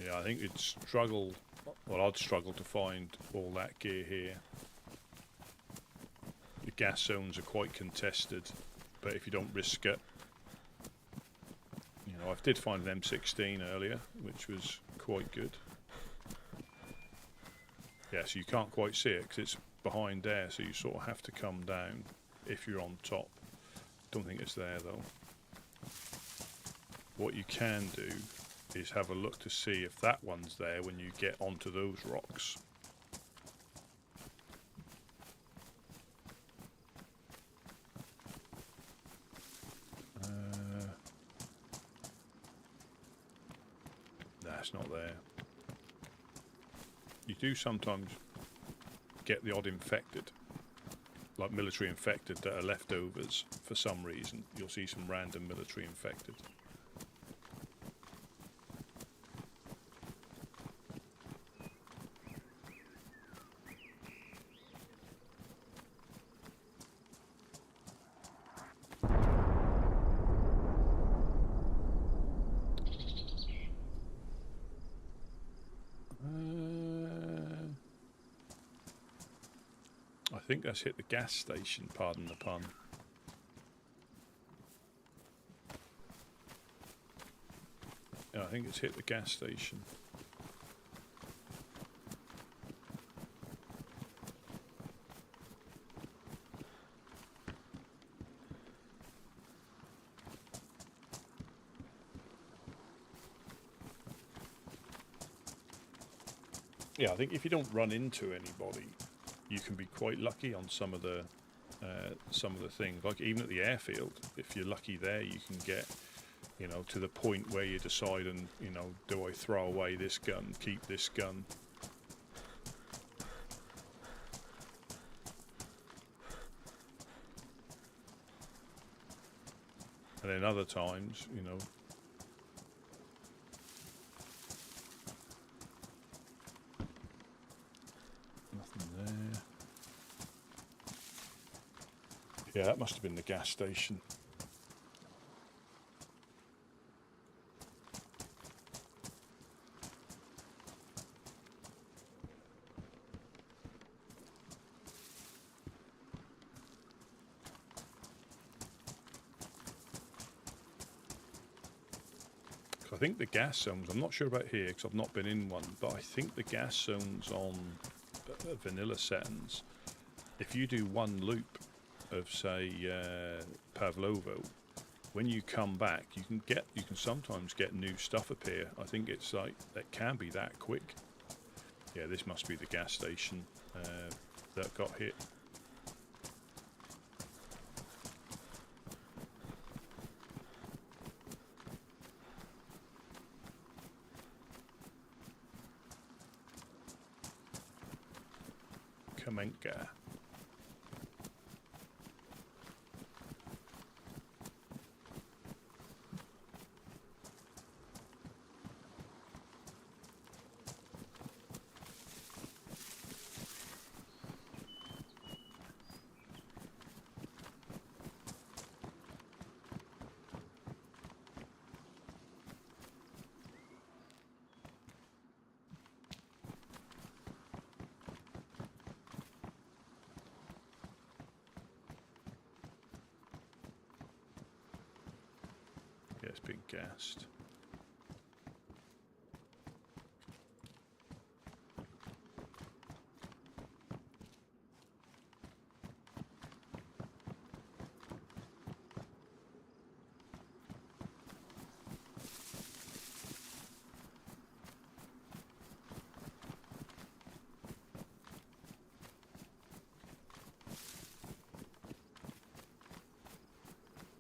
Yeah, I think it'd struggle. Well, I'd struggle to find all that gear here. The gas zones are quite contested, but if you don't risk it, you know, I did find an M16 earlier, which was quite good. Yeah, so you can't quite see it because it's behind there, so you sort of have to come down if you're on top. Don't think it's there though. What you can do is have a look to see if that one's there when you get onto those rocks. That's not there. You do sometimes get the odd infected, like military infected that are leftovers for some reason. You'll see some random military infected. I think that's hit the gas station, pardon the pun. Yeah, I think it's hit the gas station. Yeah, I think if you don't run into anybody, you can be quite lucky on some of the things. Like even at the airfield, if you're lucky there, you can get You know, to the point where you decide, and you know, do I throw away this gun, keep this gun? And then other times, you know, nothing there. Yeah, that must have been the gas station. I think the gas zones, I'm not sure about here because I've not been in one, but I think the gas zones on vanilla settings, if you do one loop of say Pavlovo, when you come back you can sometimes get new stuff appear. I think it's like, that can be that quick. Yeah, this must be the gas station that got hit. Kamenka. Yeah, it's been gassed.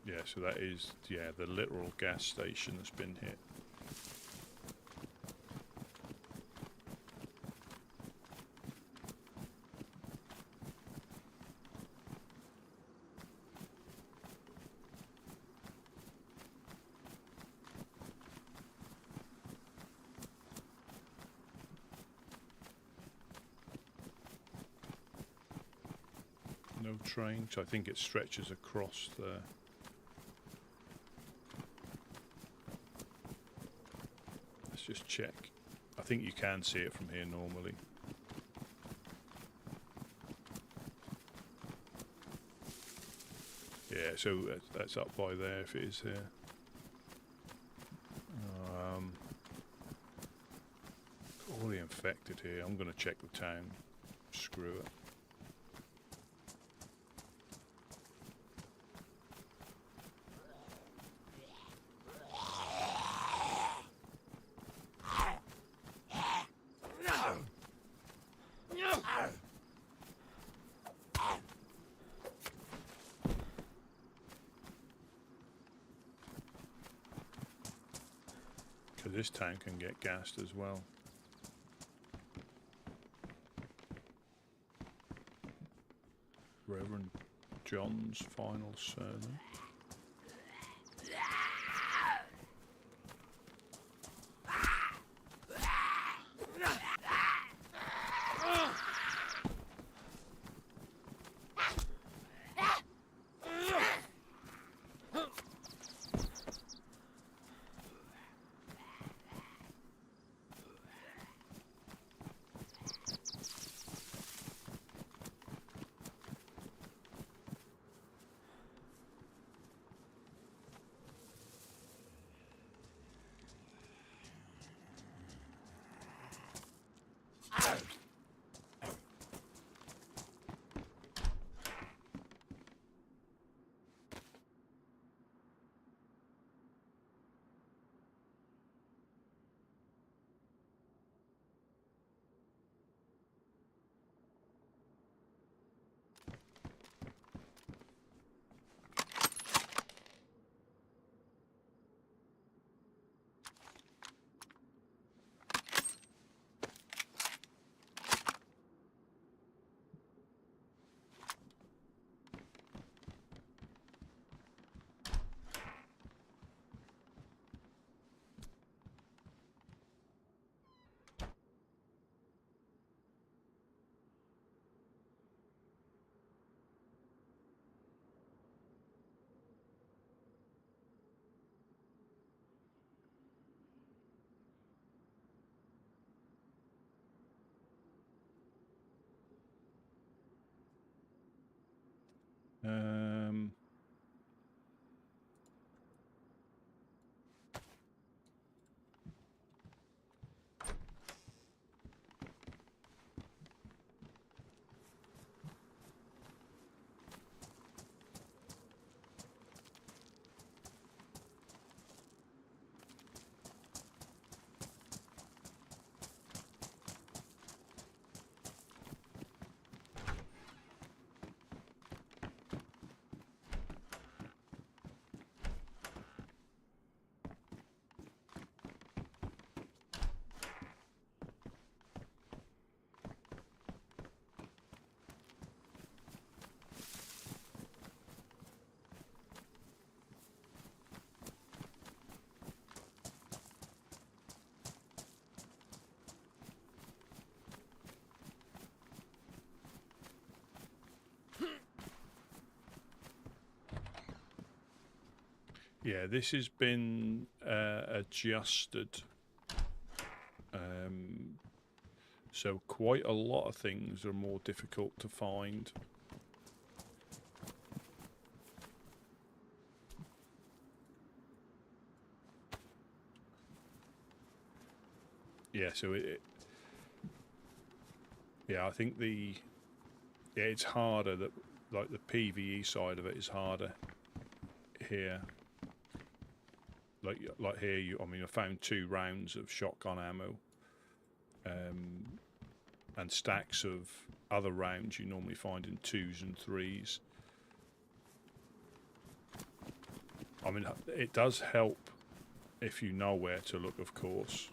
Yeah, so that is, yeah, the literal gas station that's been hit. No train, so I think it stretches across there. Just check. I think you can see it from here normally. Yeah, so that's up by there if it is here. All the infected here. I'm going to check the town. Screw it. Because this town can get gassed as well. Reverend John's final sermon. Um, yeah, this has been adjusted. So quite a lot of things are more difficult to find. Yeah, so yeah, I think it's harder that, like, the PvE side of it is harder here. Like here, I mean, I found 2 rounds of shotgun ammo, and stacks of other rounds you normally find in 2s and 3s. I mean, it does help if you know where to look, of course.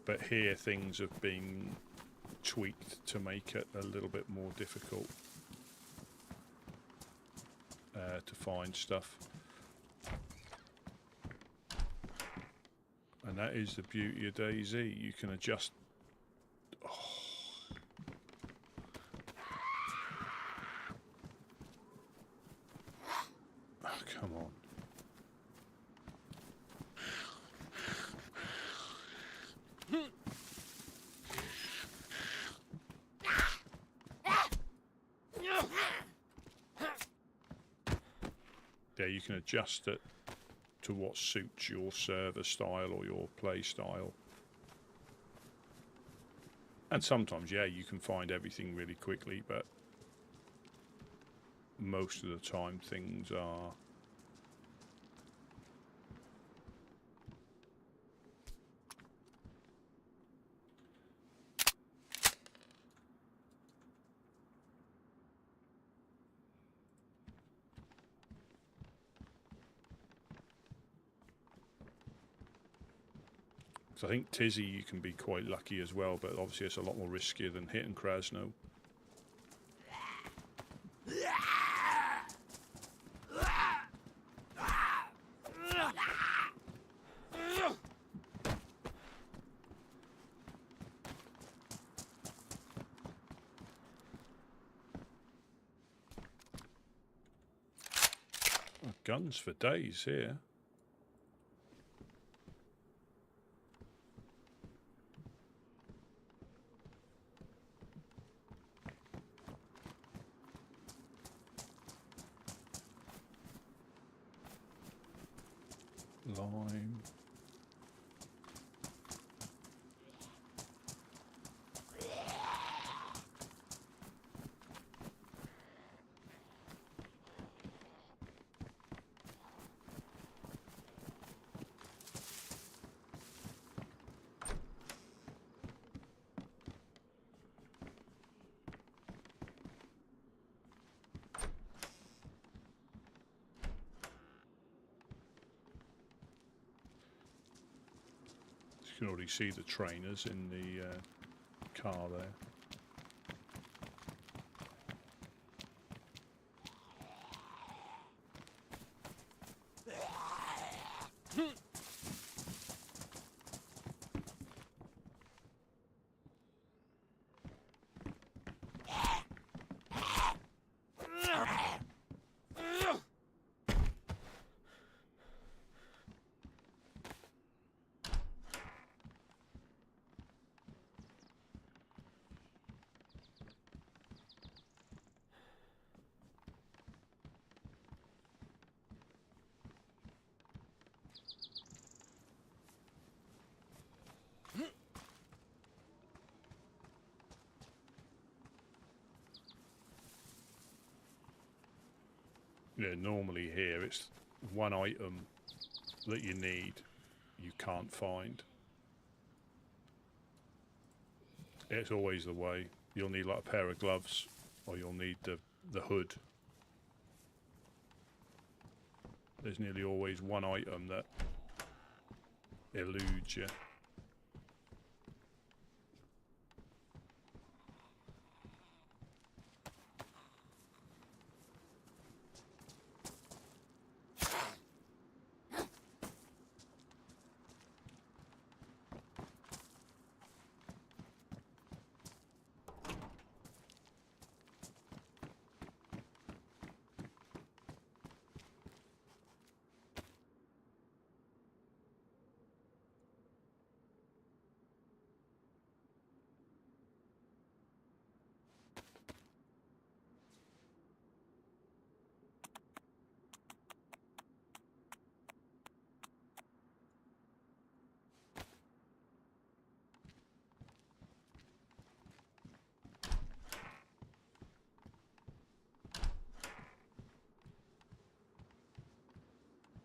But here things have been tweaked to make it a little bit more difficult to find stuff. And that is the beauty of DayZ. You can adjust. Oh, come on. Yeah, you can adjust it to what suits your server style or your play style. And sometimes, yeah, you can find everything really quickly, but most of the time things are I think Tizzy you can be quite lucky as well, but obviously it's a lot more riskier than hitting Krasno. Oh, guns for days here. Lime. You can already see the trainers in the car there. Yeah, normally here it's one item that you need, you can't find. It's always the way. You'll need like a pair of gloves, or you'll need the hood. There's nearly always one item that eludes you.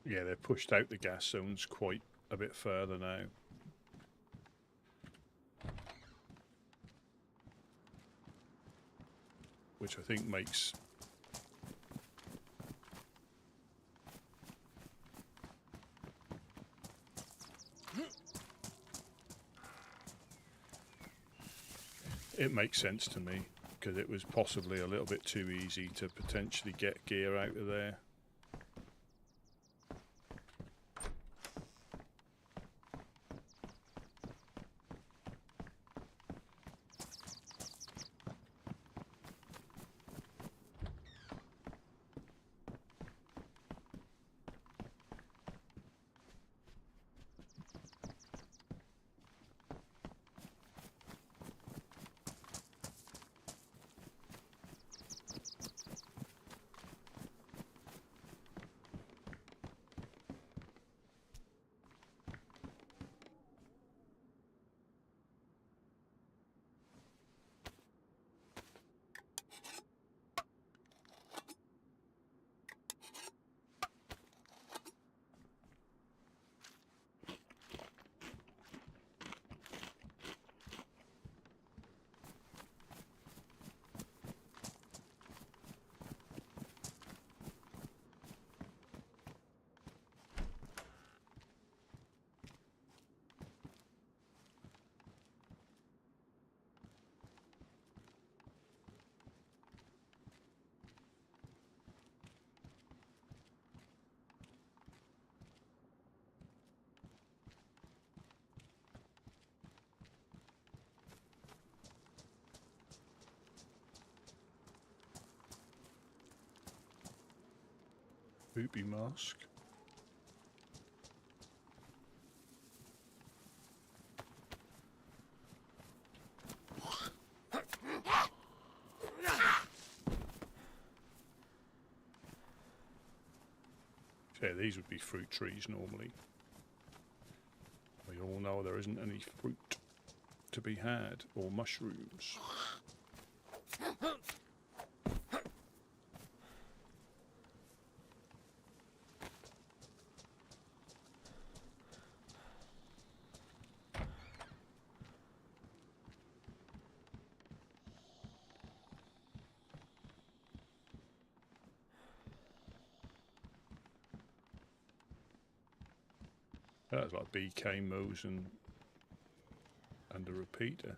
Yeah, they've pushed out the gas zones quite a bit further now. Which I think makes it makes sense to me, because it was possibly a little bit too easy to potentially get gear out of there. Booby mask. Yeah, these would be fruit trees normally. We all know there isn't any fruit to be had, or mushrooms. That's like BK mows and a repeater.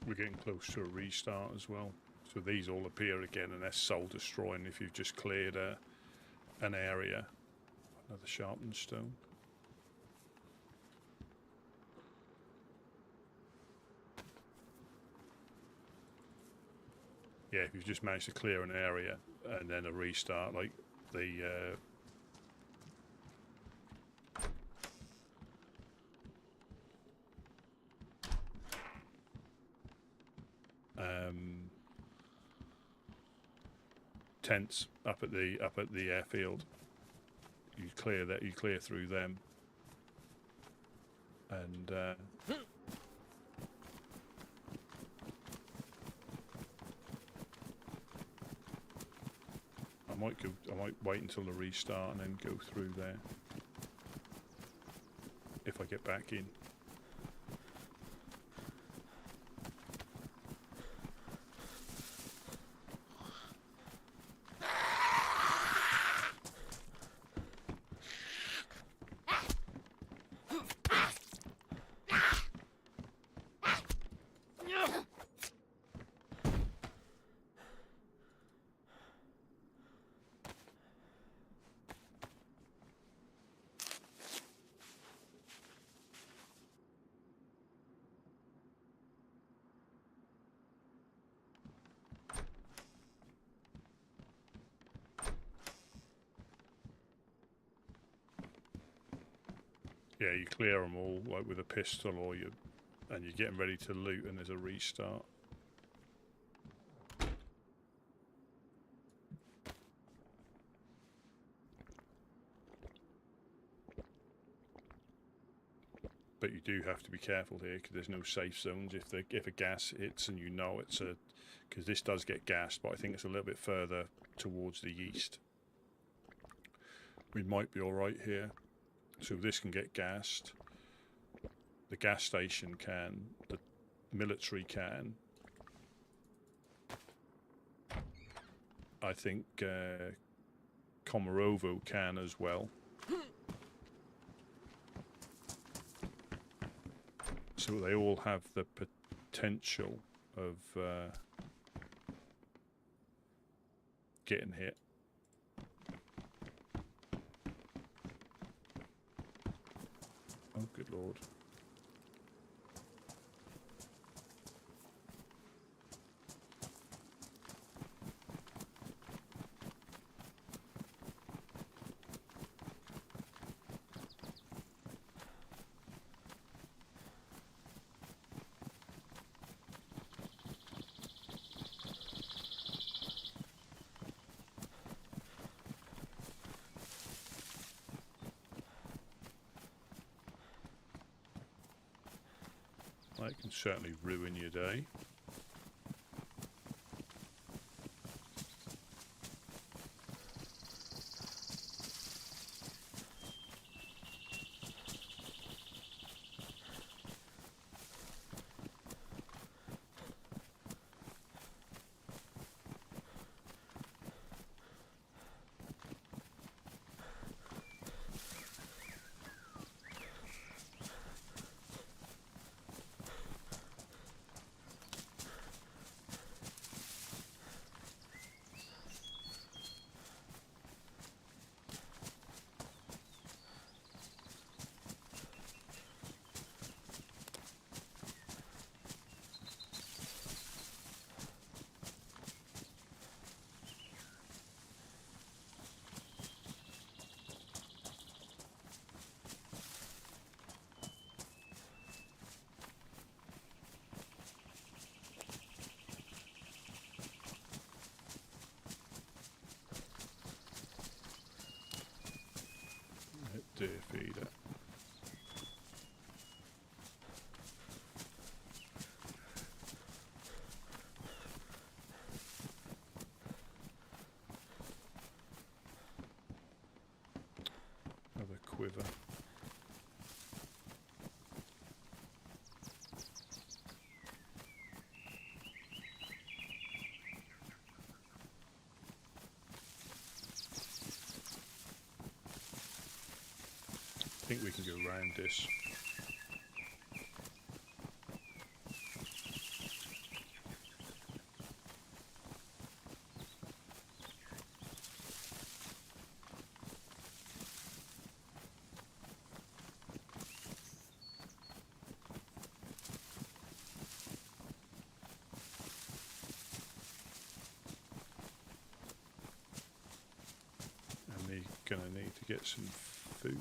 We're getting close to a restart as well. So these all appear again, and they're soul destroying if you've just cleared an area. Another sharpened stone. Yeah, if you've just managed to clear an area and then a restart, like the tents up at the airfield, you clear that, you clear through them, and I might wait until the restart and then go through there if I get back in. Yeah, you clear them all like with a pistol, or and you're getting ready to loot, and there's a restart. But you do have to be careful here because there's no safe zones. If a gas hits and you know it's because this does get gassed, but I think it's a little bit further towards the east. We might be all right here. So this can get gassed. The gas station can. The military can. I think Komarovo can as well. So they all have the potential of getting hit. Oh, good lord. That can certainly ruin your day. Deer feeder. Another quiver. I think we can go around this. going to need to get some food.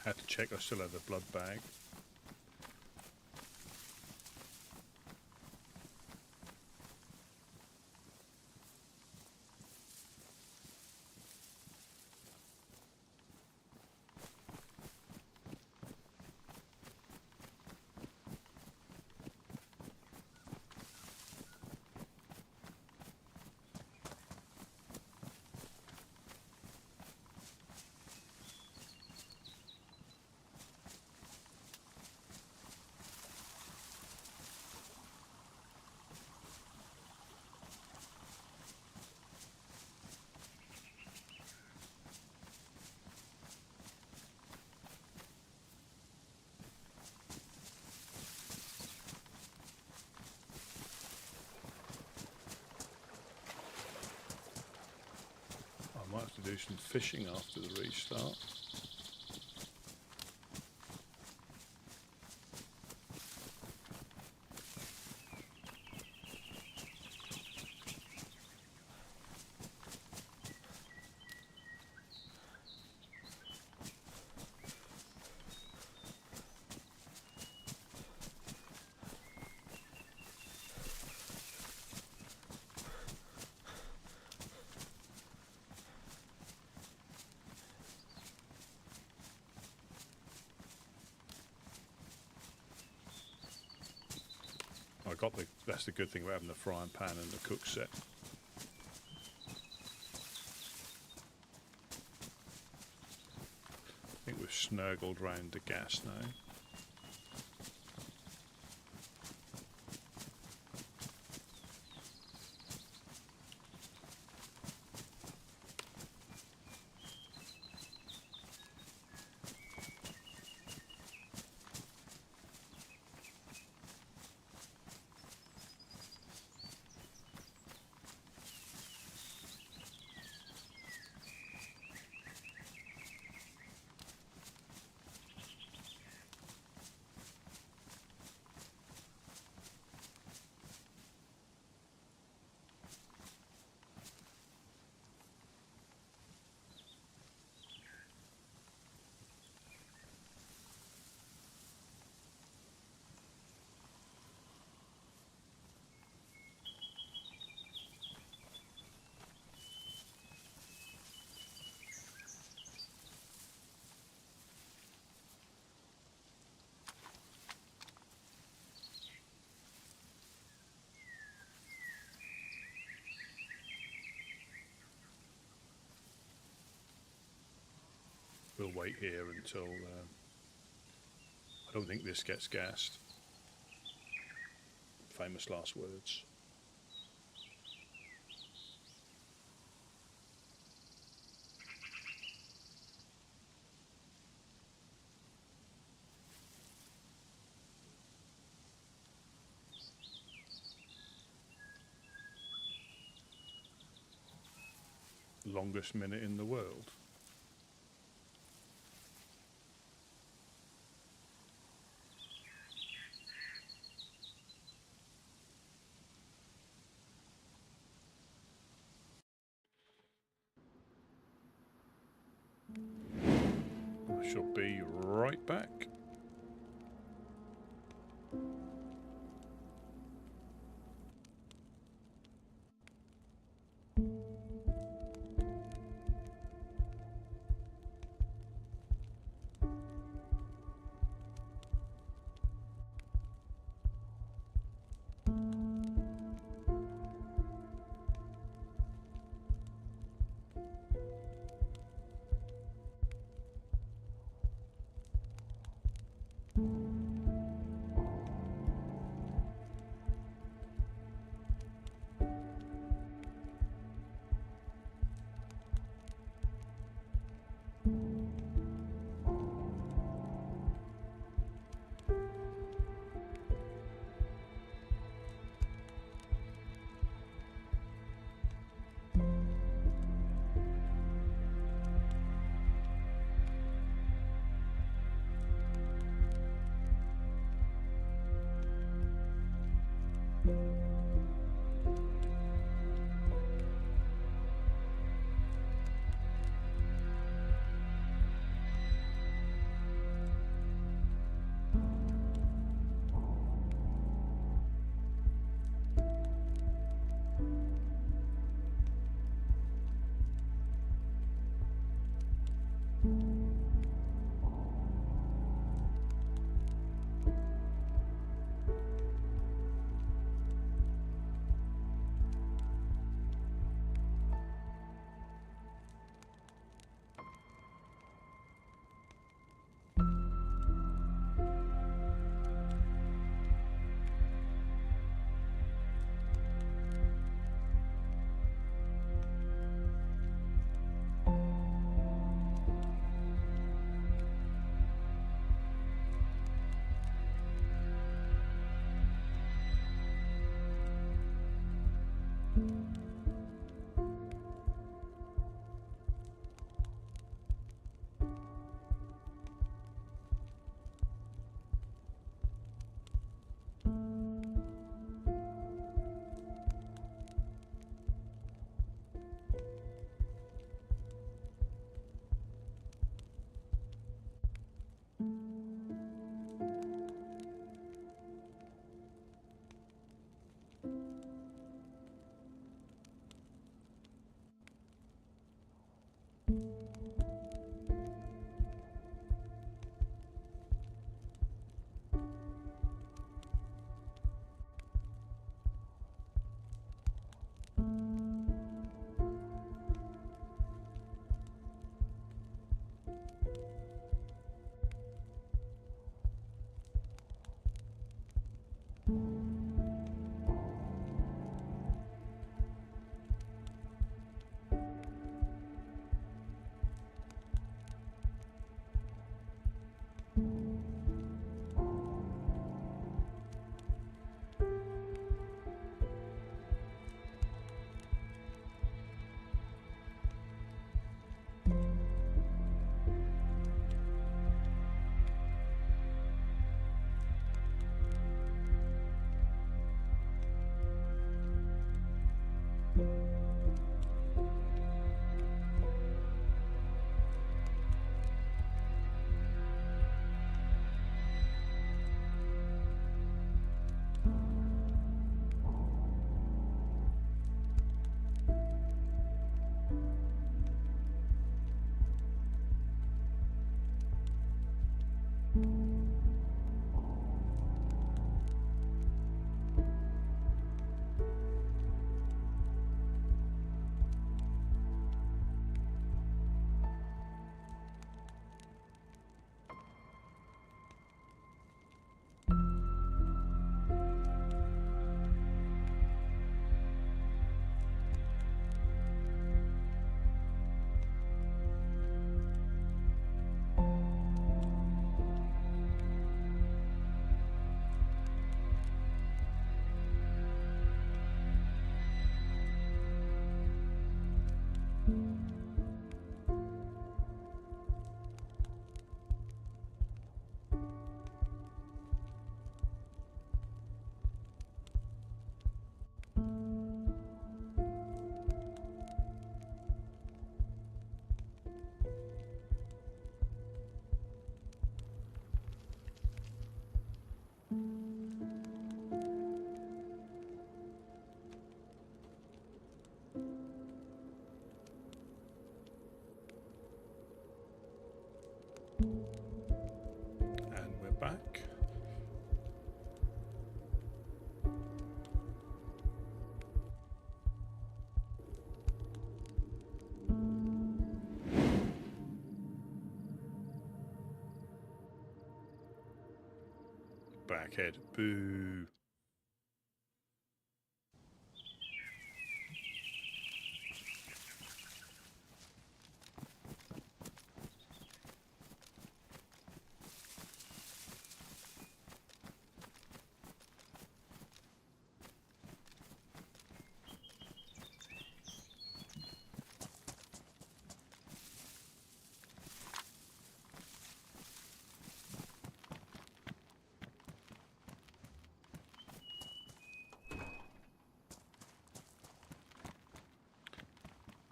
Had to check I still had the blood bag. I might have to do some fishing after the restart. That's the good thing about having the frying pan and the cook set. I think we've snuggled round the gas now. We'll wait here until I don't think this gets gassed. Famous last words. longest minute in the world. I shall be right back. crackhead. Boo.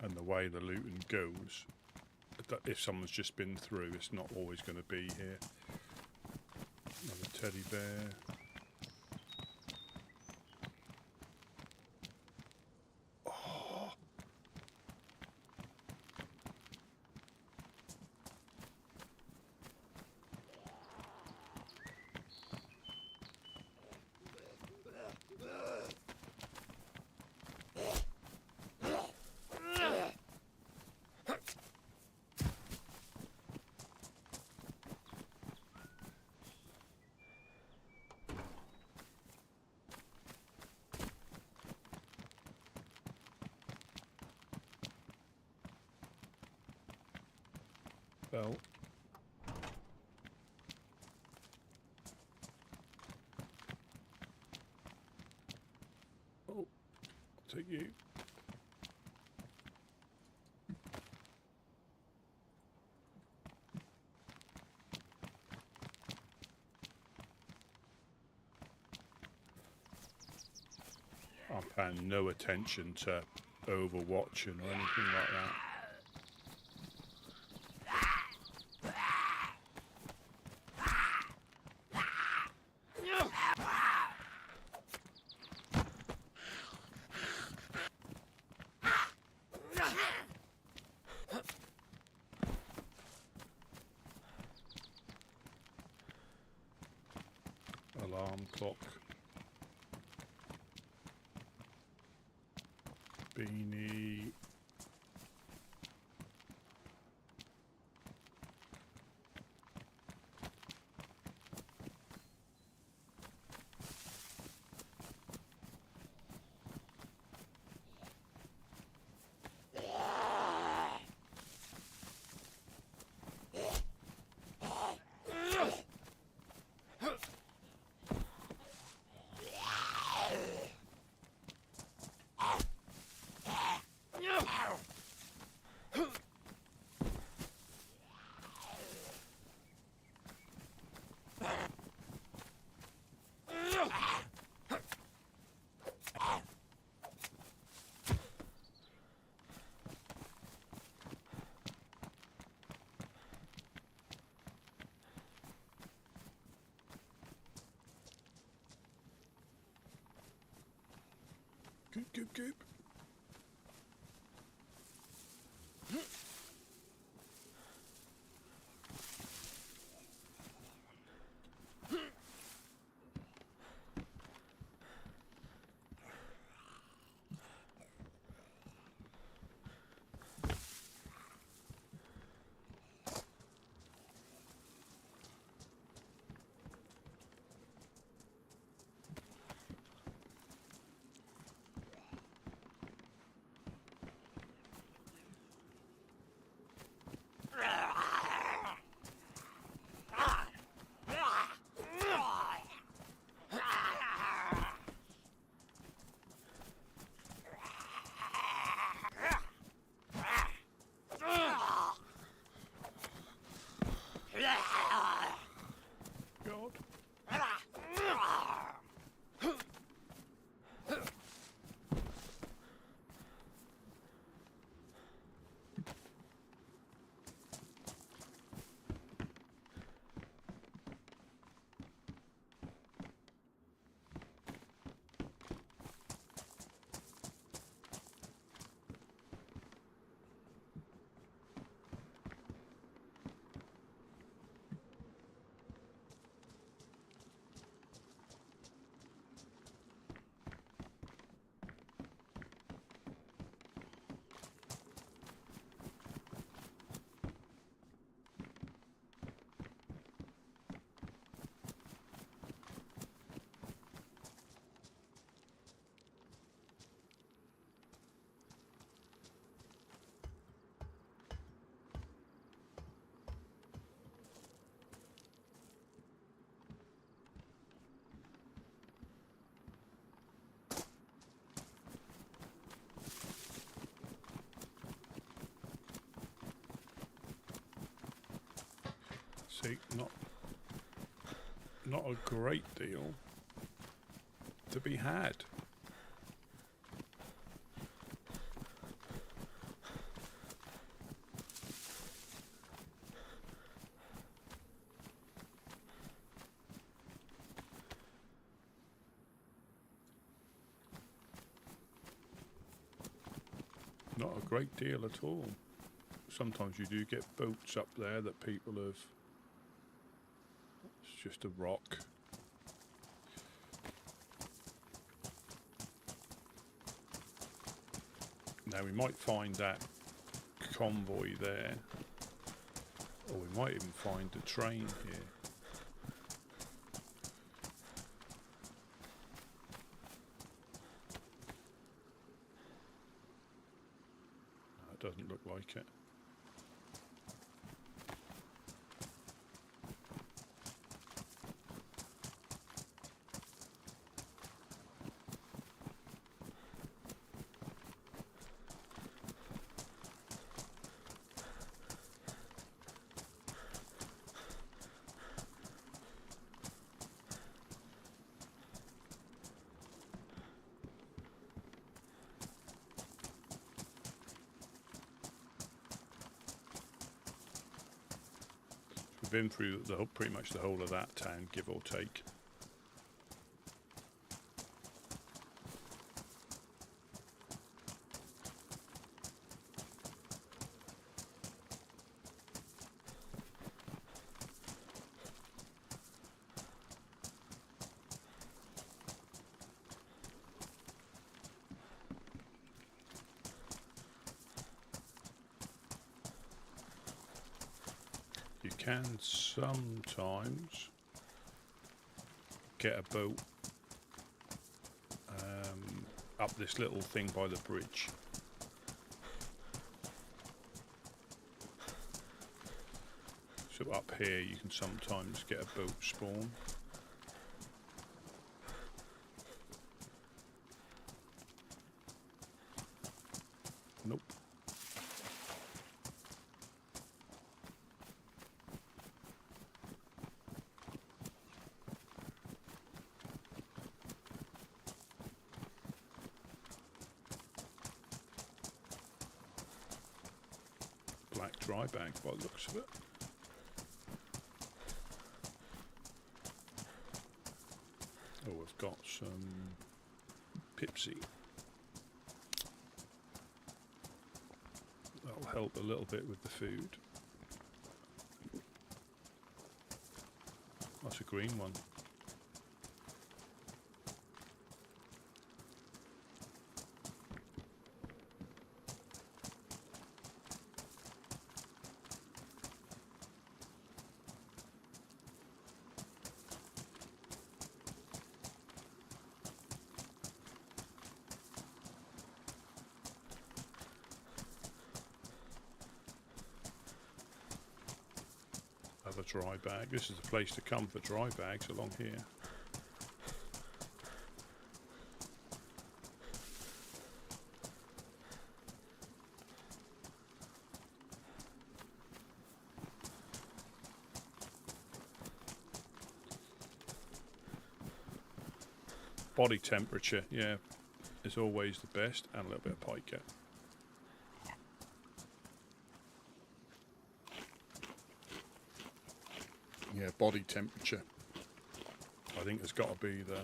And the way the looting goes, if someone's just been through, it's not always going to be here. Another teddy bear. Oh. Well, oh, I'll take you. I'm paying no attention to overwatching or anything like that. Alarm clock. Beanie. Goop, goop, goop. See, not a great deal to be had. Not a great deal at all. Sometimes you do get boats up there that people have... It's just a rock. Now we might find that convoy there, or we might even find the train here. No, it doesn't look like it. We've been through the whole, pretty much the whole of that town, give or take. You can sometimes get a boat up this little thing by the bridge. So up here you can sometimes get a boat spawn. Nope. Black dry bag by the looks of it. Oh, we've got some Pipsy. That'll help a little bit with the food. That's a green one. Have a dry bag. This is the place to come for dry bags along here. Body temperature, yeah, is always the best, and a little bit of pica. Yeah, body temperature, I think has got to be the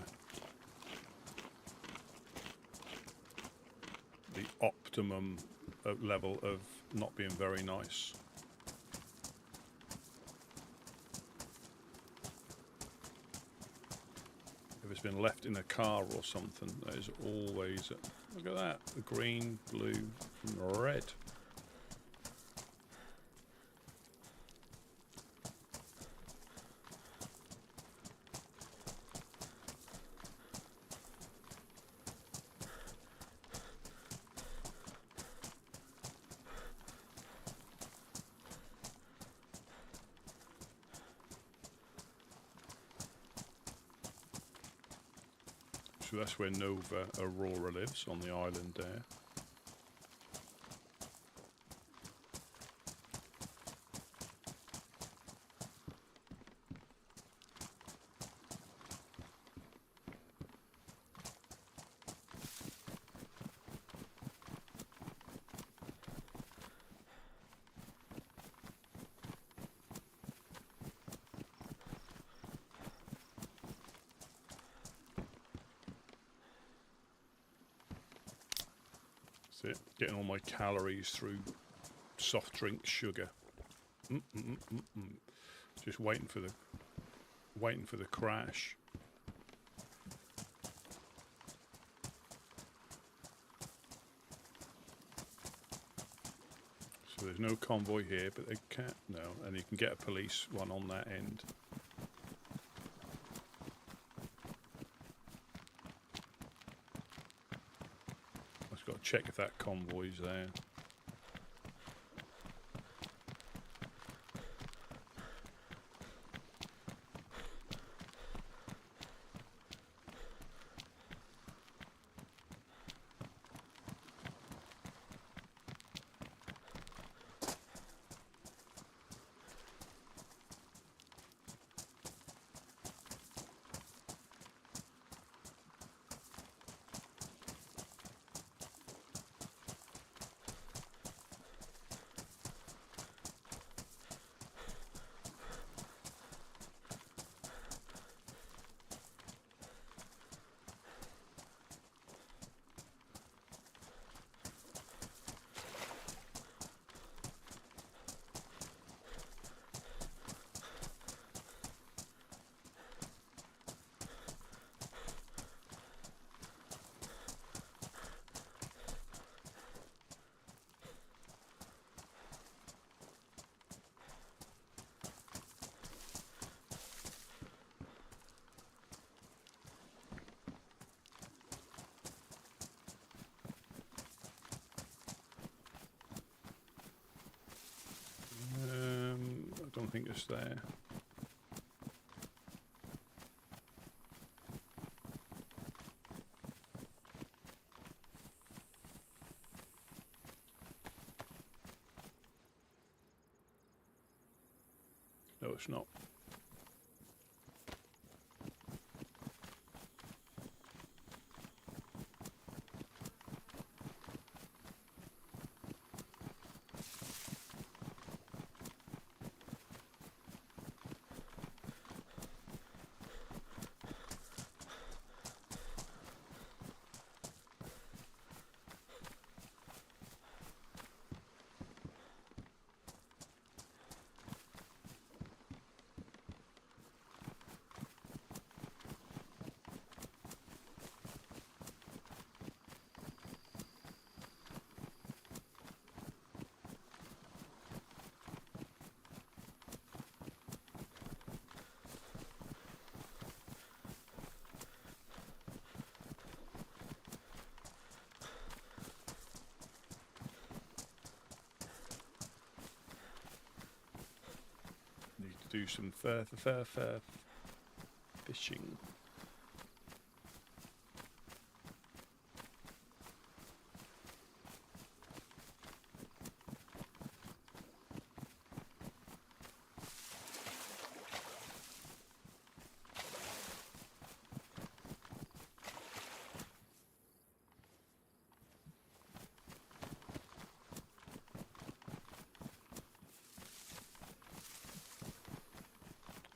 optimum level of not being very nice. If it's been left in a car or something, there's always look at that, the green, blue, and red. So that's where Nova Aurora lives, on the island there. That's it. Getting all my calories through soft drink sugar. Just waiting for the crash. So there's no convoy here, but they can't. No, and you can get a police one on that end. I've just got to check if that convoy's there. I don't think it's there. No, it's not. Need to do some further fishing.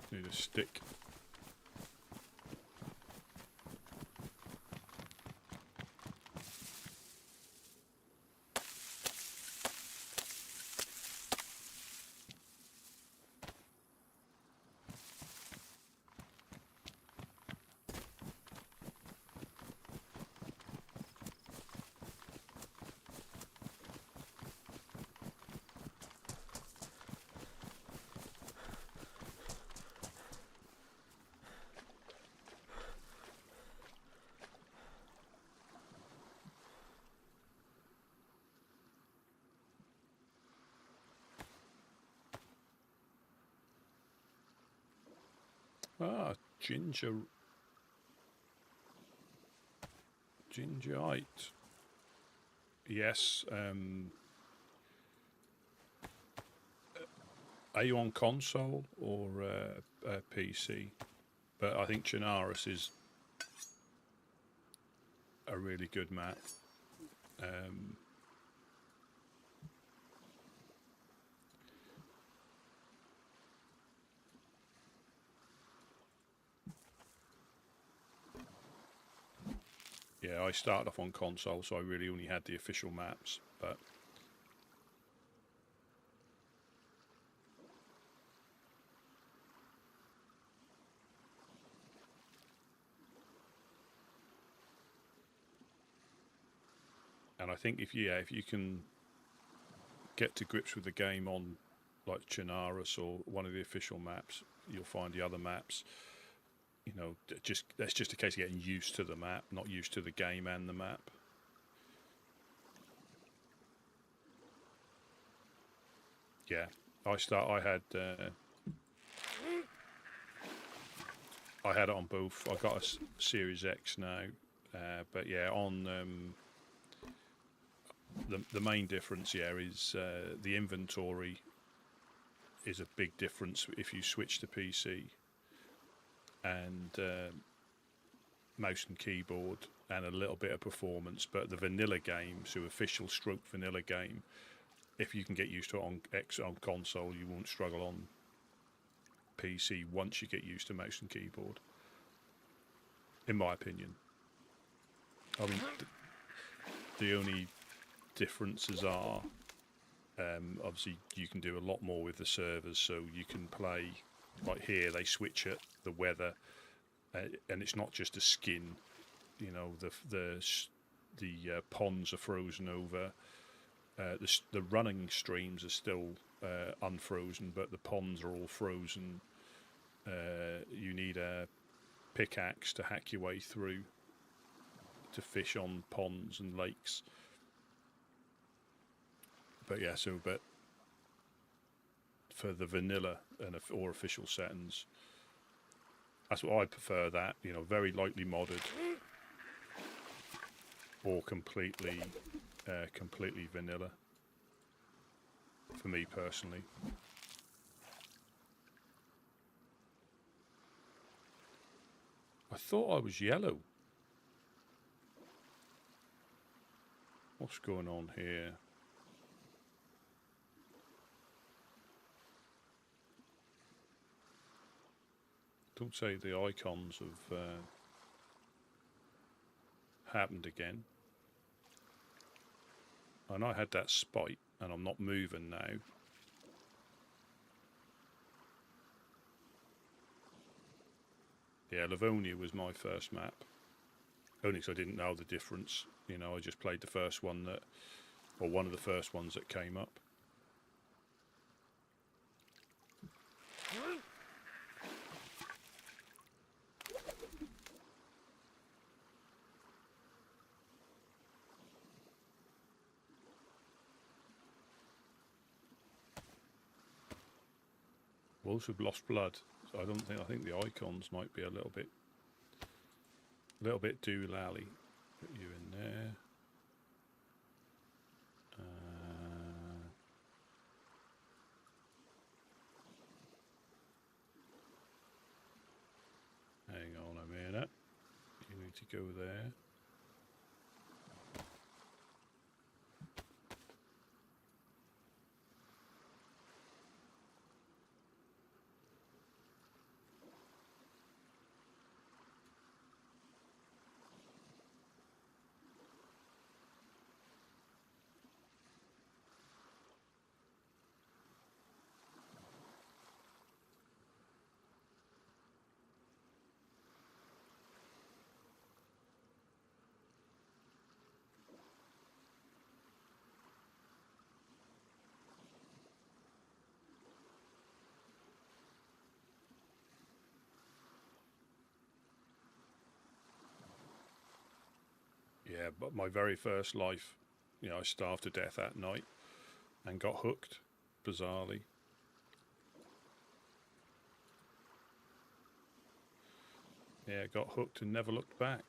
Need a stick. Ah, gingerite. Yes. Are you on console or PC? But I think Chernarus is a really good map. Yeah, I started off on console, so I really only had the official maps, but and I think if you can get to grips with the game on like Chernarus or one of the official maps, you'll find the other maps, you know, that's just a case of getting used to the map, not used to the game and the map. Yeah, I had it on both. I got a Series X now, but yeah, on the main difference here is the inventory is a big difference if you switch to PC, and mouse and keyboard and a little bit of performance. But the vanilla game, so official stroke vanilla game, if you can get used to it on console, you won't struggle on PC once you get used to mouse and keyboard, in my opinion. I mean, the only differences are obviously you can do a lot more with the servers, so you can play like here they switch it, the weather, and it's not just a skin, you know, the ponds are frozen over, the running streams are still unfrozen, but the ponds are all frozen. You need a pickaxe to hack your way through to fish on ponds and lakes. But yeah, but for the vanilla or official settings, that's what I prefer. That, you know, very lightly modded or completely vanilla. For me personally. I thought I was yellow. What's going on here? Don't say the icons have happened again. And I had that spite, and I'm not moving now. Yeah, Livonia was my first map. Only because I didn't know the difference. You know, I just played the first one or one of the first ones that came up. Wolves have lost blood. So I think the icons might be a little bit doolally. Put you in there. Hang on a minute. You need to go there. Yeah, but my very first life, you know, I starved to death that night and got hooked, bizarrely. Yeah, got hooked and never looked back.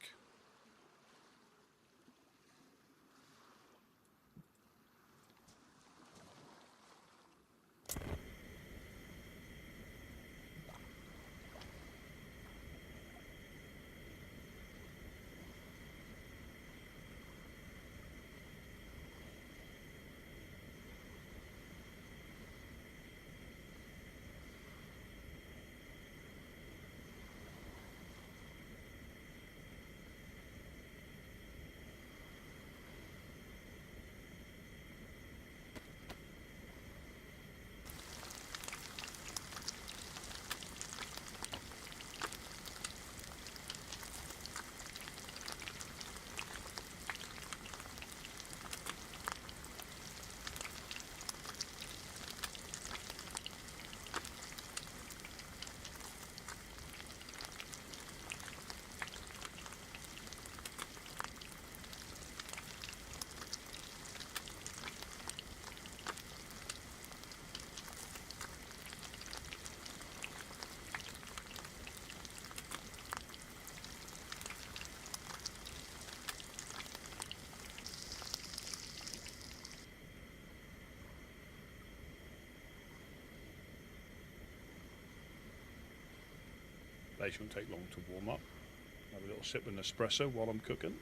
They shouldn't take long to warm up. Have a little sip of Nespresso while I'm cooking.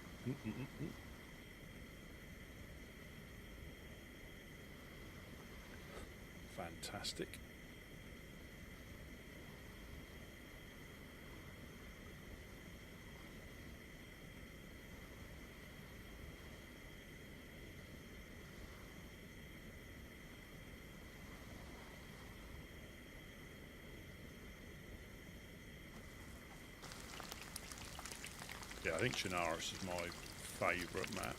Fantastic. Yeah, I think Chernarus is my favourite map.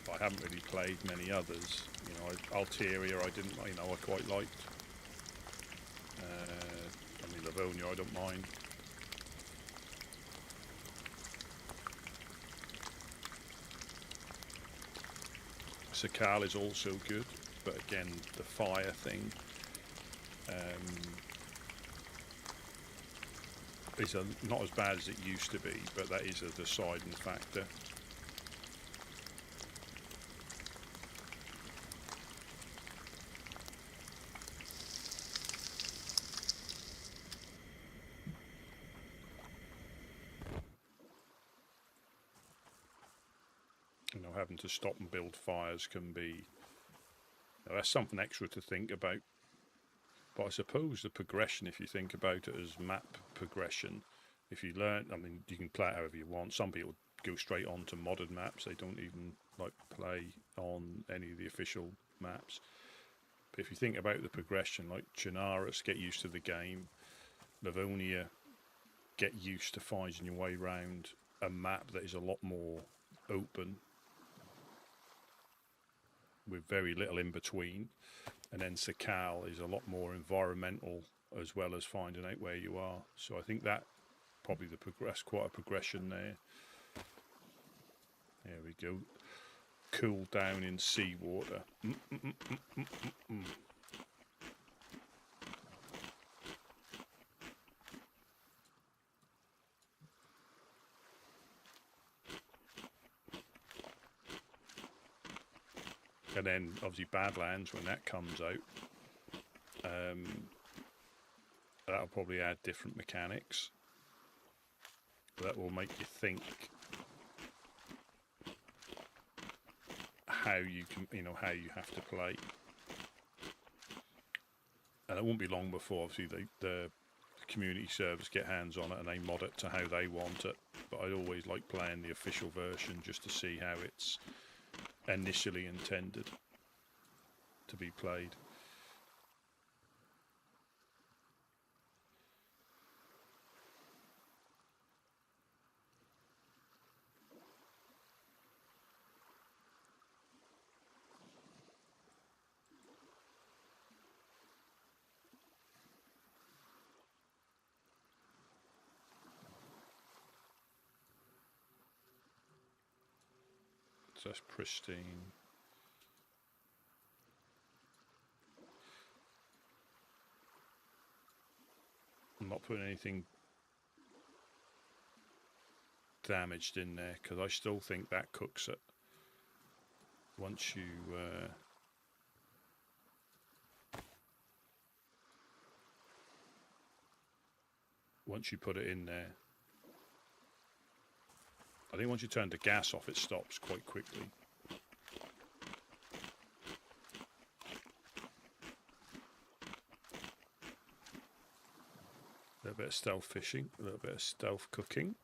I haven't really played many others. You know, Ulterior I didn't, you know, I quite liked. I mean, Livonia I don't mind. Sakal is also good, but again, the fire thing is not as bad as it used to be, but that is a deciding factor. You know, having to stop and build fires can be, you know, that's something extra to think about. But I suppose the progression, if you think about it as map progression, if you learn, I mean, you can play it however you want. Some people go straight on to modded maps. They don't even like play on any of the official maps. But if you think about the progression, like Chernarus, get used to the game. Livonia, get used to finding your way around a map that is a lot more open, with very little in between. And then Sakal is a lot more environmental as well as finding out where you are. So I think that probably quite a progression there. There we go. Cool down in seawater. And then obviously Badlands, when that comes out, that'll probably add different mechanics. That will make you think how you can, you know, how you have to play. And it won't be long before obviously the community servers get hands on it and they mod it to how they want it. But I'd always like playing the official version just to see how it's initially intended to be played. So that's pristine. I'm not putting anything damaged in there because I still think that cooks it. Once you put it in there, I think once you turn the gas off, it stops quite quickly. A little bit of stealth fishing, a little bit of stealth cooking.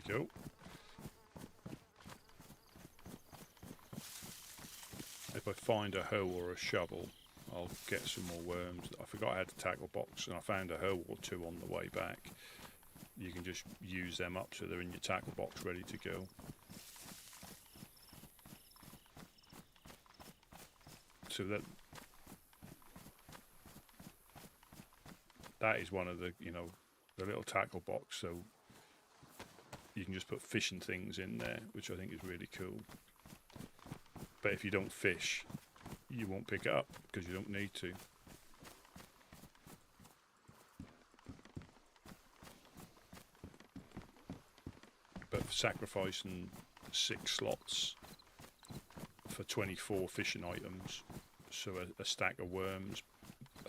go. If I find a hoe or a shovel, I'll get some more worms. I forgot I had a tackle box, and I found a hoe or two on the way back. You can just use them up so they're in your tackle box ready to go. So that is one of the, you know, the little tackle box, so you can just put fishing things in there, which I think is really cool. But if you don't fish, you won't pick it up because you don't need to. But for sacrificing 6 slots for 24 fishing items, so a stack of worms,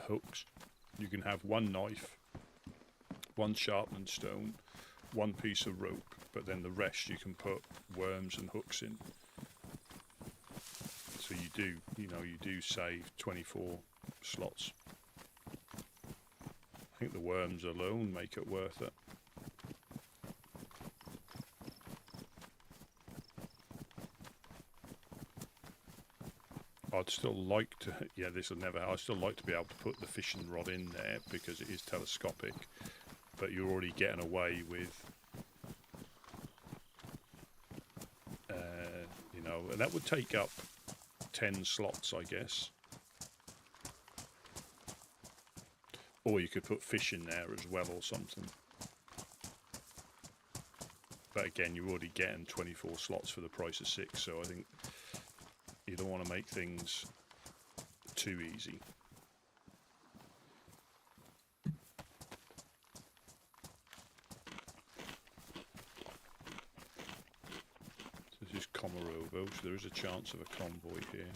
hooks, you can have 1 knife, 1 sharpened stone, 1 piece of rope, but then the rest you can put worms and hooks in. So you do save 24 slots. I think the worms alone make it worth it. I'd still like to, yeah, this will never, I'd still like to be able to put the fishing rod in there because it is telescopic, but you're already getting away with, you know, and that would take up 10 slots, I guess. Or you could put fish in there as well or something. But again, you're already getting 24 slots for the price of 6, so I think you don't want to make things too easy. So this is Komarovo, so there is a chance of a convoy here.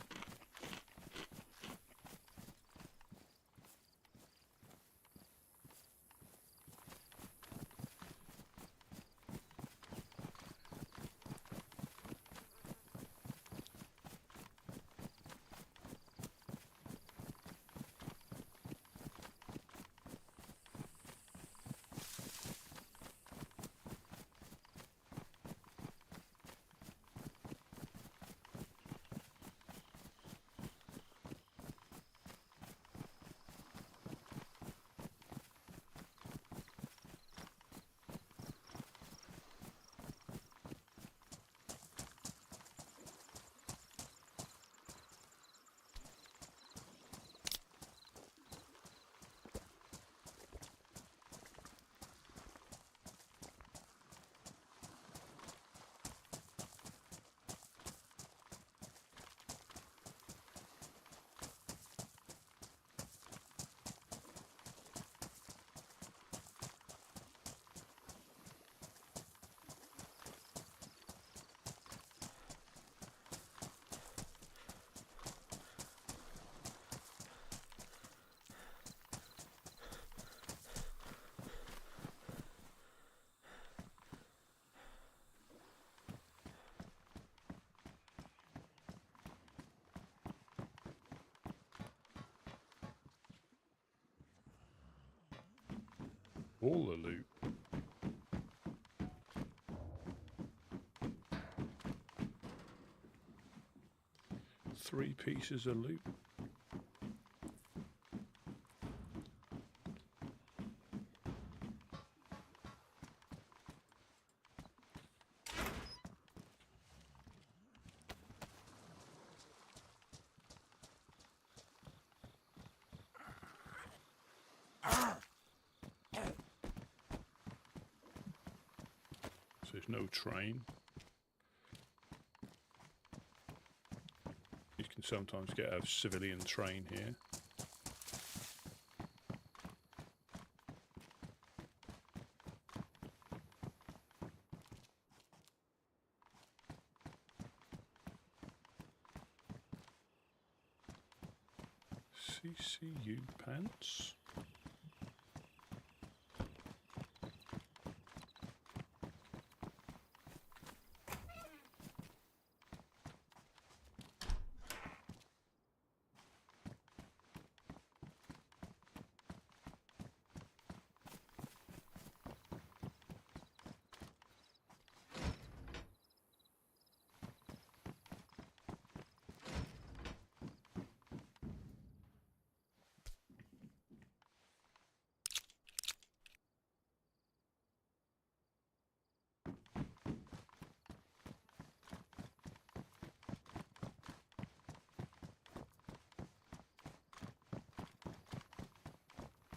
All the loot. Three pieces of loot. So there's no train. You can sometimes get a civilian train here. CCU pants.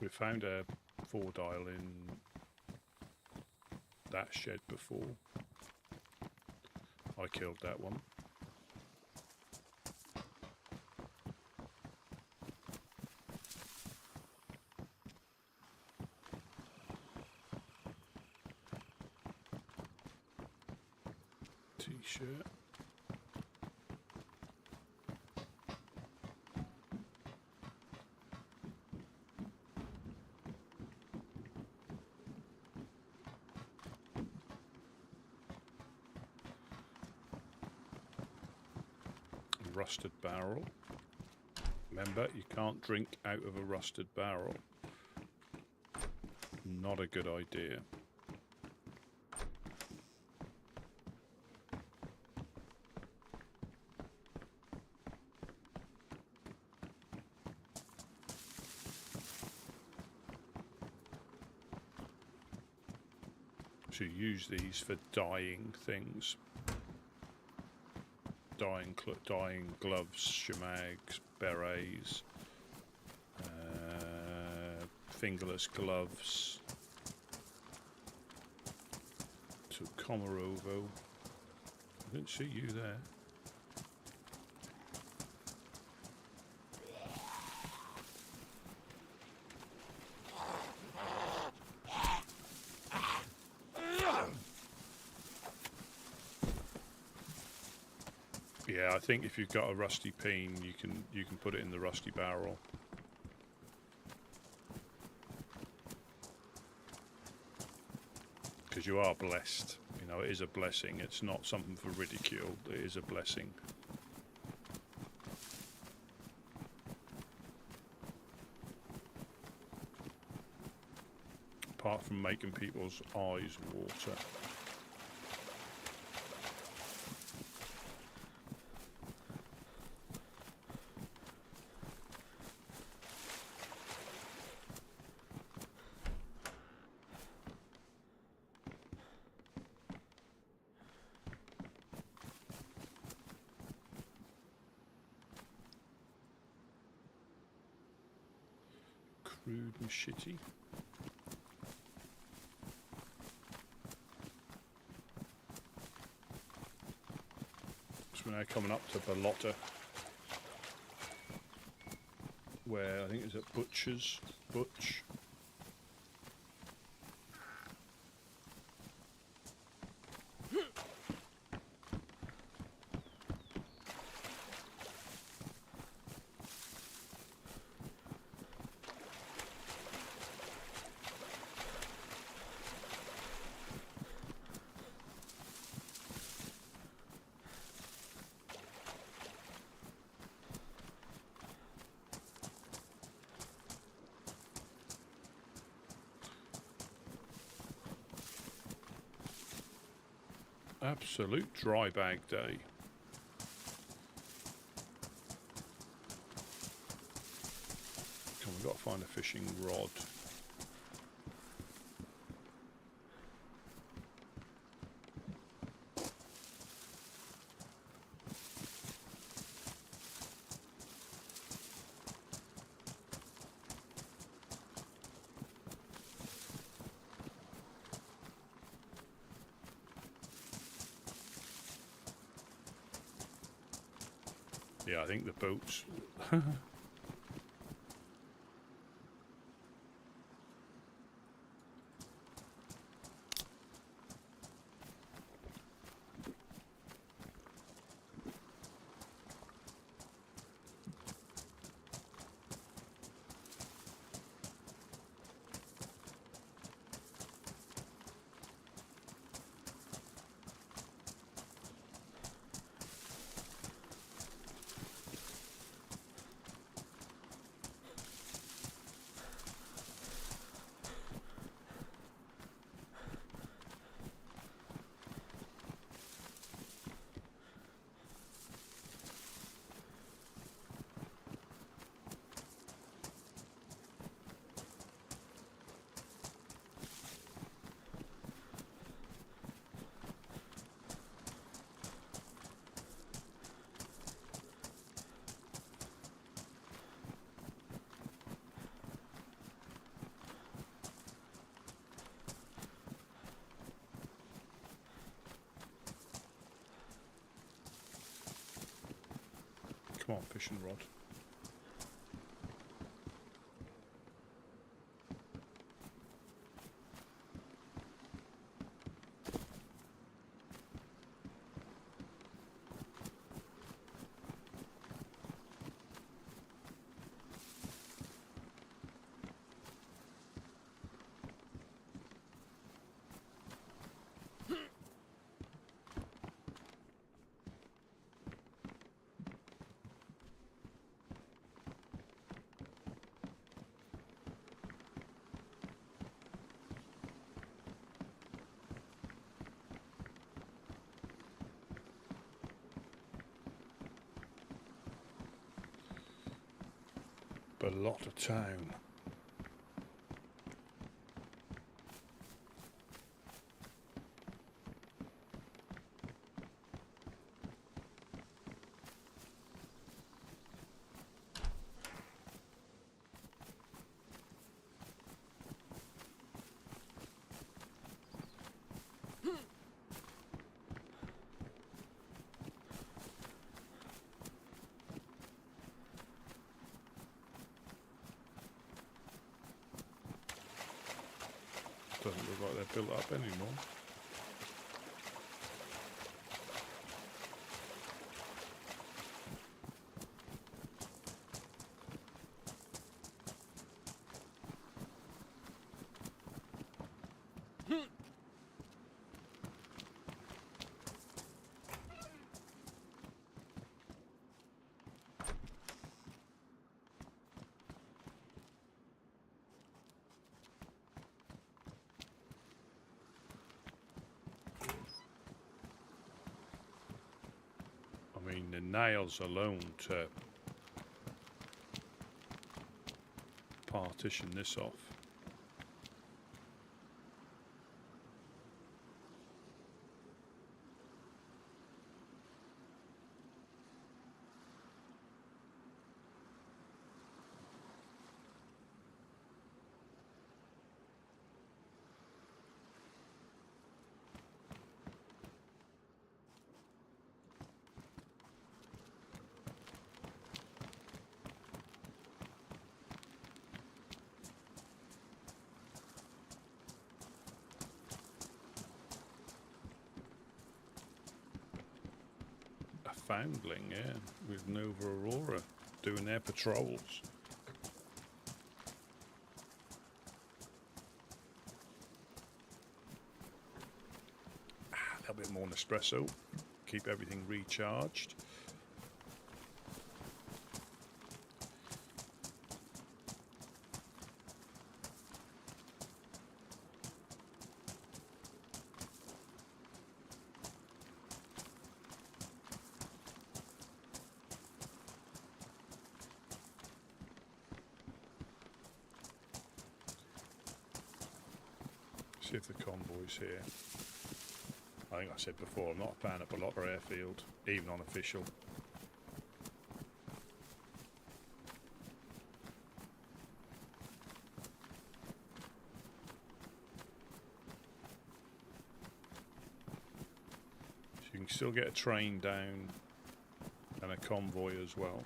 We found a 4-dial in that shed before. I killed that one. T-shirt. Rusted barrel. Remember, you can't drink out of a rusted barrel. Not a good idea. So use these for dyeing things. Dyeing gloves, shemags, berets, fingerless gloves. To Komarovo. I didn't see you there. Yeah, I think if you've got a rusty peen, you can put it in the rusty barrel. Because you are blessed. You know, it is a blessing. It's not something for ridicule. It is a blessing. Apart from making people's eyes water. Crude and shitty. So we're now coming up to Balota, where I think it's at Butcher's. Butch. Absolute dry bag day. Come, we've got to find a fishing rod. Yeah, I think the boats. Come on, fishing rod. But a lot of town. Doesn't look like they're built up anymore. I mean, the nails alone to partition this off. Foundling, yeah, with Nova Aurora doing their patrols. A little bit more Nespresso, keep everything recharged. See if the convoy's here. I think I said before, I'm not a fan of Balota Airfield, even unofficial. So you can still get a train down and a convoy as well.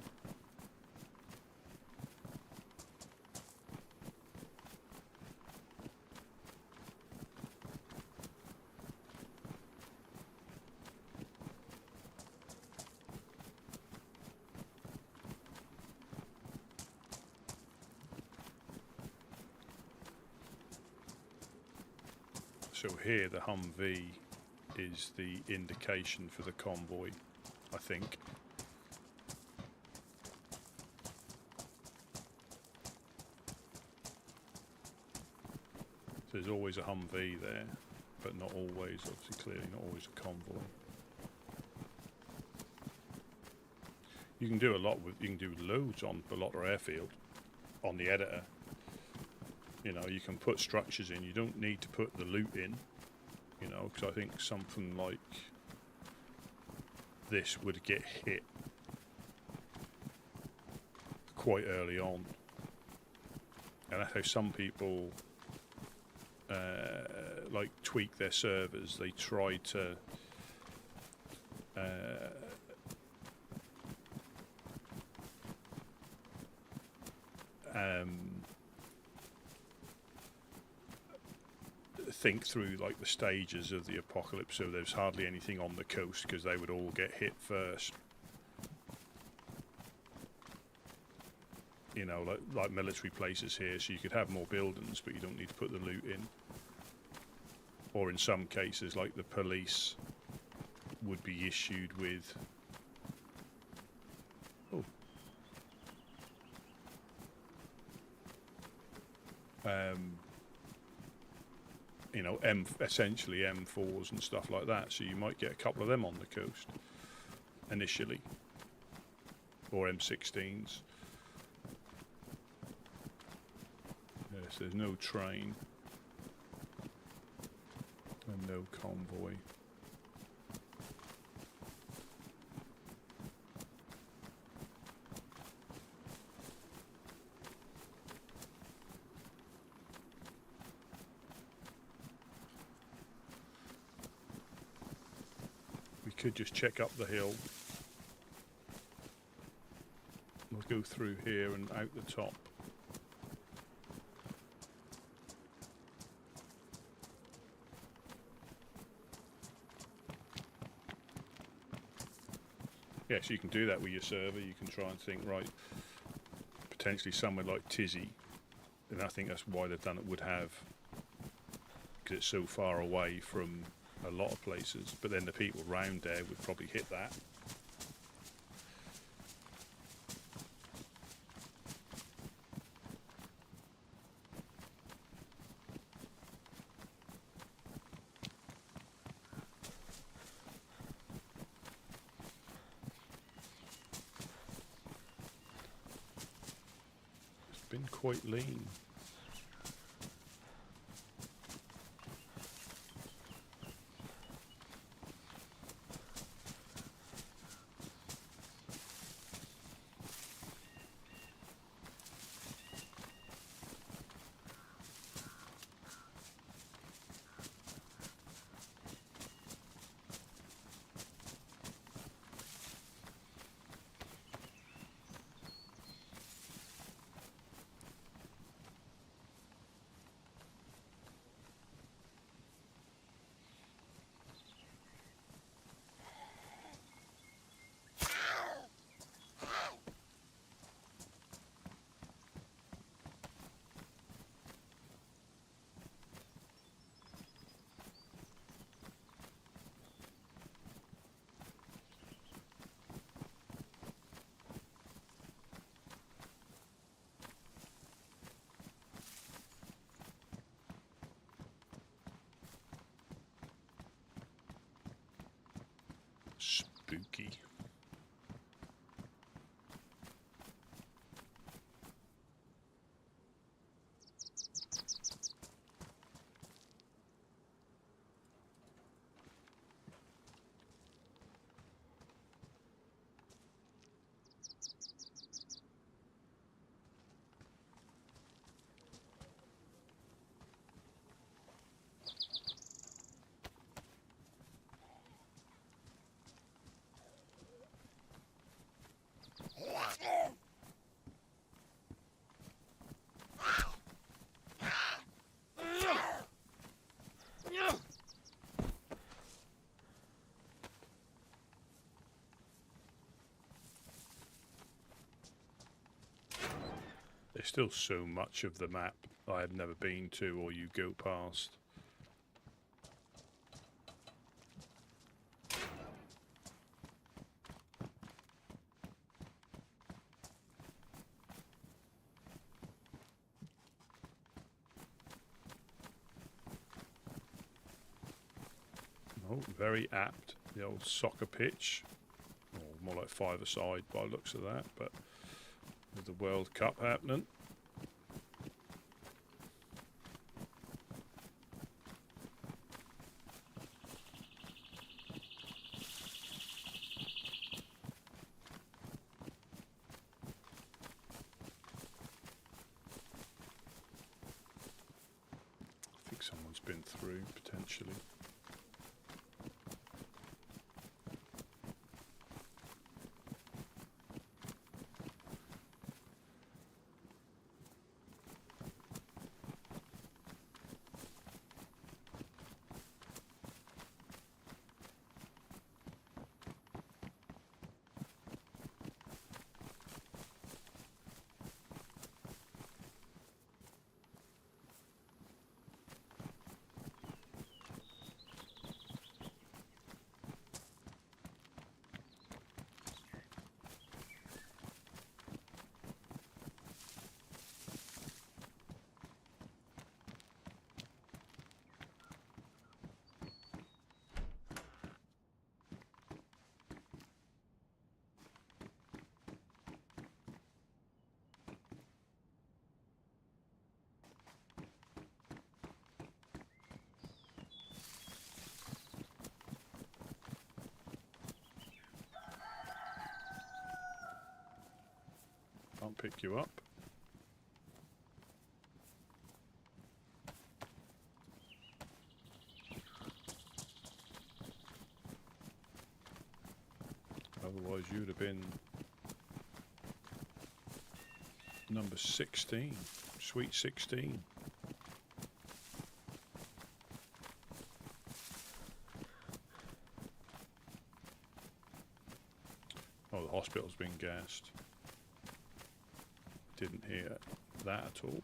So here the Humvee is the indication for the convoy, I think. So there's always a Humvee there, but not always, obviously clearly not always a convoy. You can do a lot with, you can do loads on Balota Airfield, on the editor. You know, you can put structures in, you don't need to put the loot in, you know, because I think something like this would get hit quite early on. And that's how some people like tweak their servers. They try to think through like the stages of the apocalypse, so there's hardly anything on the coast because they would all get hit first. You know, like military places here, so you could have more buildings, but you don't need to put the loot in. Or in some cases, like the police would be issued with... Oh. You know, essentially M4s and stuff like that, so you might get a couple of them on the coast initially. Or M16s. Yes, there's no train. And no convoy. We could just check up the hill. We'll go through here and out the top. Yeah, so you can do that with your server. You can try and think, right, potentially somewhere like Tizzy, and I think that's why they've done it, would have, because it's so far away from a lot of places, but then the people round there would probably hit that. Been quite lean. Spooky. There's still so much of the map I have never been to or you go past. Oh, very apt. The old soccer pitch. Or more like five-a-side by the looks of that, but with the World Cup happening. I think someone's been through, potentially. Can't pick you up. Otherwise you'd have been number 16. Sweet 16. Oh, the hospital's been gassed. Didn't hear that at all.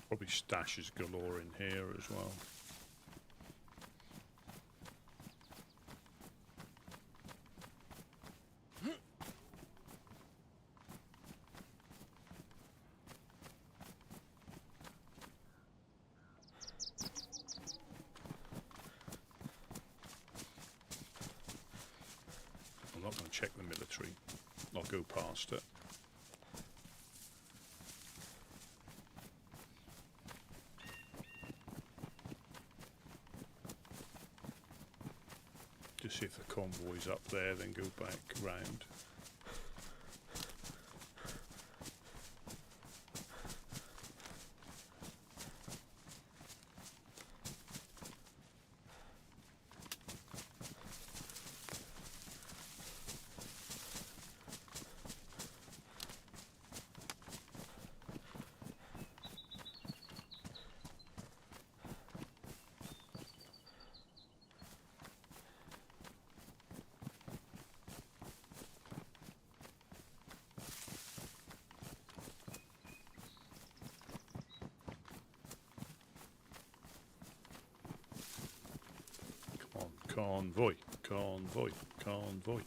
Probably stashes galore in here as well. I'm not going to check the military. I'll go past it. Just see if the convoy's up there, then go back round. Convoy, convoy, convoy.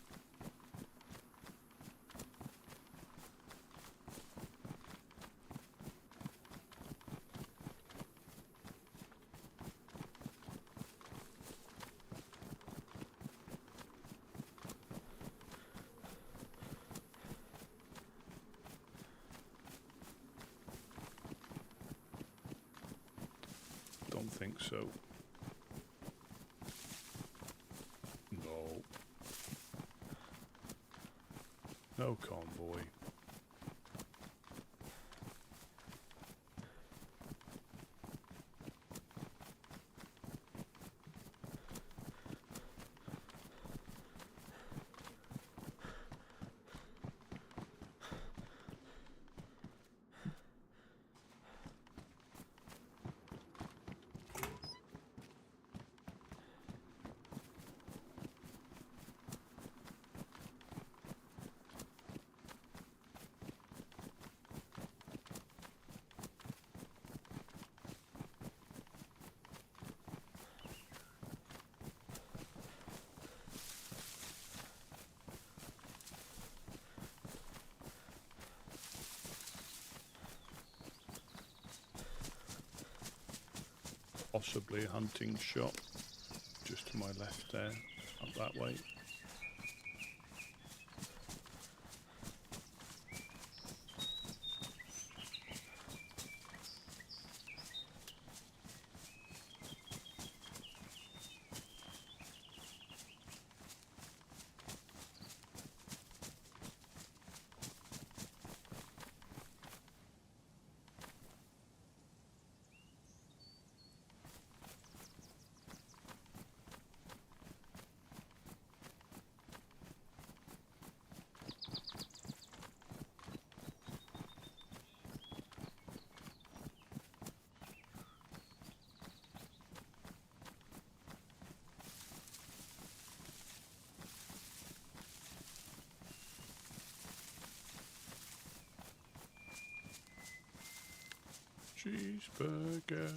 Don't think so. No convoy. Possibly a hunting shop just to my left there, up that way. cheeseburger.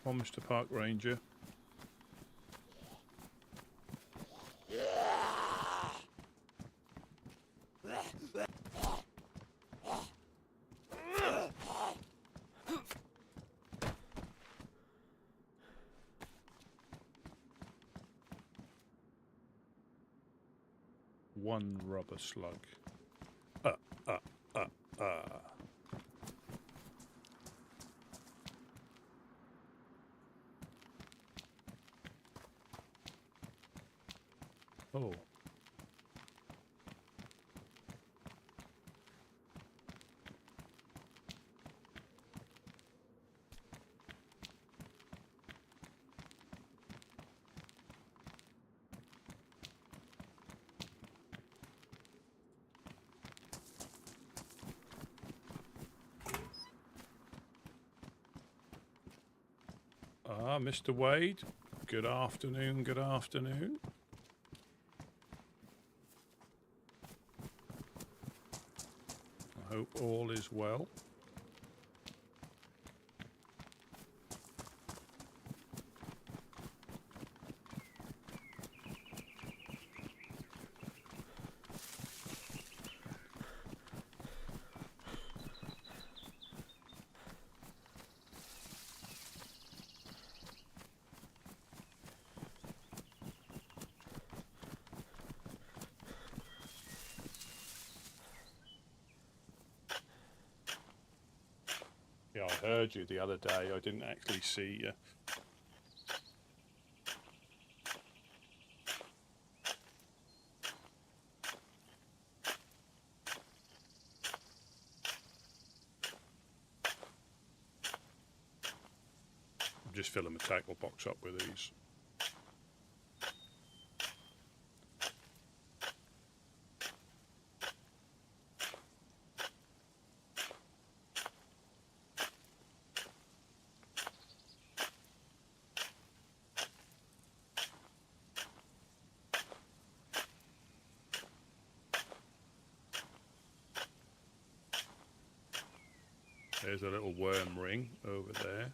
Come on, Mr. Park Ranger. One rubber slug. Oh. Mr. Wade, good afternoon, good afternoon. I hope all is well. Yeah, I heard you the other day. I didn't actually see you. I'm just filling the tackle box up with these. There's a little worm ring over there.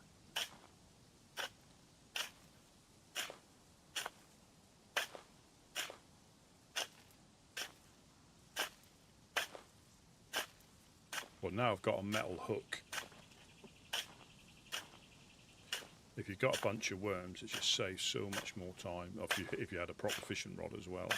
Well, now I've got a metal hook. If you've got a bunch of worms, it just saves so much more time if you had a proper fishing rod as well.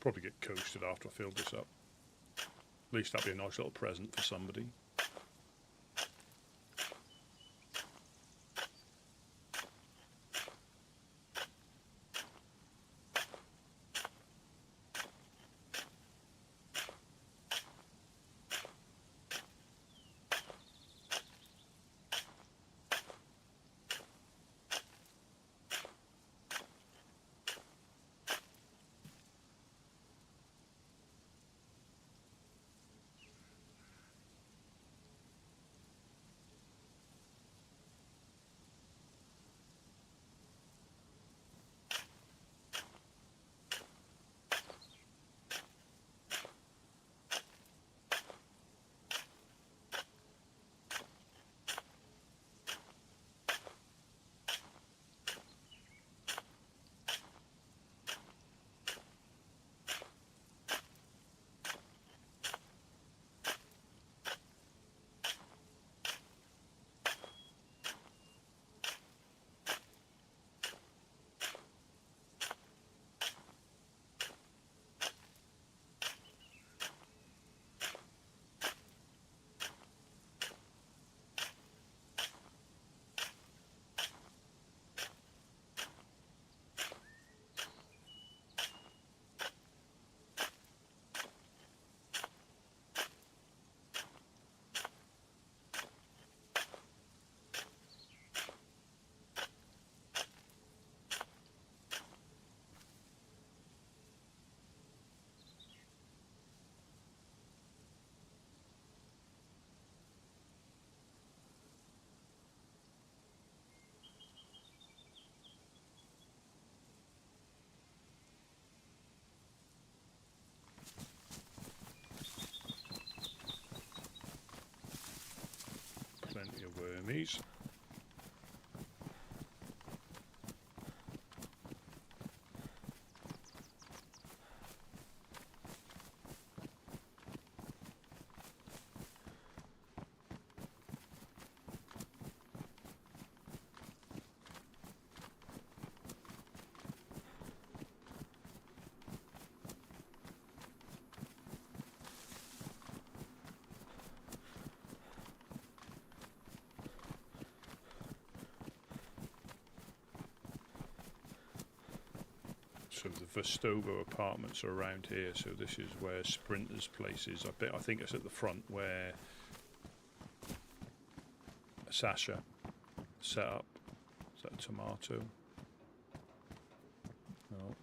I'll probably get coasted after I fill this up. At least that'd be a nice little present for somebody. Plenty of wormies. So the Vestovo apartments are around here, so this is where Sprinter's place is. I think it's at the front where Sasha set up. Is that a tomato? No.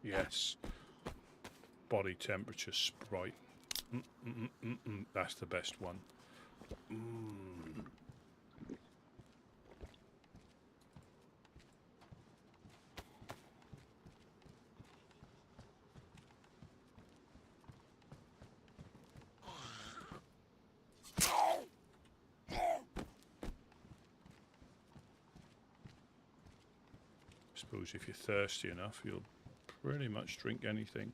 Yes. Body temperature Sprite. That's the best one. Suppose if you're thirsty enough, you'll pretty much drink anything.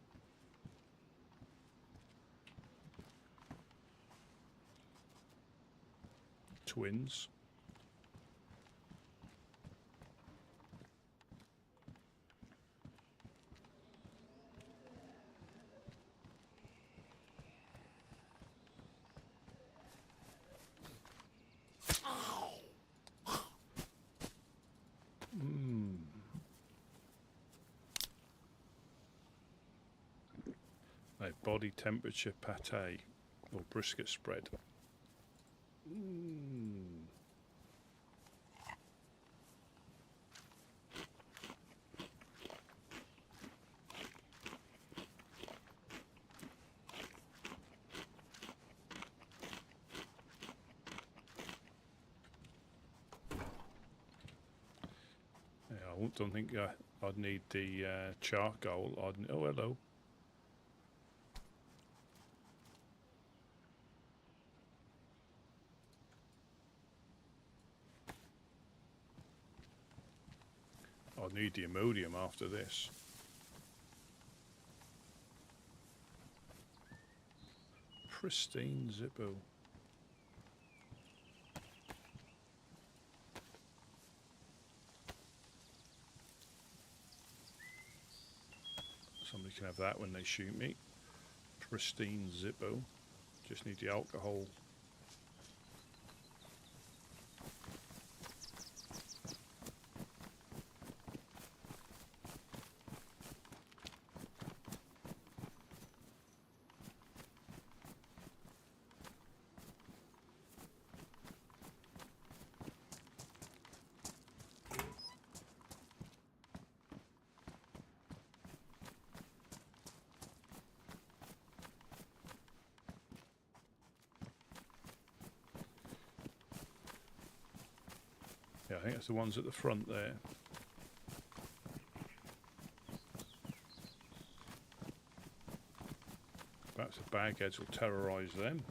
Twins. A body temperature pate or brisket spread. Yeah, I don't think I'd need the charcoal. Oh, hello. I'll need the Imodium after this. Pristine Zippo. Somebody can have that when they shoot me. Pristine Zippo. Just need the alcohol. Yeah, I think it's the ones at the front there. Perhaps the bagheads will terrorise them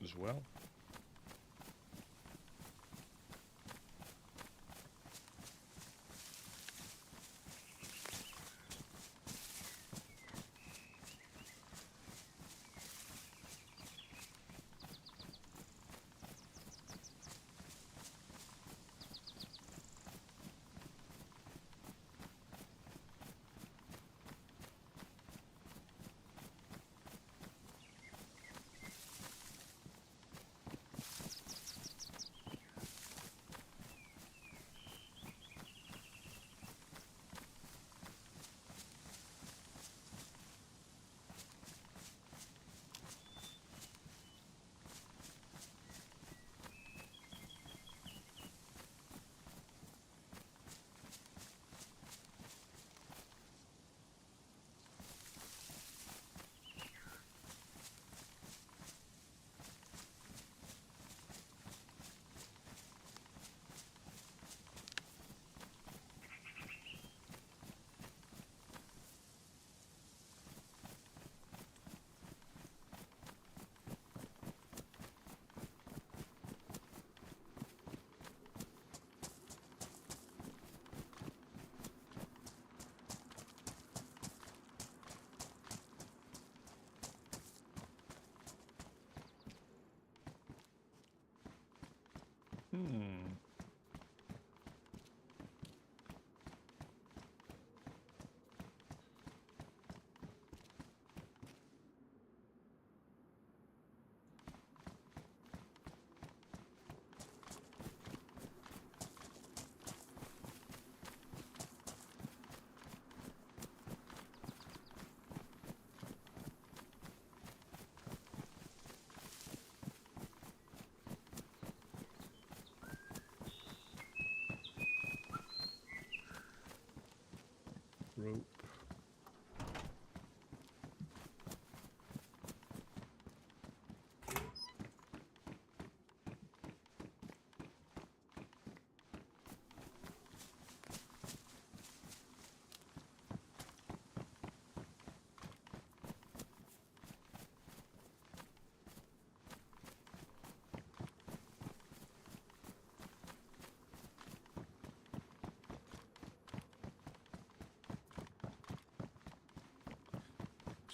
as well.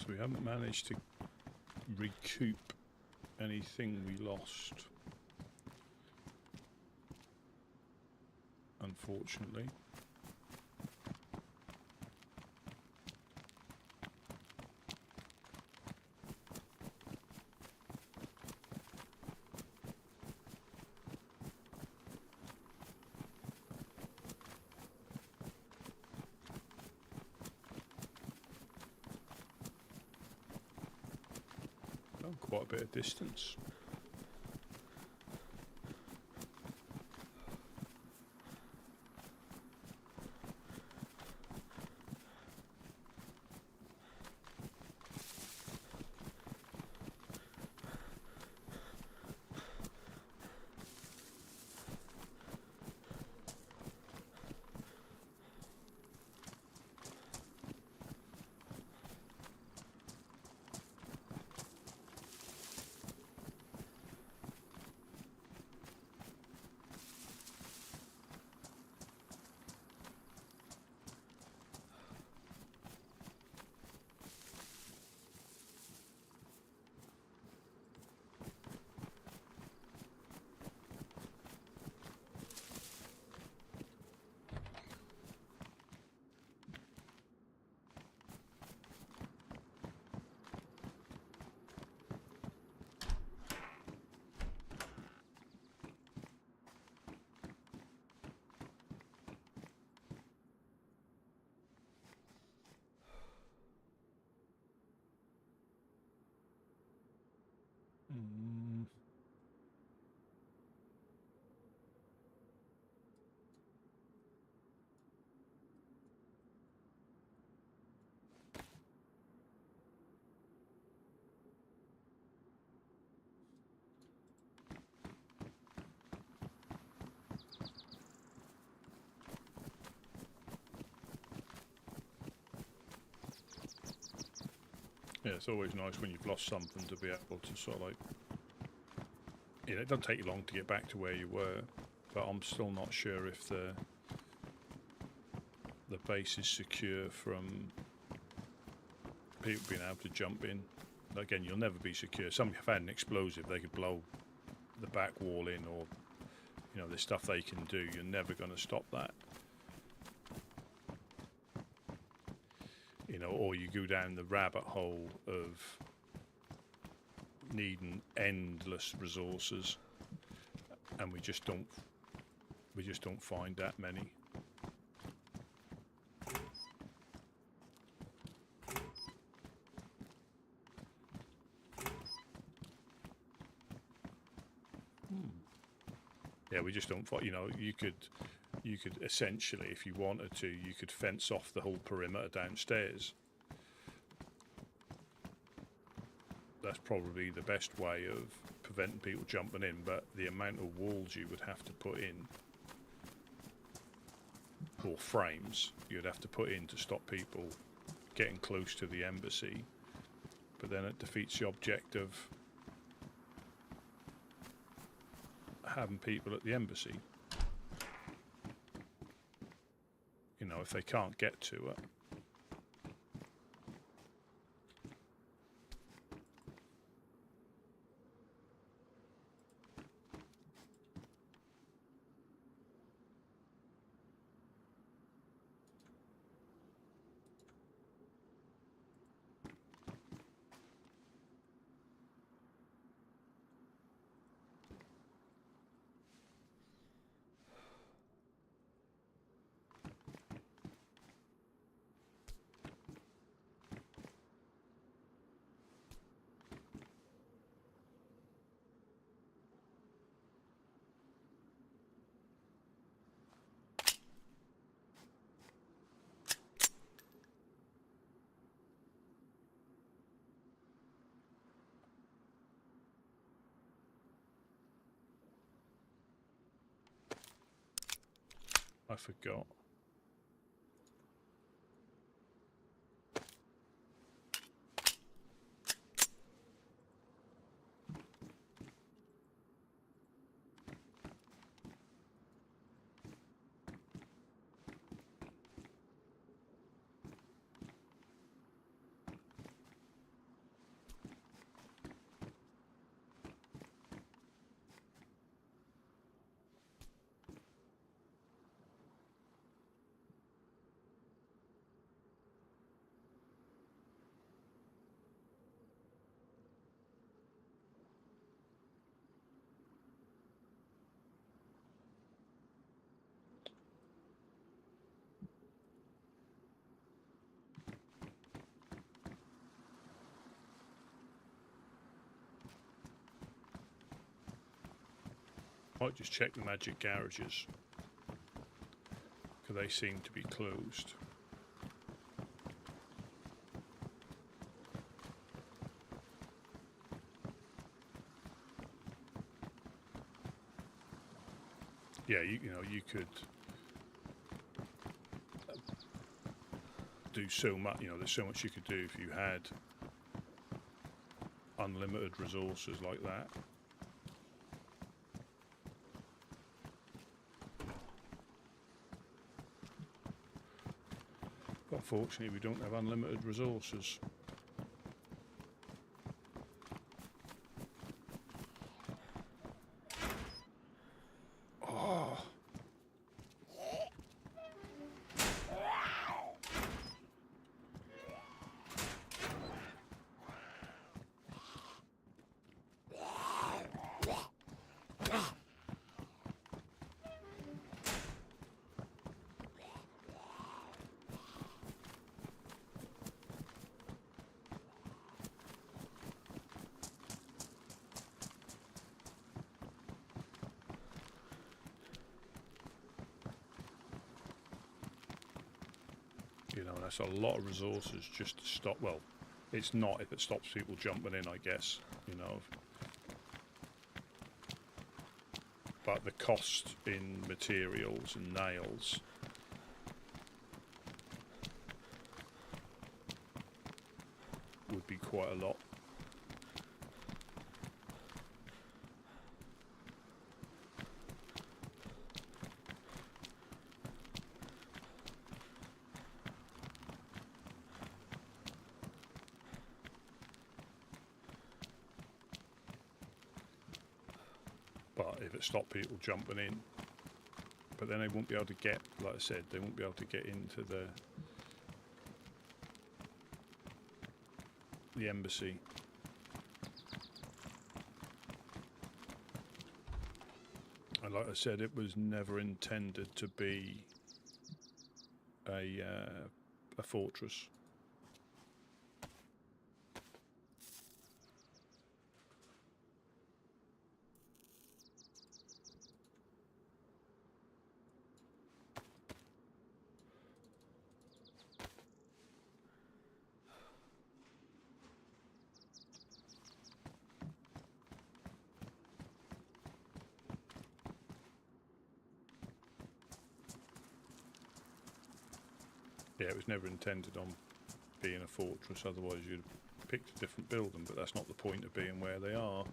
So we haven't managed to recoup anything we lost, unfortunately. Oh, quite a bit of distance. Mm. Yeah, it's always nice when you've lost something to be able to sort of like, you know, it doesn't take you long to get back to where you were, but I'm still not sure if the base is secure from people being able to jump in. Again, you'll never be secure. Some have had an explosive, they could blow the back wall in, or, you know, there's stuff they can do. You're never going to stop that. You know, or you go down the rabbit hole of needing endless resources, and we just don't find that many. Yeah, we just don't find. You know, you could essentially, if you wanted to, you could fence off the whole perimeter downstairs. That's probably the best way of preventing people jumping in, but the amount of walls you would have to put in, or frames you'd have to put in to stop people getting close to the embassy, but then it defeats the object of having people at the embassy. You know, if they can't get to it. I forgot. Might just check the magic garages, because they seem to be closed. Yeah, you know, you could do so much. You know, there's so much you could do if you had unlimited resources like that. But unfortunately, we don't have unlimited resources. You know, that's a lot of resources just to stop. Well, it's not if it stops people jumping in, I guess. You know, but the cost in materials and nails would be quite a lot. But if it stopped people jumping in, but then they won't be able to get, like I said, they won't be able to get into the embassy. And like I said, it was never intended to be a fortress. Yeah, it was never intended on being a fortress, otherwise you'd have picked a different building, but that's not the point of being where they are.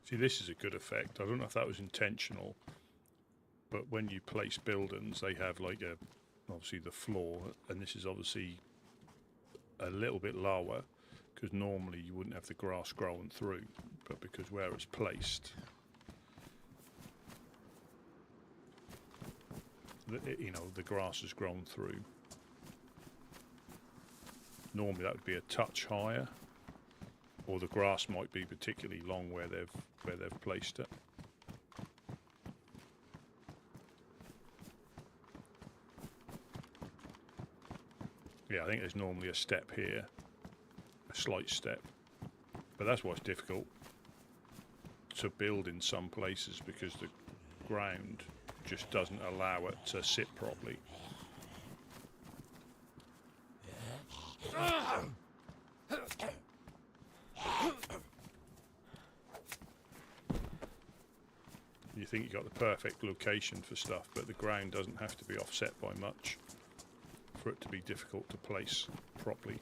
See, this is a good effect. I don't know if that was intentional, but when you place buildings, they have like obviously the floor, and this is obviously a little bit lower, because normally you wouldn't have the grass growing through, but because where it's placed, you know, the grass has grown through. Normally that would be a touch higher, or the grass might be particularly long where they've placed it. I think there's normally a step here, a slight step, but that's what's difficult to build in some places, because the ground just doesn't allow it to sit properly. You think you got the perfect location for stuff, but the ground doesn't have to be offset by much for it to be difficult to place properly.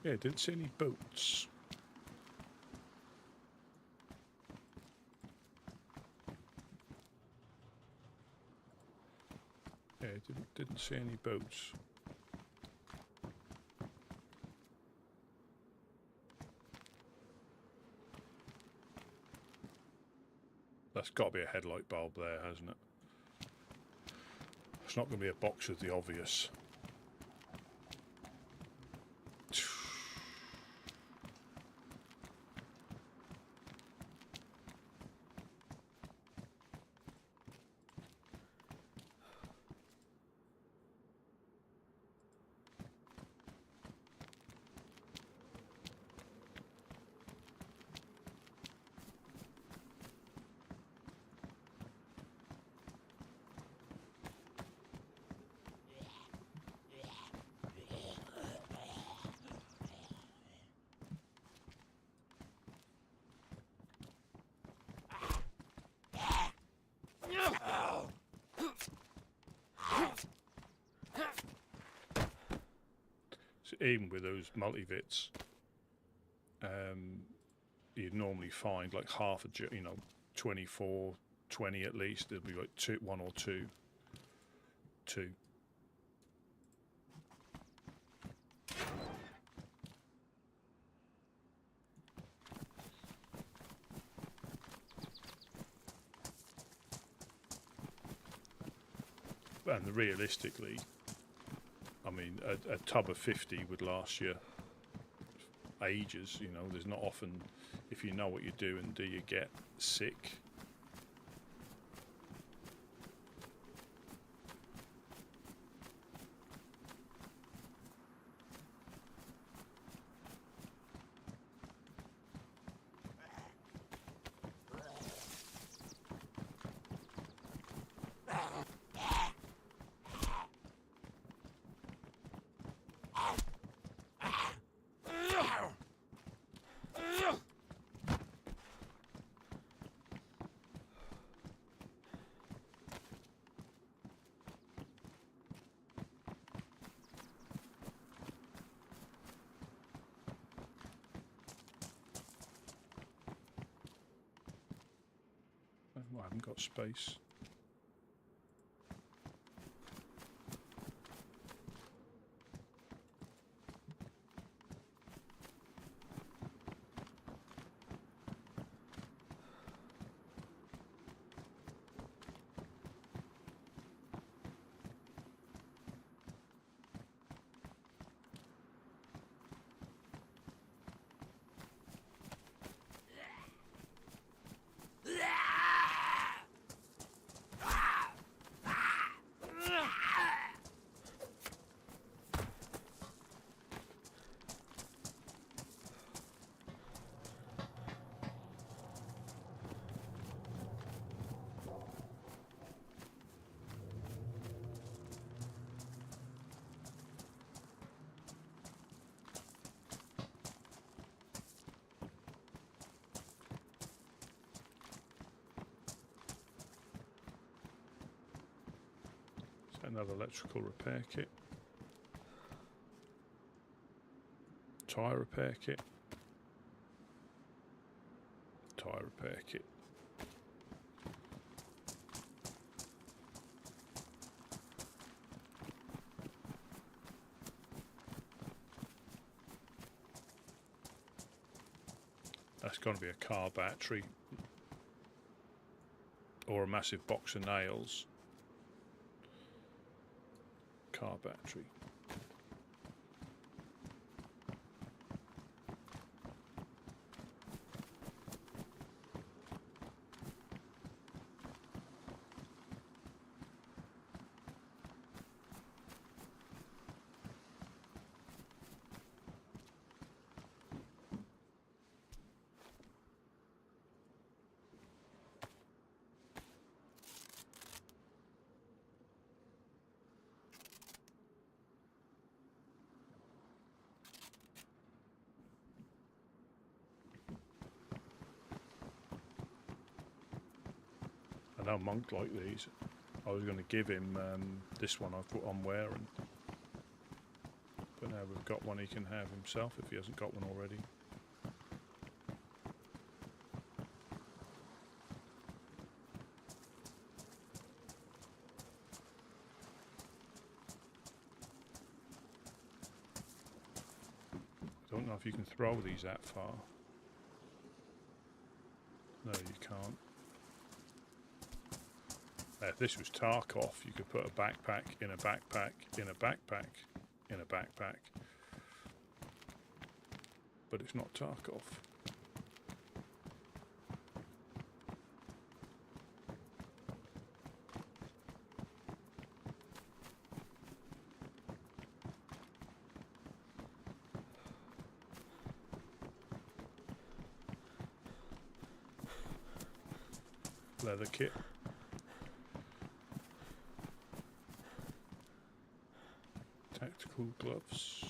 Yeah, didn't see any boats. Yeah, didn't see any boats. That's got to be a headlight bulb there, hasn't it? It's not going to be a box of the obvious. Even with those multivits, you'd normally find like half a, 24, 20 at least. There'd be like one or two. And realistically, I mean, a tub of 50 would last you ages. You know, there's not often, if you know what you're doing, do you get sick. I haven't got space. another electrical repair kit. Tyre repair kit. Tyre repair kit. That's going to be a car battery or a massive box of nails. Car battery. I know Monk like these. I was going to give him this one I'm wearing. But now we've got one he can have himself if he hasn't got one already. I don't know if you can throw these that far. No, you can't. If this was Tarkov, you could put a backpack in a backpack in a backpack in a backpack. But it's not Tarkov. Leather kit. Tactical gloves.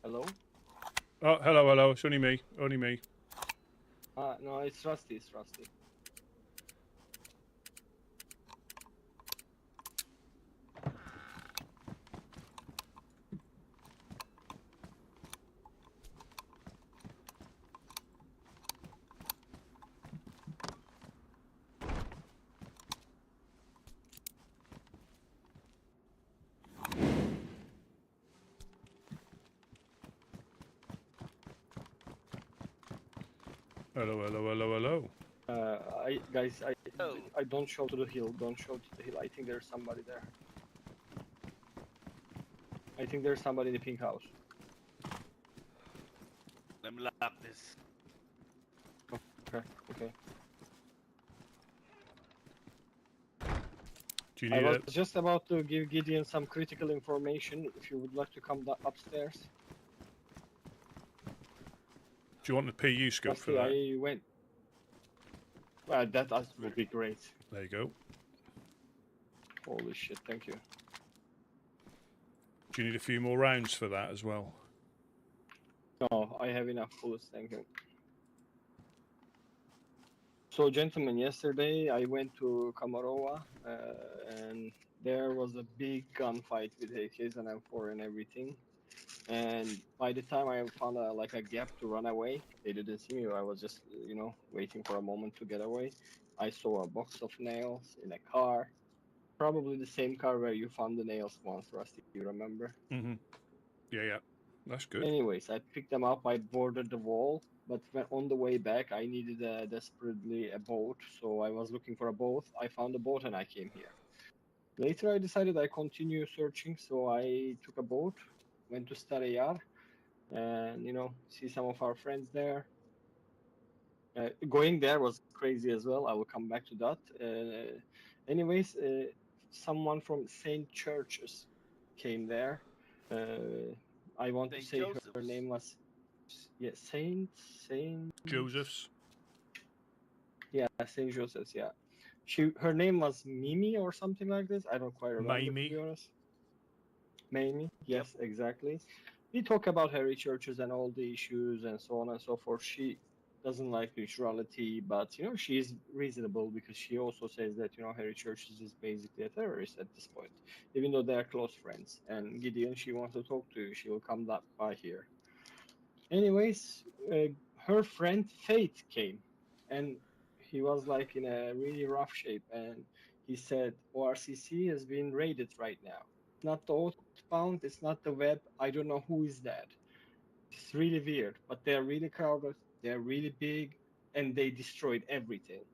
Hello? Oh, hello, hello. It's only me. Only me. No, it's Rusty, it's Rusty. Hello, hello, hello, hello. Guys, Oh. I don't show to the hill. Don't show to the hill. I think there's somebody there. I think there's somebody in the pink house. Let me lock this. Okay. Okay. Do you I need was a... just about to give Gideon some critical information. If you would like to come upstairs. Do you want the PU scope for that? I went. Well, that would be great. There you go. Holy shit! Thank you. Do you need a few more rounds for that as well? No, I have enough bullets. Thank you. So, gentlemen, yesterday I went to Kamarowa, and there was a big gunfight with AKs and M4 and everything. And by the time I found like a gap to run away, they didn't see me. I was just, waiting for a moment to get away. I saw a box of nails in a car, probably the same car where you found the nails once, Rusty. You remember? Mm-hmm. Yeah, yeah. That's good. Anyways, I picked them up. I boarded the wall, but on the way back, I needed desperately a boat. So I was looking for a boat. I found a boat and I came here. Later, I decided I continue searching, so I took a boat, went to Starayar, and see some of our friends there. Going there was crazy as well. I will come back to that. Anyways, someone from Saint Churches came there. I want to St. say her Joseph's. name was Saint Joseph's. Saint Joseph's. Yeah, her name was Mimi or something like this. I don't quite remember, to Mamie. be honest. Mamie, Yep. yes, exactly. We talk about Harry churches and all the issues and so on and so forth. She doesn't like neutrality, but she is reasonable because she also says that Harry churches is basically a terrorist at this point, even though they are close friends. And Gideon, she wants to talk to you. She will come by here. Anyways, her friend Faith came, and he was like in a really rough shape, and he said ORCC has been raided right now. Not the outbound, it's not the web. I don't know who is that. It's really weird, but they're really crowded, they're really big, and they destroyed everything.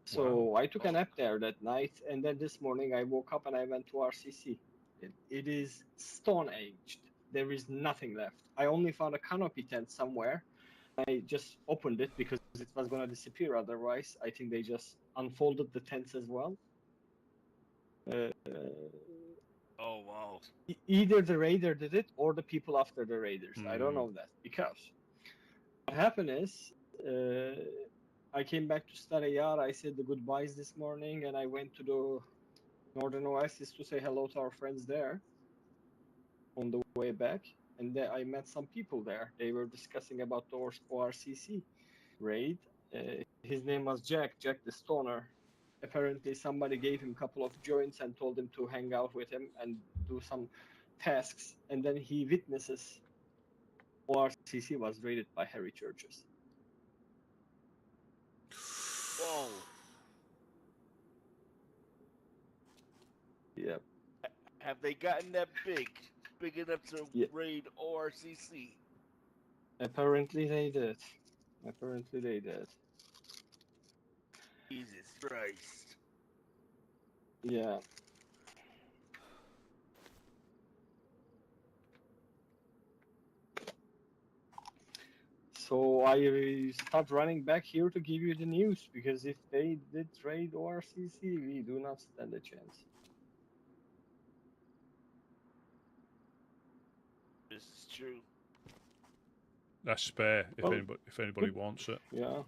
So Wow. I took a nap there that night, and then this morning I woke up and I went to RCC. It is stone aged. There is nothing left. I only found a canopy tent somewhere. I just opened it because it was going to disappear otherwise. I think they just unfolded the tents as well. Oh wow. Either the raider did it or the people after the raiders. I don't know that, because what happened is I came back to Starayar. I said the goodbyes this morning, and I went to the Northern Oasis to say hello to our friends there on the way back. And then I met some people there. They were discussing about the ORCC raid. His name was Jack the Stoner. Apparently somebody gave him a couple of joints and told him to hang out with him and do some tasks. And then he witnesses ORCC was raided by Harry churches. Whoa. Yep. Have they gotten that big enough to Yeah. raid ORCC? Apparently they did. Apparently they did. Jesus Christ. Yeah. So I start running back here to give you the news, because if they did raid ORCC, we do not stand a chance. This is true. That's spare if Well, anybody wants it. Yeah.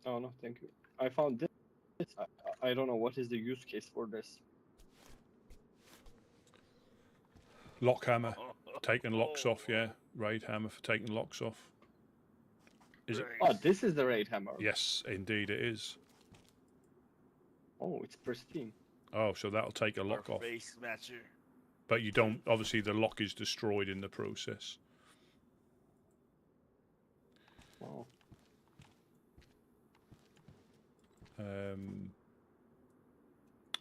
Oh no, thank you. I found this. I don't know what is the use case for this. Lock hammer. Taking locks off, yeah. Raid hammer for taking locks off. Is it? Oh, this is the raid hammer. Yes, indeed it is. Oh, it's pristine. Oh, so that'll take a lock off. Face matcher. But you don't, obviously the lock is destroyed in the process. Wow.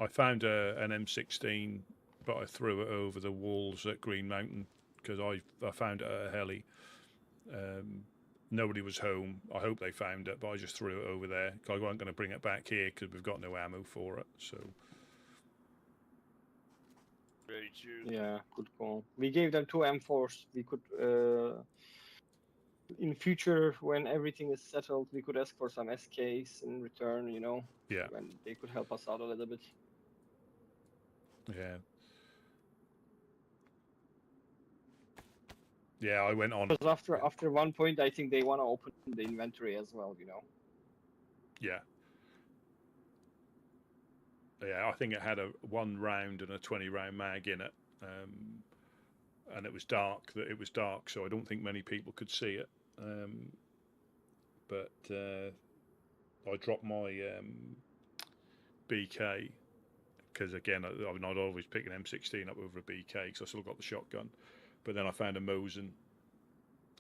I found an M16, but I threw it over the walls at Green Mountain because I found it at a heli. nobody was home. I hope they found it, but I just threw it over there. I wasn't going to bring it back here because we've got no ammo for it. So Very true. Yeah, good call. We gave them 2 M4s. We could, in future, when everything is settled, we could ask for some SKs in return, you know, yeah, when they could help us out a little bit. yeah, yeah. I went on. Because after one point, I think they want to open the inventory as well, you know. Yeah. Yeah, I think it had a 1 round and a 20 round mag in it, and it was dark. So I don't think many people could see it. But I dropped my BK because again, I'd always pick an M16 up over a BK because I still got the shotgun. But then I found a Mosin,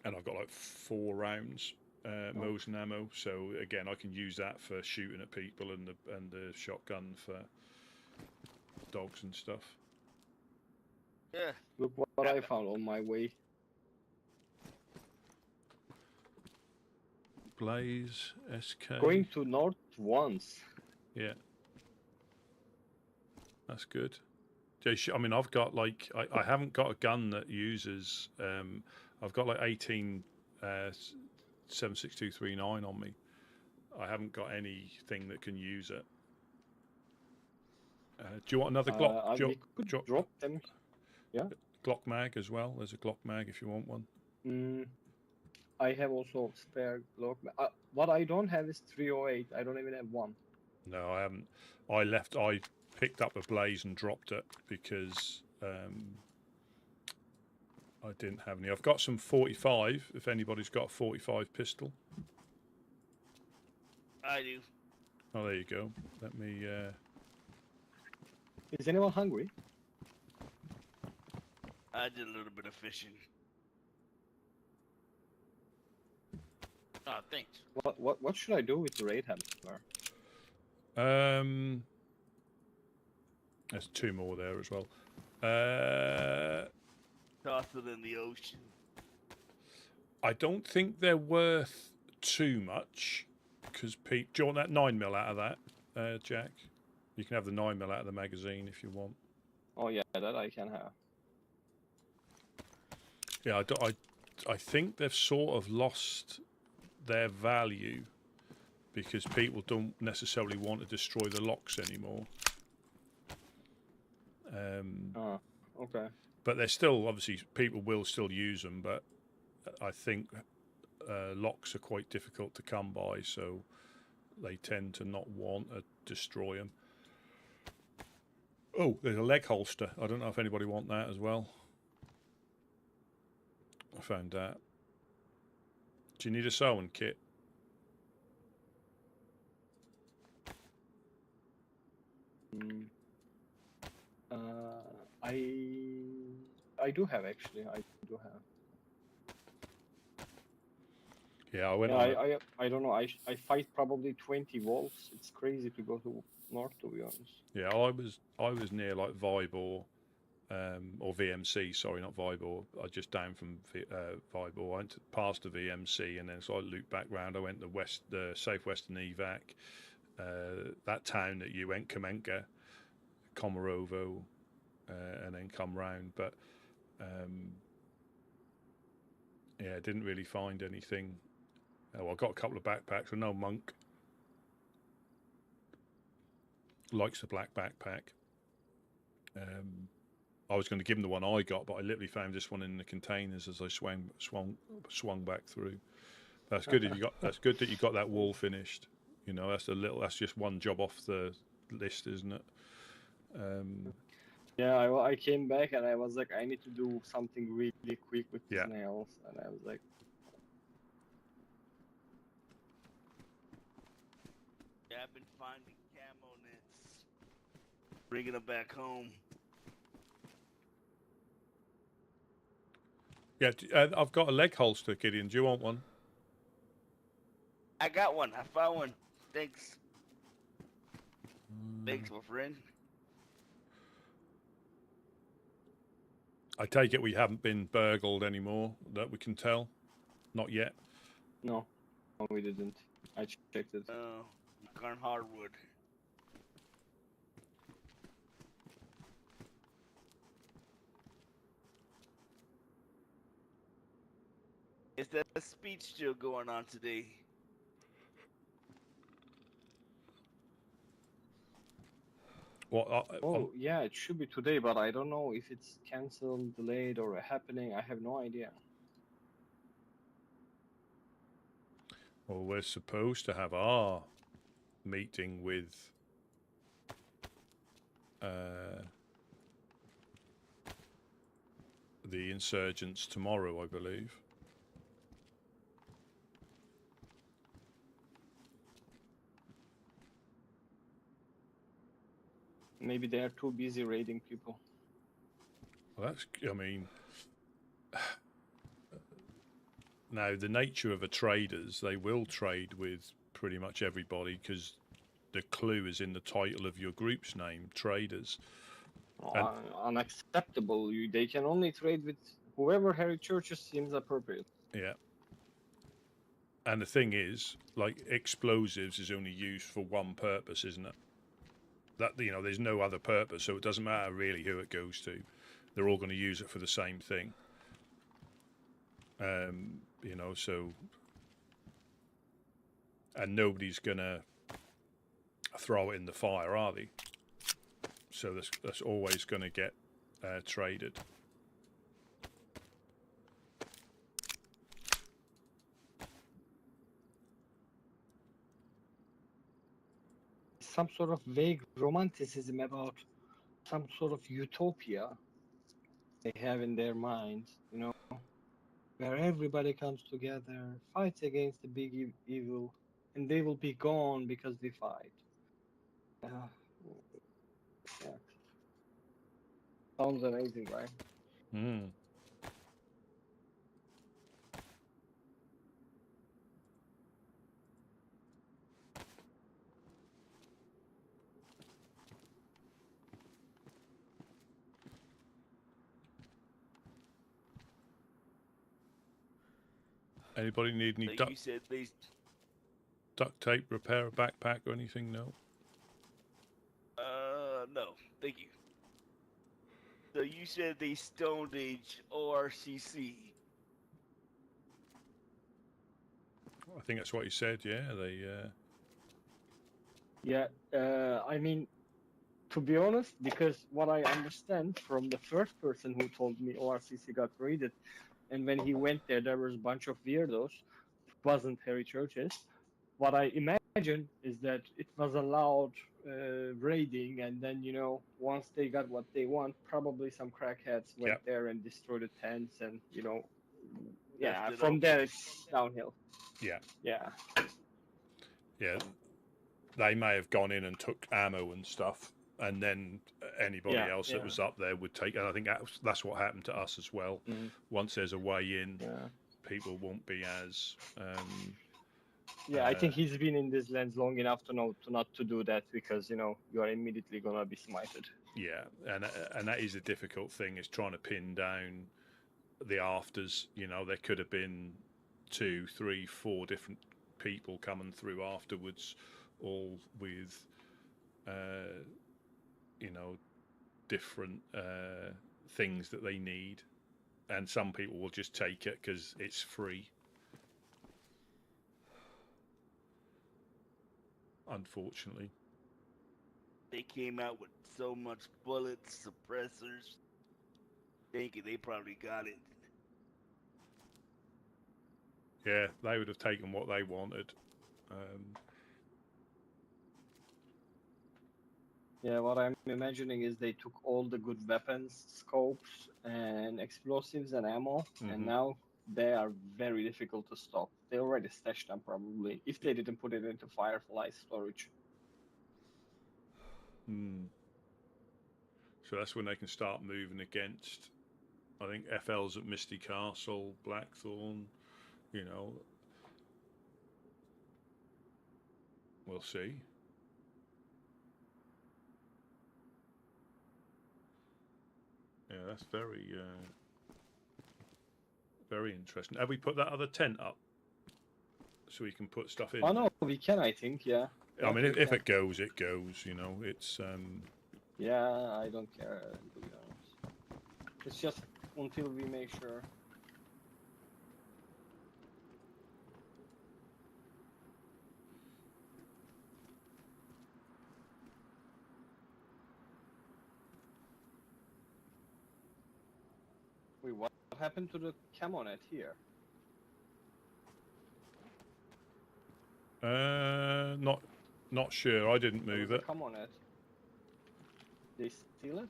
and I've got like 4 rounds Mosin ammo. So again, I can use that for shooting at people, and the shotgun for dogs and stuff. Yeah. Look what I found on my way. Blaze SK. Going to north once. Yeah, that's good. I mean, I've got like I haven't got a gun that uses. I've got like 18 7.6239 on me. I haven't got anything that can use it. Do you want another Glock? We could drop them. Yeah. Glock mag as well. There's a Glock mag if you want one. I have also spare Glock. What I don't have is 308. I don't even have one. No, I haven't. I picked up a Blaze and dropped it because I didn't have any. I've got some 45. If anybody's got a 45 pistol. I do. Oh, there you go. Let me. Is anyone hungry? I did a little bit of fishing. Oh, thanks. What should I do with the raid hammer? There's 2 more there as well. Toss it in the ocean. I don't think they're worth too much because do you want that 9mm out of that, Jack? You can have the 9mm out of the magazine if you want. Oh yeah, that I can have. Yeah, I think they've sort of lost their value because people don't necessarily want to destroy the locks anymore. Okay. But they're still, obviously, people will still use them, but I think locks are quite difficult to come by, so they tend to not want to destroy them. Oh, there's a leg holster. I don't know if anybody want that as well. I found that. Do you need a sewing kit? I do have actually. I do have. Yeah, I went. Yeah, I don't know. I fight probably 20 wolves. It's crazy to go to north, to be honest. Yeah, I was near like Vibor, or VMC. Sorry, not Vibor. I just down from Vibor. I went past the VMC, and then so I looped back round. I went to the southwestern evac, that town that you went, Kamenka, Komarovo, and then come round. But yeah, didn't really find anything. Oh, I got a couple of backpacks. I know Monk likes the black backpack. I was going to give him the one I got, but I literally found this one in the containers as I swung back through. That's good. That's good that you got that wall finished. You know, that's just one job off the list, isn't it? Yeah, I came back and I was like, I need to do something really quick with these nails, and I was like, yeah, I've been finding camo nets, bringing them back home. Yeah, I've got a leg holster, Gideon. Do you want one? I got one. I found one. Thanks. Thanks, my friend. I take it we haven't been burgled anymore, that we can tell? Not yet? No, no, we didn't. I checked it. Knock on hardwood. Is that a speech still going on today? What? Oh, yeah, it should be today, but I don't know if it's cancelled, delayed, or happening. I have no idea. Well, we're supposed to have our meeting with the insurgents tomorrow, I believe. Maybe they are too busy raiding people. Well, that's, I mean, now the nature of a traders, they will trade with pretty much everybody because the clue is in the title of your group's name, traders. And Unacceptable. They can only trade with whoever Harry Churches seems appropriate. yeah. And the thing is, like, explosives is only used for one purpose, isn't it? That, you know, there's no other purpose, so it doesn't matter really who it goes to. They're all going to use it for the same thing. You know, so, and nobody's going to throw it in the fire, are they? So that's always going to get traded. Some sort of vague romanticism about some sort of utopia they have in their mind, you know, where everybody comes together, fights against the big evil, and they will be gone because we fight. Yeah. Sounds amazing, right? Hmm. Anybody need any You said they. duct tape, repair a backpack or anything? No? No, thank you. So you said they Stone Age ORCC. I think that's what you said, yeah. They, Yeah, I mean, to be honest, because what I understand from the first person who told me ORCC got raided, and when he went there, there was a bunch of weirdos. It wasn't Harry Churches. What I imagine is that it was a loud raiding, and then, you know, once they got what they want, probably some crackheads went there and destroyed the tents, and, you know, yeah, from there it's downhill. Yeah. Yeah. Yeah. They may have gone in and took ammo and stuff, and then anybody else that was up there would take. And I think that's what happened to us as well. Mm-hmm. Once there's a way in, people won't be as. I think he's been in this lands long enough to know to not to do that, because, you know, you are immediately gonna be smited. Yeah, and that is a difficult thing, is trying to pin down the afters. You know, there could have been 2, 3, 4 different people coming through afterwards, all with, you know, different things that they need, and some people will just take it because it's free. Unfortunately, they came out with so much bullets, suppressors, thinking they probably got it. Yeah, they would have taken what they wanted. Yeah, what I'm imagining is they took all the good weapons, scopes, and explosives and ammo, and now they are very difficult to stop. They already stashed them, probably, if they didn't put it into Firefly storage. So that's when they can start moving against, I think, FL's at Misty Castle, Blackthorn, you know. We'll see. Yeah, that's very interesting. Have we put that other tent up? so we can put stuff in. Oh no, we can. I think, yeah. I mean, we if can. it goes, it goes. You know, it's Yeah, I don't care, to be honest. It's just until we make sure. Wait, what happened to the camo net here? not sure. I didn't There move was it. a camo net. They steal it?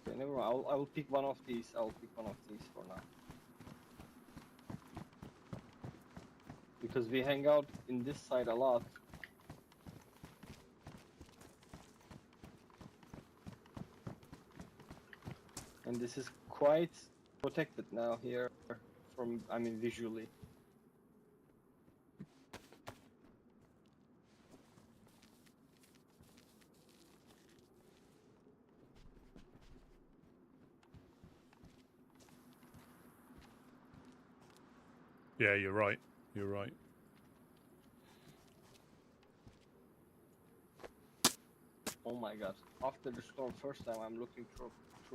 Okay, never mind. I will pick one of these. I'll pick one of these for now. Because we hang out in this side a lot. And this is quite protected now here from, I mean, visually. Yeah, you're right. You're right. Oh my god. After the storm, first time I'm looking through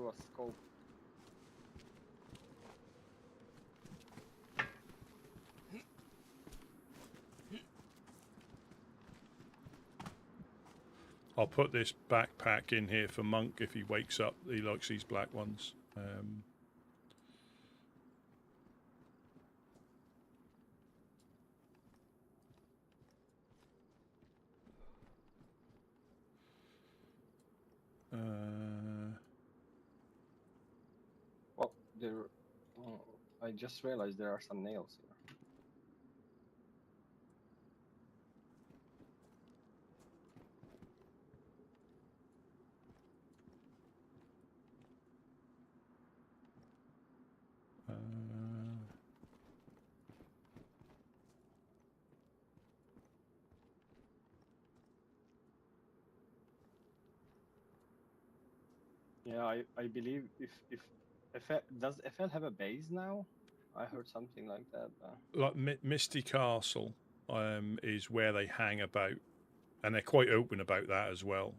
a scope. I'll put this backpack in here for Monk if he wakes up. He likes these black ones. Well, there. Oh, I just realized there are some nails here. Yeah, I believe if FL, does FL have a base now? I heard something like that. Like Misty Castle is where they hang about, and they're quite open about that as well.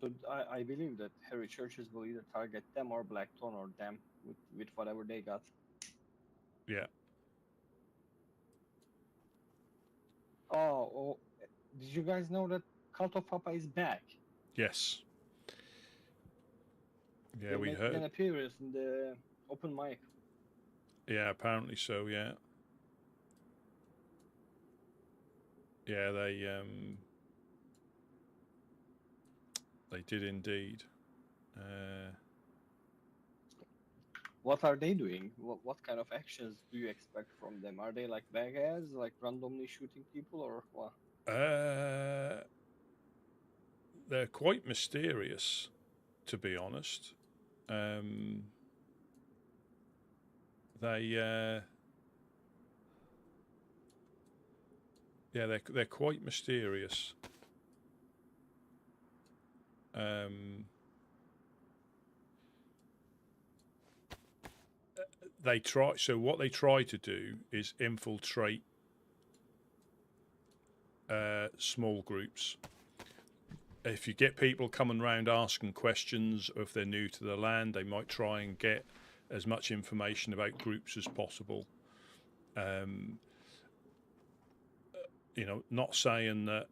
So I believe that Harry Churches will either target them or Blackthorn or them with whatever they got. Yeah. Oh, did you guys know that Cult of Papa is back? Yes. Yeah, They we made heard. an appearance in the open mic. Yeah, apparently so. Yeah. Yeah, they did indeed. What are they doing? What kind of actions do you expect from them? Are they like bad guys, like randomly shooting people, or what? They're quite mysterious, to be honest. Yeah, they're quite mysterious. So what they try to do is infiltrate small groups. If you get people coming around asking questions, or if they're new to the land, they might try and get as much information about groups as possible. You know, not saying that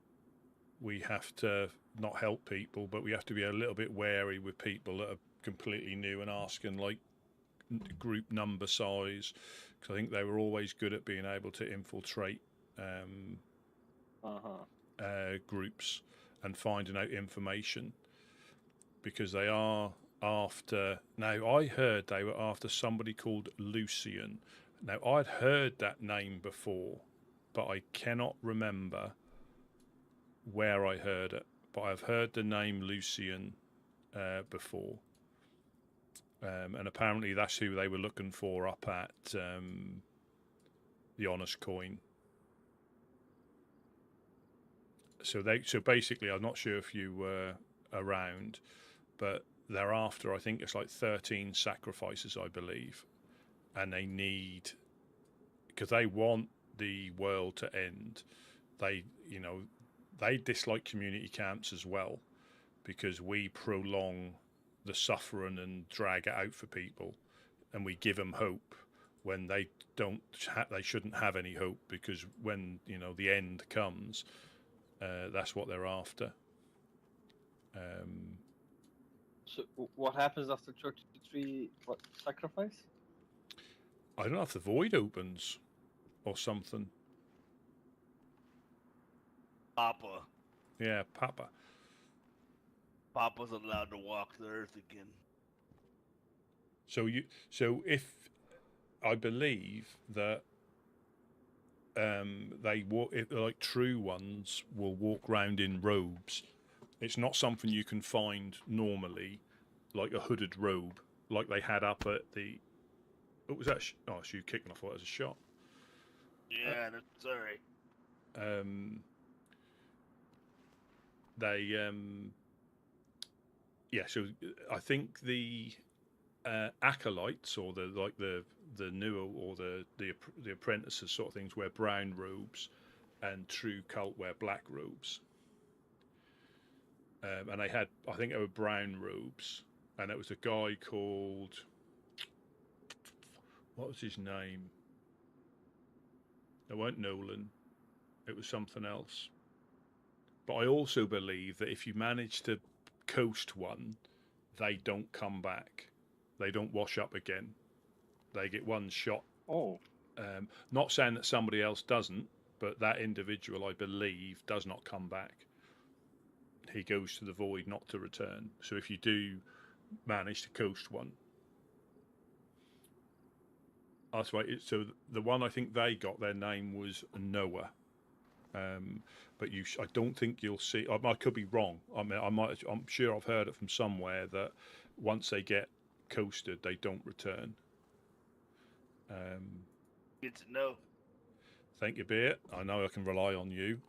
we have to not help people, but we have to be a little bit wary with people that are completely new and asking like group number size, because I think they were always good at being able to infiltrate groups and finding out information, because they are after. Now, I heard they were after somebody called Lucian. Now, I'd heard that name before, but I cannot remember where I heard it. But I've heard the name Lucian before. And apparently that's who they were looking for up at the Honest Coin. So basically, I'm not sure if you were around, but they're after, I think it's like 13 sacrifices, I believe, and they need, because they want the world to end. They, you know, they dislike community camps as well, because we prolong the suffering and drag it out for people, and we give them hope when they don't. They shouldn't have any hope, because when the end comes, that's what they're after. So what happens after 33? What sacrifice? I don't know if the void opens or something. Papa. Yeah, Papa. Papa's allowed to walk the earth again. So if I believe that like true ones will walk round in robes. It's not something you can find normally, like a hooded robe, like they had up at the. What was that? Oh, it's you kicking. I thought it was a shot. Yeah, that's alright. Yeah. So I think the acolytes, or the newer, or the apprentices sort of things, wear brown robes, and true cult wear black robes. And they had, I think, they were brown robes, and it was a guy called, what was his name? It weren't Nolan. It was something else. But I also believe that if you manage to coast one, they don't come back. They don't wash up again. They get one shot. Oh. Not saying that somebody else doesn't, but that individual, I believe, does not come back. He goes to the void, not to return. So if you do manage to coast one, that's right. So the one I think they got, their name was Noah. But I don't think you'll see. I could be wrong. I mean, I'm sure I've heard it from somewhere that once they get coasted, they don't return. Good to know. Thank you, Beat. I know I can rely on you.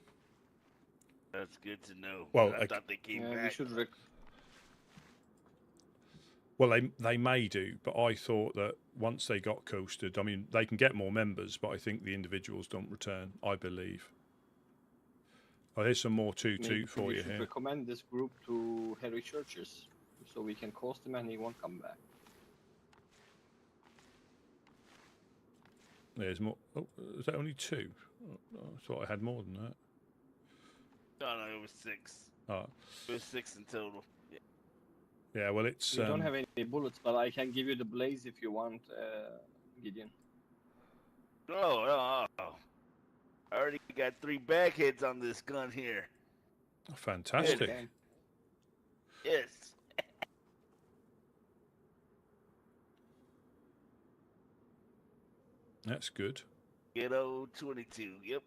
That's good to know. Well, I thought they came Yeah, we back. should Well, they may do, but I thought that once they got coasted, I mean, they can get more members, but I think the individuals don't return, I believe. Oh, here's some more 2-2 for we you should here. recommend this group to Harry Churches, so we can coast him and he won't come back. There's more. Oh, is that only 2? I thought I had more than that. No, it was 6. Oh. It was 6 in total. Yeah, well, it's. We don't have any bullets, but I can give you the blaze if you want, Gideon. No. I already got 3 backheads on this gun here. Fantastic. Okay. Yes. That's good. Ghetto 22. Yep.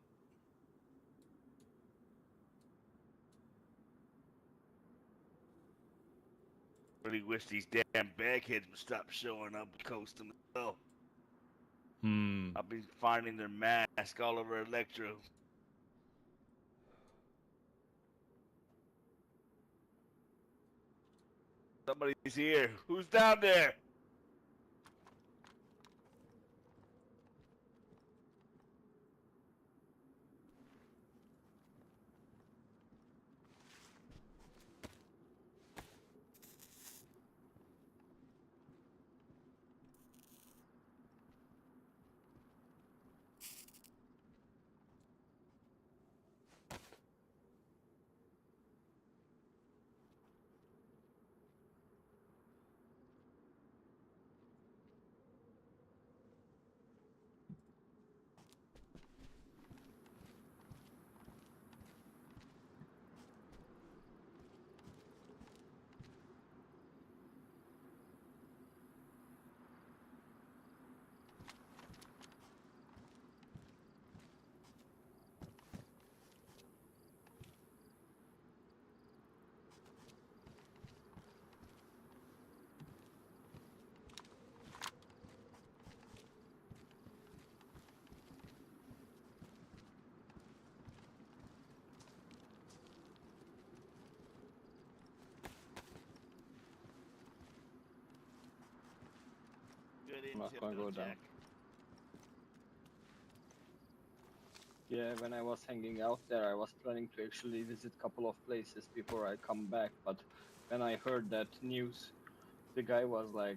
Really wish these damn bagheads would stop showing up and coasting as well. I've been finding their mask all over Electro. Somebody's here. Who's down there? I'm not gonna go down. Yeah, when I was hanging out there, I was planning to actually visit a couple of places before I come back. But when I heard that news, the guy was like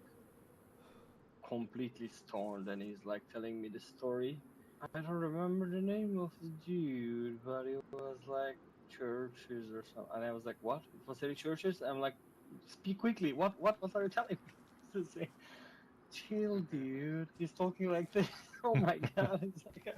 completely stoned, and he's like telling me the story. I don't remember the name of the dude, but it was like churches or something. And I was like, "What? It was Harry Churches?" I'm like, "Speak quickly. What are you telling me?" To say, chill, dude. He's talking like this. Oh my god! It's like.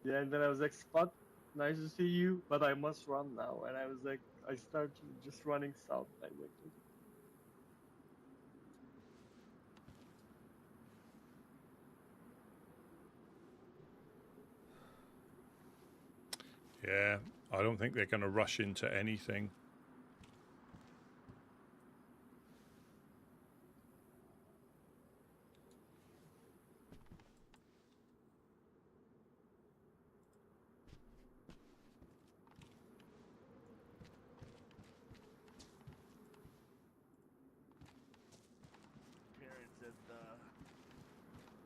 Yeah, and then I was like, Spot, nice to see you, but I must run now. And I was like, I started just running south directly. Yeah, I don't think they're going to rush into anything.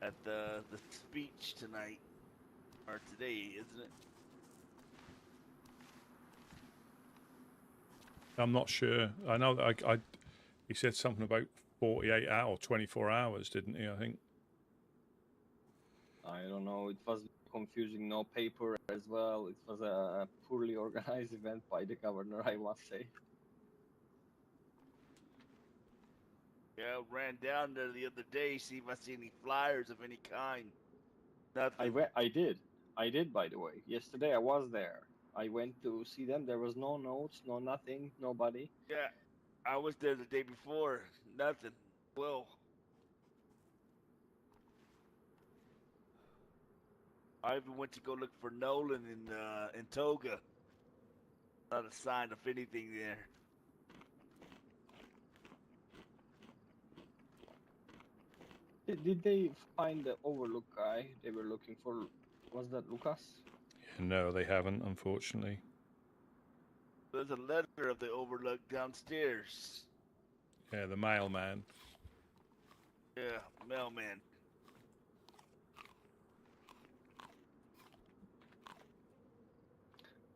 At the speech tonight or today, isn't it? I'm not sure. I know that he said something about 48 hours, 24 hours, didn't he? I think. I don't know. It was confusing. No paper as well. It was a poorly organized event by the governor, I must say. Yeah, ran down there the other day, see if I see any flyers of any kind. Nothing. I did, by the way. Yesterday I was there. I went to see them. There was no notes, no nothing, nobody. Yeah, I was there the day before. Nothing. Well, I even went to go look for Nolan in Toga. Not a sign of anything there. Did they find the Overlook guy they were looking for? Was that Lucas? No, they haven't, unfortunately. There's a letter of the Overlook downstairs. Yeah, the mailman. Yeah, mailman.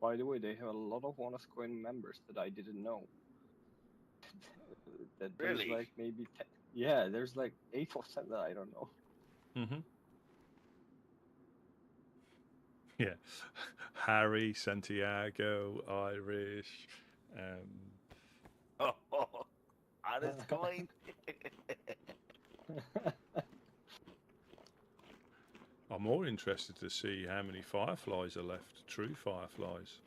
By the way, they have a lot of Honest Coin members that I didn't know. That there's Really? like maybe 10, yeah, there's like 8 of them that I don't know. Mm-hmm. Yeah, Harry, Santiago, Irish. Oh, honest coin. I'm more interested to see how many fireflies are left. True fireflies.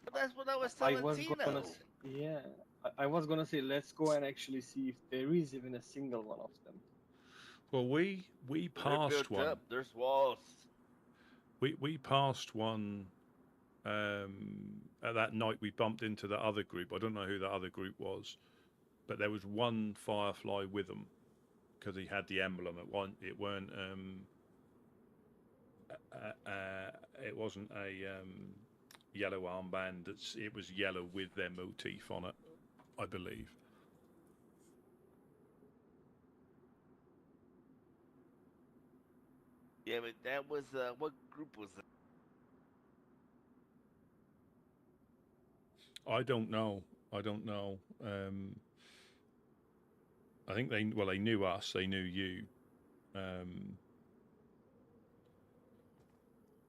But that's what I was I telling was Tino. gonna say, yeah, I was gonna say let's go and actually see if there is even a single one of them. Well, we They're passed built one. up. There's walls. We passed one at that night. We bumped into the other group. I don't know who the other group was, but there was one firefly with them because he had the emblem. It weren't. It wasn't a yellow armband. It was yellow with their motif on it, I believe. Yeah, but that was what group was that? I don't know. I think they knew us. They knew you.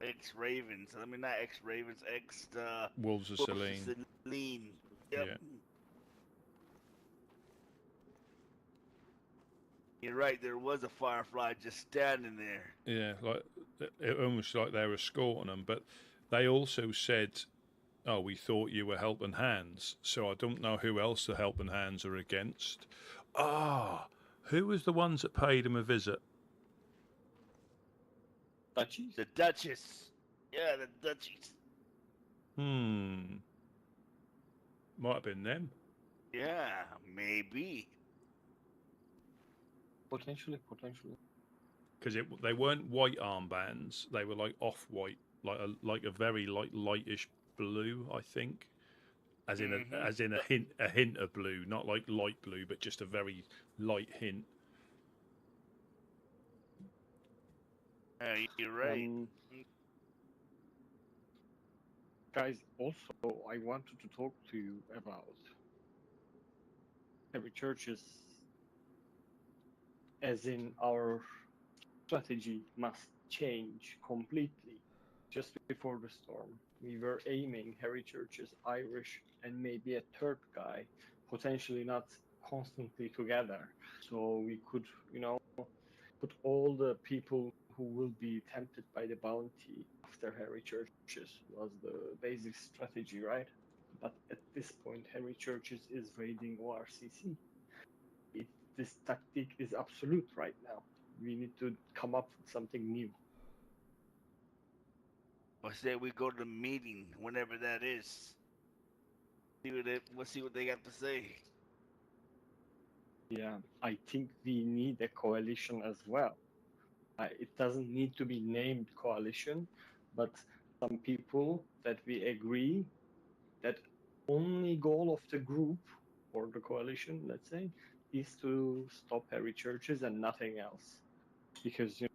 Ex-Ravens. I mean, not ex-Ravens. Wolves of Selene. Selene. Yep. Yeah. You're right. There was a firefly just standing there. Yeah, like it almost like they were escorting them. But they also said, "Oh, we thought you were helping hands." So I don't know who else the helping hands are against. Who was the ones that paid him a visit? Duchies? The Duchess. Yeah, the Duchies. Might have been them. Yeah, maybe. Potentially. Because they weren't white armbands; they were like off-white, like a very lightish blue, I think. as in a hint of blue, not like light blue, but just a very light hint. You're right. Guys, also, I wanted to talk to you about every churches, as in our strategy must change completely. Just before the storm, we were aiming Harry Churches, Irish, and maybe a third guy, potentially not constantly together. So we could, put all the people who will be tempted by the bounty after Harry Churches was the basic strategy, right? But at this point, Harry Churches is raiding ORCC. This tactic is absolute right now. We need to come up with something new. I say we go to the meeting whenever that is. We'll see what they got to say. Yeah, I think we need a coalition as well. It doesn't need to be named coalition, but some people that we agree that only goal of the group or the coalition, let's say, is to stop Harry Churches and nothing else. Because, it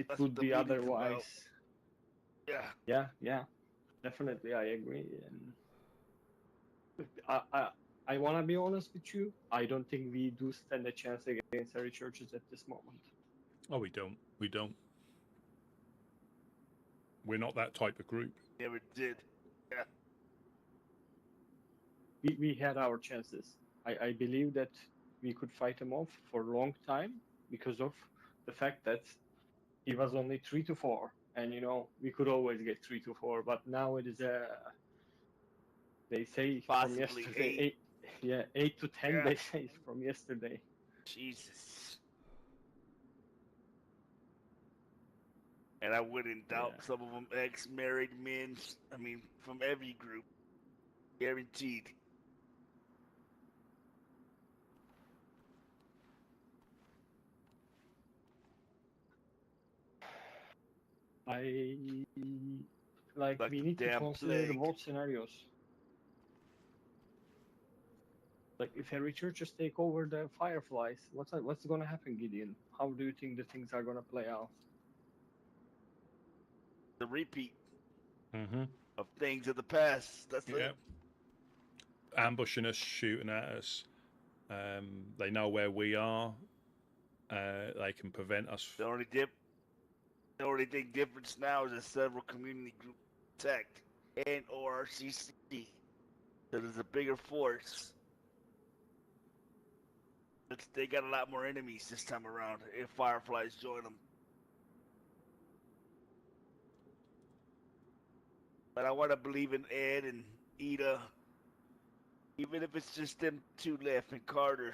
That's would be otherwise. Yeah. Yeah, definitely, I agree. And I want to be honest with you. I don't think we do stand a chance against Harry Churches at this moment. Oh, we don't. We don't. We're not that type of group. Never did. Yeah. We had our chances. I believe that we could fight him off for a long time because of the fact that he was only 3 to 4, and we could always get 3 to 4. But now it is they say Possibly from yesterday 8 to 10. Yeah. They say from yesterday. Jesus. And I wouldn't doubt some of them ex-married men. I mean, from every group, guaranteed. We need to consider both scenarios. Like, if Harry Churches take over the Fireflies, what's going to happen, Gideon? How do you think the things are going to play out? The repeat Mm-hmm. of things of the past. That's it. Ambushing us, shooting at us. They know where we are. They can prevent us. The only thing difference now is that several community groups attacked and ORCC. So there's a bigger force. They got a lot more enemies this time around if Fireflies join them. But I want to believe in Ed and Ida, even if it's just them two left and Carter.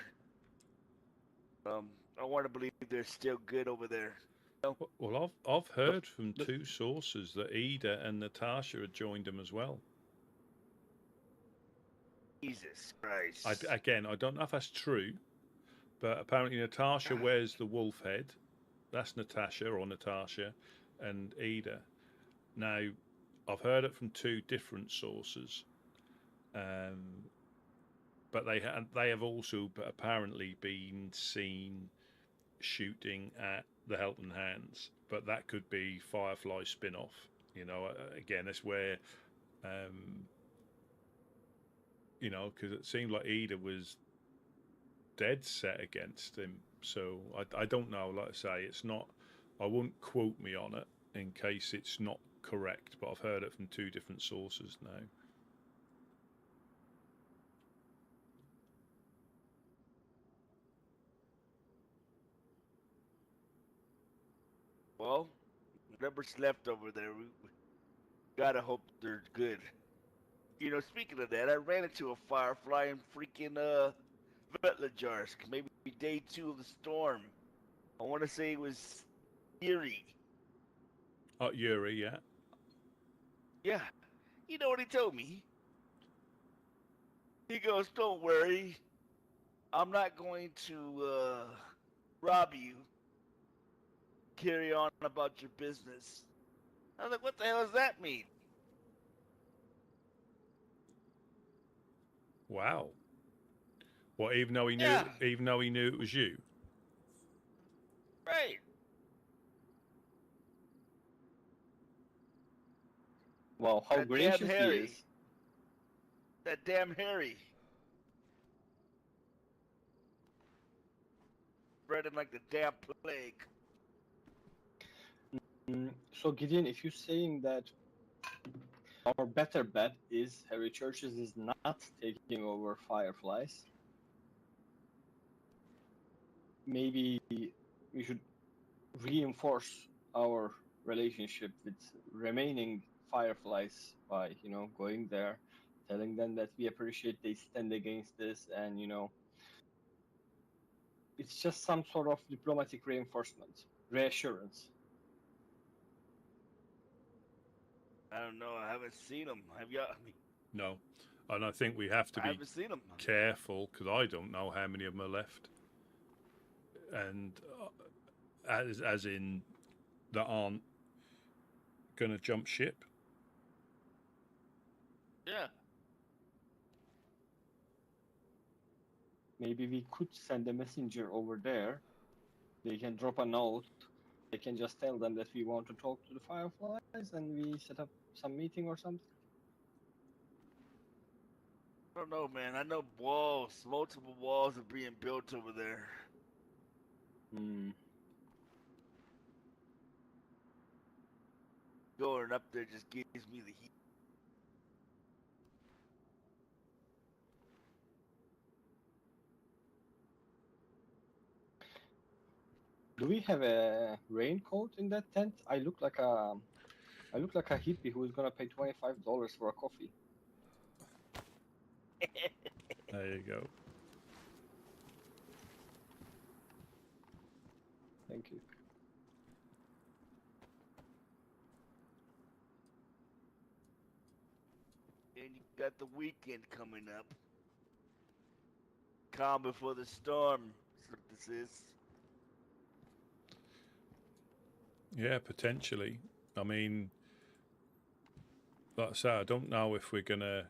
I want to believe they're still good over there. Well, I've heard from two sources that Ida and Natasha had joined them as well. Jesus Christ. I don't know if that's true, but apparently Natasha wears the wolf head. That's Natasha or Natasha and Ida. Now, I've heard it from two different sources, but they have also apparently been seen shooting at the Helping Hands, but that could be Firefly spin-off. Again, that's where, because it seemed like Ida was dead set against him. So I don't know. Like I say, it's not. I wouldn't quote me on it in case it's not correct, but I've heard it from two different sources now. Well, whatever's left over there, we gotta hope they're good. Speaking of that, I ran into a Firefly in freaking Vetlajarsk, maybe day 2 of the storm. I want to say it was Yuri. Oh, Yuri, yeah. Yeah. You know what he told me? He goes, "Don't worry. I'm not going to rob you. Carry on about your business." I was like, what the hell does that mean? Wow. Well, even though he knew, Yeah. even though he knew it was you. Right. Wow, how That damn gracious he Harry. is. That damn Harry. Spreading like the damn plague. So Gideon, if you're saying that our better bet is Harry Churches is not taking over Fireflies, maybe we should reinforce our relationship with remaining Fireflies by, going there, telling them that we appreciate they stand against this, and it's just some sort of diplomatic reinforcement, reassurance. I don't know. I haven't seen him. Have y'all? No. And I think we have to I be haven't seen him. careful because I don't know how many of them are left. And as in that aren't going to jump ship. Yeah. Maybe we could send a messenger over there. They can drop a note. They can just tell them that we want to talk to the Fireflies, and we set up some meeting or something. I don't know, man. I know multiple walls are being built over there. Going up there just gives me the heat. Do we have a raincoat in that tent? I look like a hippie who is gonna pay $25 for a coffee. There you go. Thank you. And you got the weekend coming up. Calm before the storm, that's what this is. Yeah, potentially. I mean, like I say, I don't know if we're gonna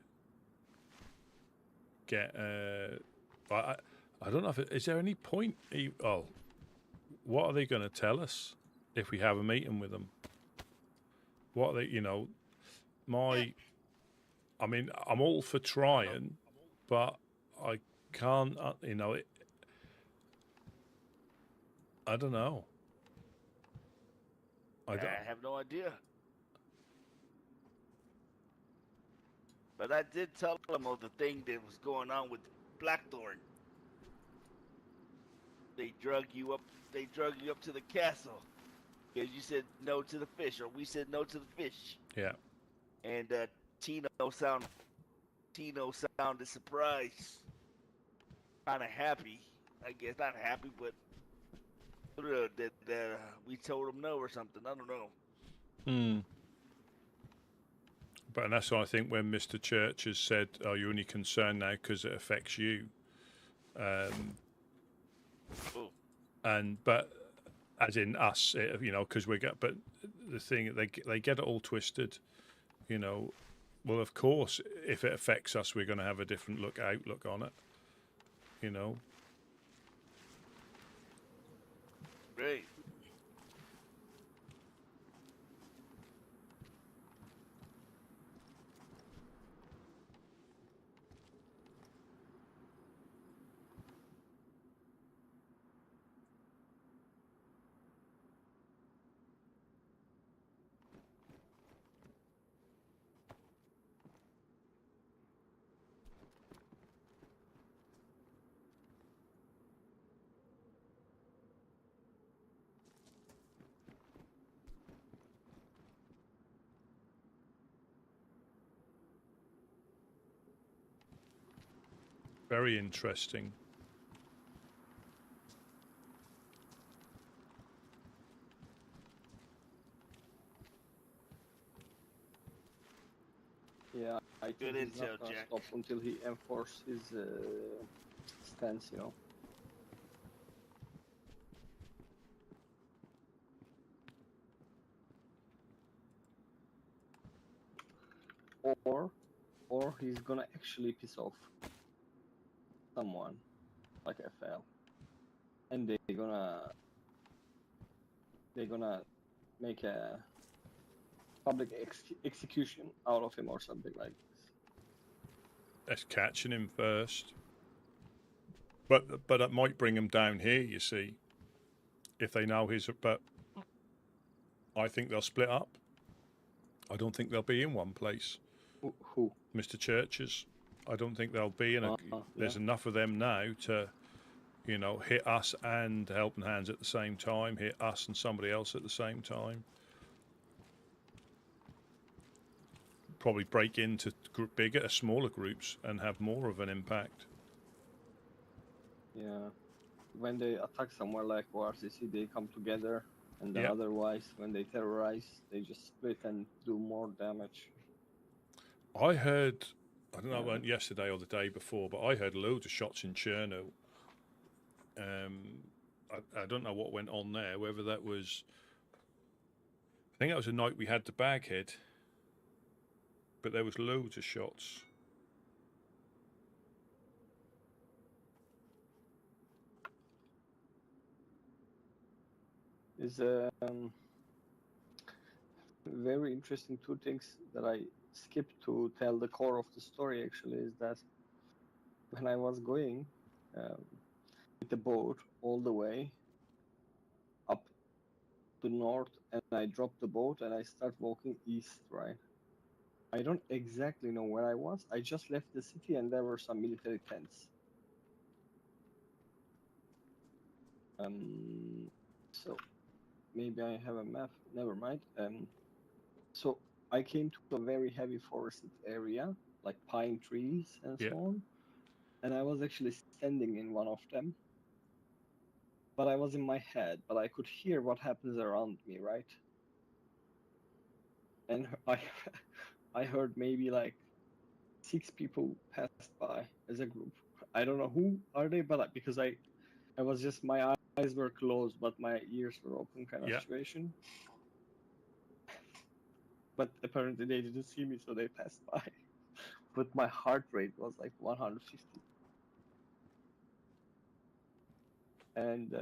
get. I don't know if is there any point. Oh, what are they going to tell us if we have a meeting with them? What are they? I mean, I'm all for trying, but I can't. I don't know. I have no idea. But I did tell them of the thing that was going on with Blackthorn. They drug you up. They drug you up to the castle because you said no to the fish, or we said no to the fish. Yeah. And Tino sounded surprised, kind of happy. I guess not happy, but that we told him no or something. I don't know. But that's why I think when Mr. Church has said, "Are you only concerned now because it affects you?" But as in us, because we get. But the thing they get it all twisted. Well, of course, if it affects us, we're going to have a different outlook on it. Great. Very interesting. Yeah, I think Good he's not intel, gonna Jack. stop until he enforces his stance, Or he's gonna actually piss off. someone like FL, and they're gonna make a public execution out of him or something like this. That's catching him first. But it might bring him down here, you see, if they know his. But I think they'll split up. I don't think they'll be in one place. Who? Mr. Churches. I don't think they'll be in a. There's Yeah. enough of them now to, you know, hit us and Helping Hands at the same time, hit us and somebody else at the same time. Probably break into bigger, smaller groups and have more of an impact. Yeah. When they attack somewhere like ORCC, they come together, and then Yep. otherwise, when they terrorize, they just split and do more damage. I heard, I don't know, Yeah. about yesterday or the day before, but I heard loads of shots in Chernarus. I don't know what went on there, whether that was, I think that was the night we had the baghead, but there was loads of shots. Is very interesting two things that I skipped to tell the core of the story actually is that when I was going with the boat all the way up to north and I dropped the boat and I start walking east, right? I don't exactly know where I was. I just left the city and there were some military tents. So maybe I have a map. Never mind. So I came to a very heavy forested area, like pine trees and Yeah. so on. And I was actually standing in one of them. But I was in my head, but I could hear what happens around me, right? And I heard maybe like 6 people passed by as a group. I don't know who are they, but because I was just, my eyes were closed, but my ears were open kind of Yeah. situation. But apparently they didn't see me, so they passed by. But my heart rate was like 150. And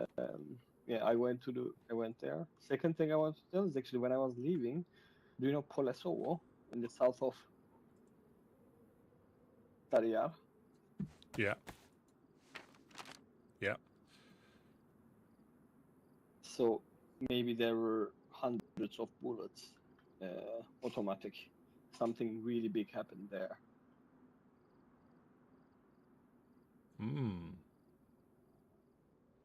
yeah, I went there. Second thing I want to tell is actually when I was leaving, do you know Polesovo in the south of Tariar? Yeah. Yeah. So maybe there were hundreds of bullets, automatic. Something really big happened there.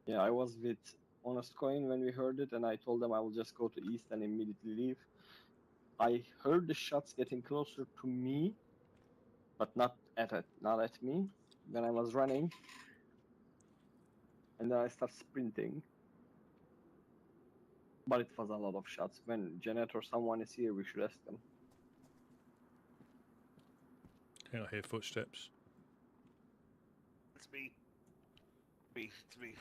Yeah, I was with Honest Coin when we heard it, and I told them I will just go to east and immediately leave. I heard the shots getting closer to me, but not at me. Then I was running, and then I start sprinting. But it was a lot of shots. When Janet or someone is here, we should ask them. I hear footsteps. It's me. It's me.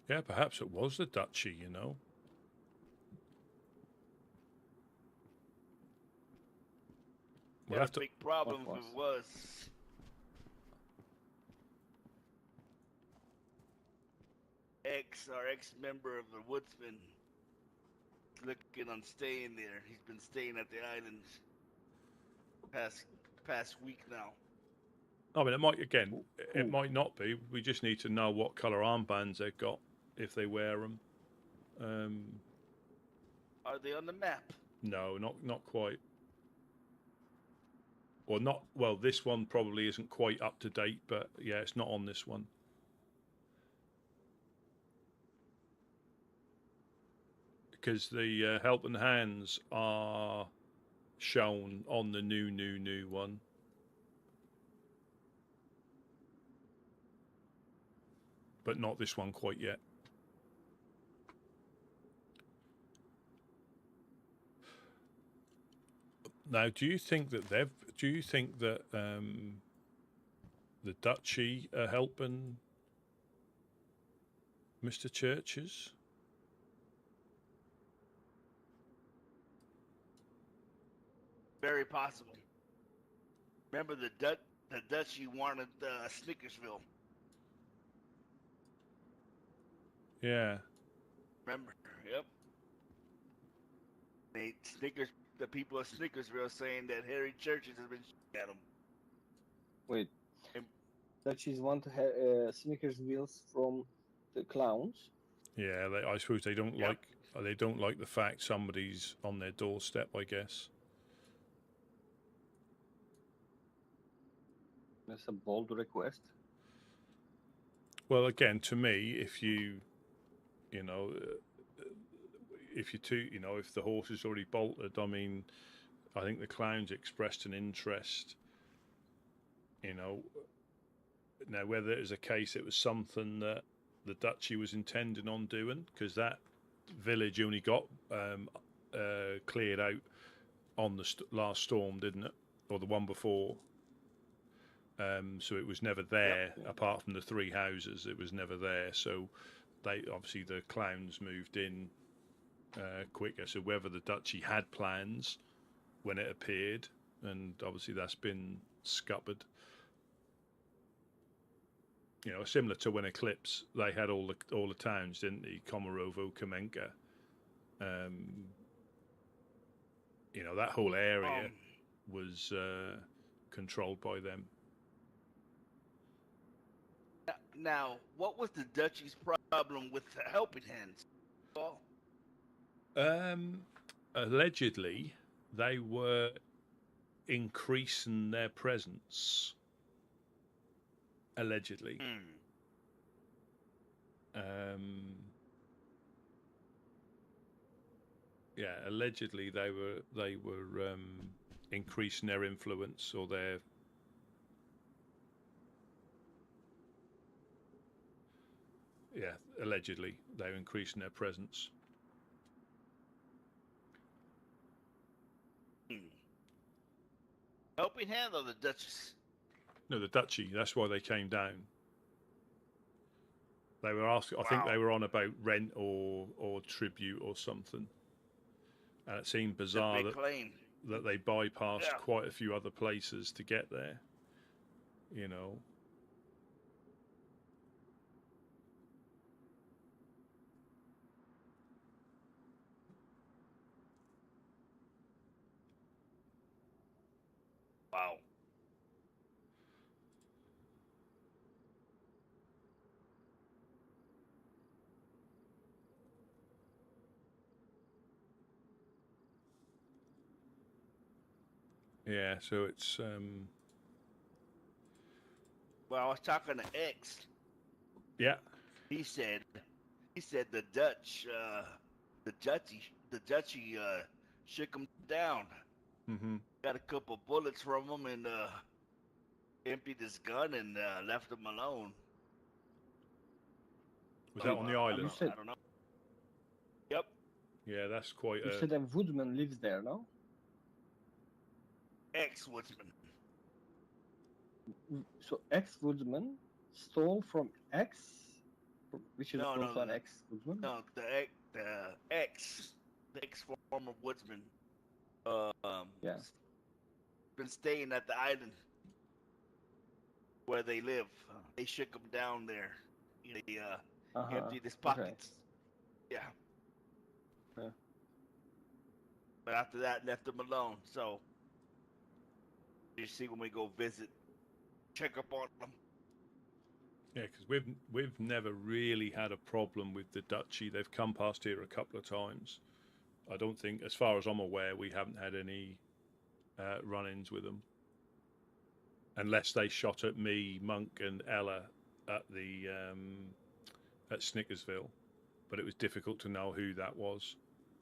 Yeah, perhaps it was the duchy, you know. We'll Got have a to. big problem What if it was. Our ex-member of the Woodsmen is looking on staying there. He's been staying at the island past week now. I mean, it might not be. We just need to know what colour armbands they've got, if they wear them. Are they on the map? No, not quite. Or not. Well, this one probably isn't quite up to date, but yeah, it's not on this one. Because the Helping Hands are shown on the new one. But not this one quite yet. Now, do you think that the duchy are helping Mr. Churches? Very possible. Remember the Dutchie wanted Snickersville. Yeah. Remember? Yep. The people of Snickersville saying that Harry Churches has been shooting at them. Wait, And- that she's want to have Snickers wheels from the clowns. Yeah, I suppose they don't Yep. like the fact somebody's on their doorstep, I guess. That's a bold request. Well, again, to me, if you know, if if the horse is already bolted, I mean, I think the clowns expressed an interest. Now whether it was a case it was something that the Duchy was intending on doing, because that village only got cleared out on the last storm, didn't it, or the one before? So it was never there. Yep. Apart from the 3 houses, it was never there. So they obviously the clowns moved in quicker. So whether the Duchy had plans when it appeared, and obviously that's been scuppered. Similar to when Eclipse, they had all the towns, didn't they? Komarovo, Kamenka. That whole area was controlled by them. Now, what was the Dutchie's problem with the helping hands? Well, Allegedly, they were increasing their presence. Allegedly. Yeah, allegedly they were increasing their influence, or their allegedly they were increasing their presence. Helping hand or the Duchess? No, the Duchy. That's why they came down. They were asking. I think they were on about rent or tribute or something. And it seemed bizarre that they bypassed quite a few other places to get there. Wow. Yeah, so it's Well, I was talking to X. Yeah. He said the Dutchie shook him down. Mm-hmm. Got a couple bullets from him and emptied his gun and left him alone. Was that on the island? I don't know. Yep. Yeah, that's quite. You said that Woodsman lives there, no? Ex-Woodsman. So ex-Woodsman stole from X, which is also an ex-Woodsman? No, the ex-former Woodsman. Been staying at the island where they live. They shook him down there. They emptied his pockets. Okay. Yeah. But after that, left him alone. So you see when we go visit, check up on them. Yeah, because we've never really had a problem with the Duchy. They've come past here a couple of times. I don't think, as far as I'm aware, we haven't had any run-ins with them, unless they shot at me, Monk, and Ella at the at Snickersville. But it was difficult to know who that was.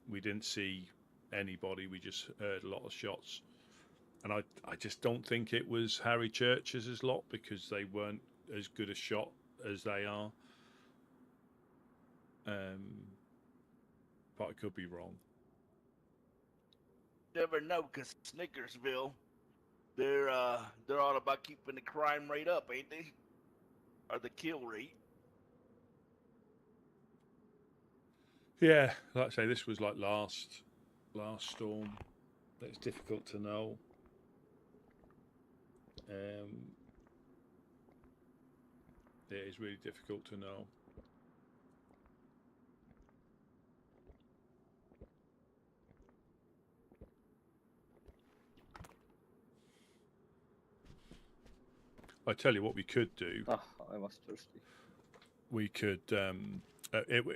We didn't see anybody. We just heard a lot of shots. And I just don't think it was Harry Church's lot, because they weren't as good a shot as they are. But I could be wrong. Never know, because Snickersville, they're all about keeping the crime rate up, ain't they? Or the kill rate. Yeah, like I say, this was like last storm. It's difficult to know. It is really difficult to know. I tell you what we could do. Ah, I was thirsty. We could,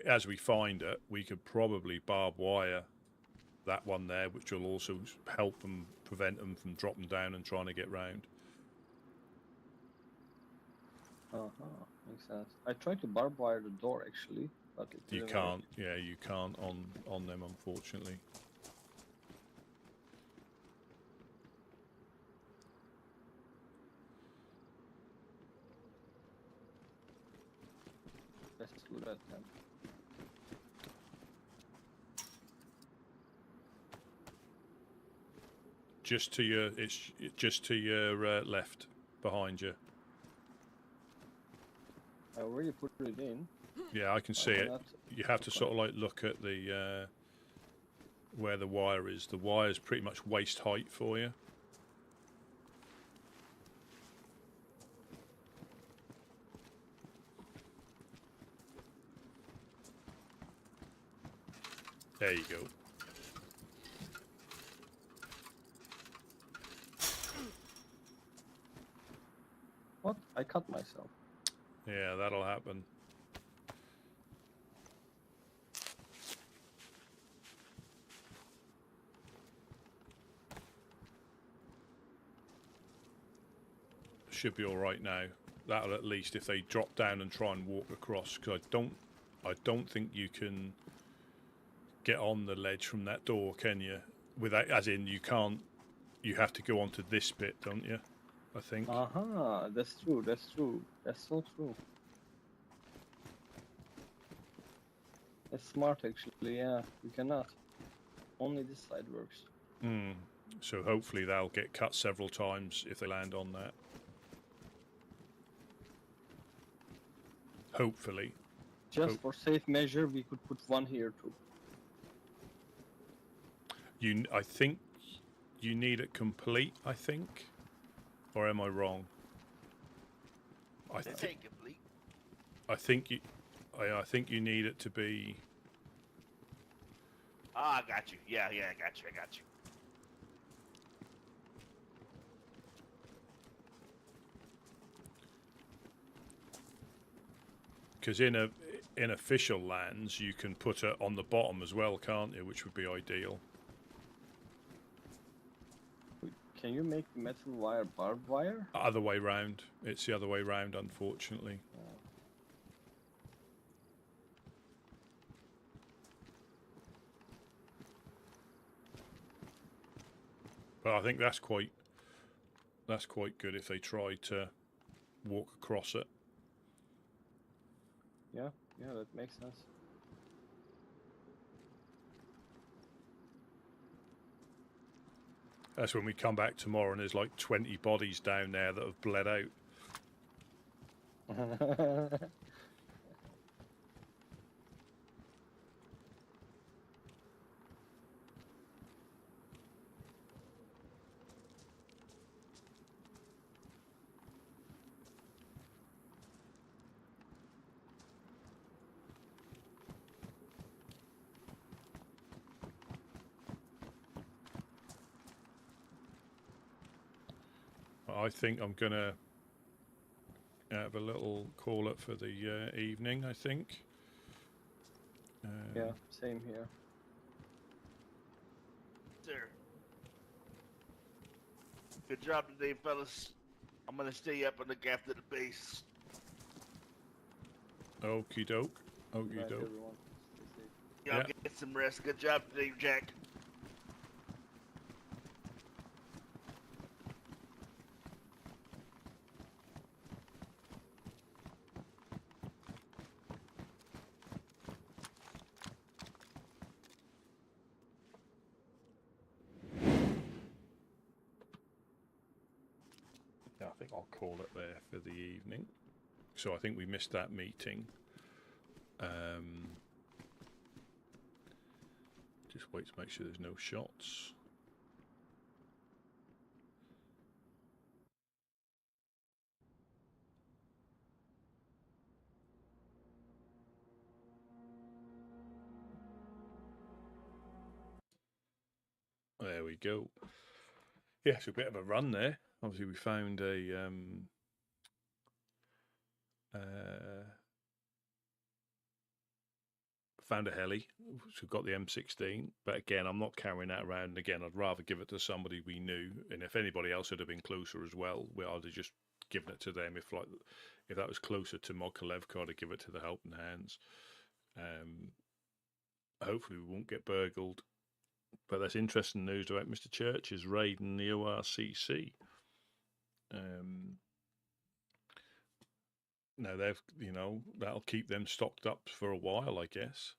as we find it, we could probably barb wire that one there, which will also help them prevent them from dropping down and trying to get round. Makes sense. I tried to barb wire the door actually, but it You didn't can't. work. Yeah, you can't on them, unfortunately. Let's do that then. Just to your, it's just to your left, behind you. I already put it in. Yeah, I can see it. cannot- You have to Okay. sort of like look at the where the wire is. The wire is pretty much waist height for you. There you go. What? I cut myself. Yeah, that'll happen. Should be all right now. That'll at least, if they drop down and try and walk across, because I don't think you can get on the ledge from that door, can you? Without, as in, you can't. You have to go onto this bit, don't you? I think. That's true. That's true. That's so true. That's smart actually. Yeah, you cannot. Only this side works. So hopefully they'll get cut several times if they land on that. Hopefully. Just for safe measure, we could put one here too. I think you need it complete. I think, or am I wrong? I think complete. I think you. I think you need it to be. Ah, I got you. Yeah, I got you. Because in official lands, you can put it on the bottom as well, can't you? Which would be ideal. Can you make metal wire barbed wire? Other way round. It's the other way round, unfortunately. But I think that's quite good if they try to walk across it. Yeah, that makes sense. That's when we come back tomorrow and there's like 20 bodies down there that have bled out. I think I'm gonna have a little call up for the evening, I think. Yeah, same here. Sir. Good job today, fellas. I'm gonna stay up and look after the base. Okie doke. Good Okie night, doke. everyone. Stay safe. Y'all Yeah. get some rest. Good job today, Jack. Yeah, I think I'll call it there for the evening. So I think we missed that meeting. Just wait to make sure there's no shots. There we go. Yeah, it's a bit of a run there. Obviously, we found a heli. So we've got the M16, but again, I'm not carrying that around. And again, I'd rather give it to somebody we knew, and if anybody else had have been closer as well, I'd have just given it to them. If that was closer to Mokolevka, I'd have given it to the Helping Hands. Hopefully, we won't get burgled. But that's interesting news about Mr. Church's raiding the ORCC. Now that'll keep them stocked up for a while, I guess.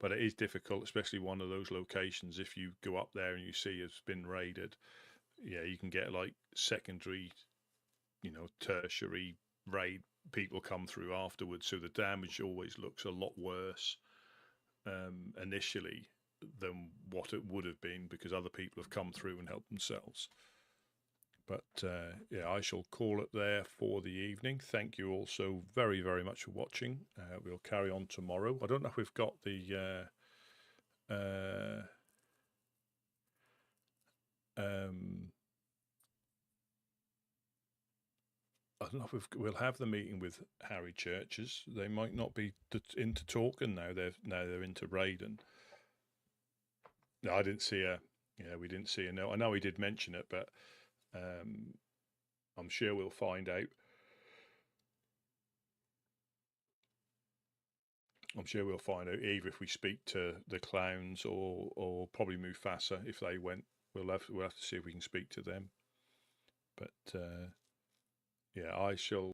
But it is difficult, especially one of those locations. If you go up there and you see it's been raided, yeah, you can get like secondary, tertiary raid people come through afterwards. So the damage always looks a lot worse initially than what it would have been because other people have come through and helped themselves. But yeah, I shall call it there for the evening. Thank you all so very, very much for watching. We'll carry on tomorrow. I don't know if we've got the I don't know if we'll have the meeting with Harry Churches. They might not be into talking now. They're into raiding. No, I didn't see we didn't see a note. I know he did mention it, but I'm sure we'll find out. I'm sure we'll find out either if we speak to the clowns or probably Mufasa if they went. We'll have to see if we can speak to them. But yeah, I shall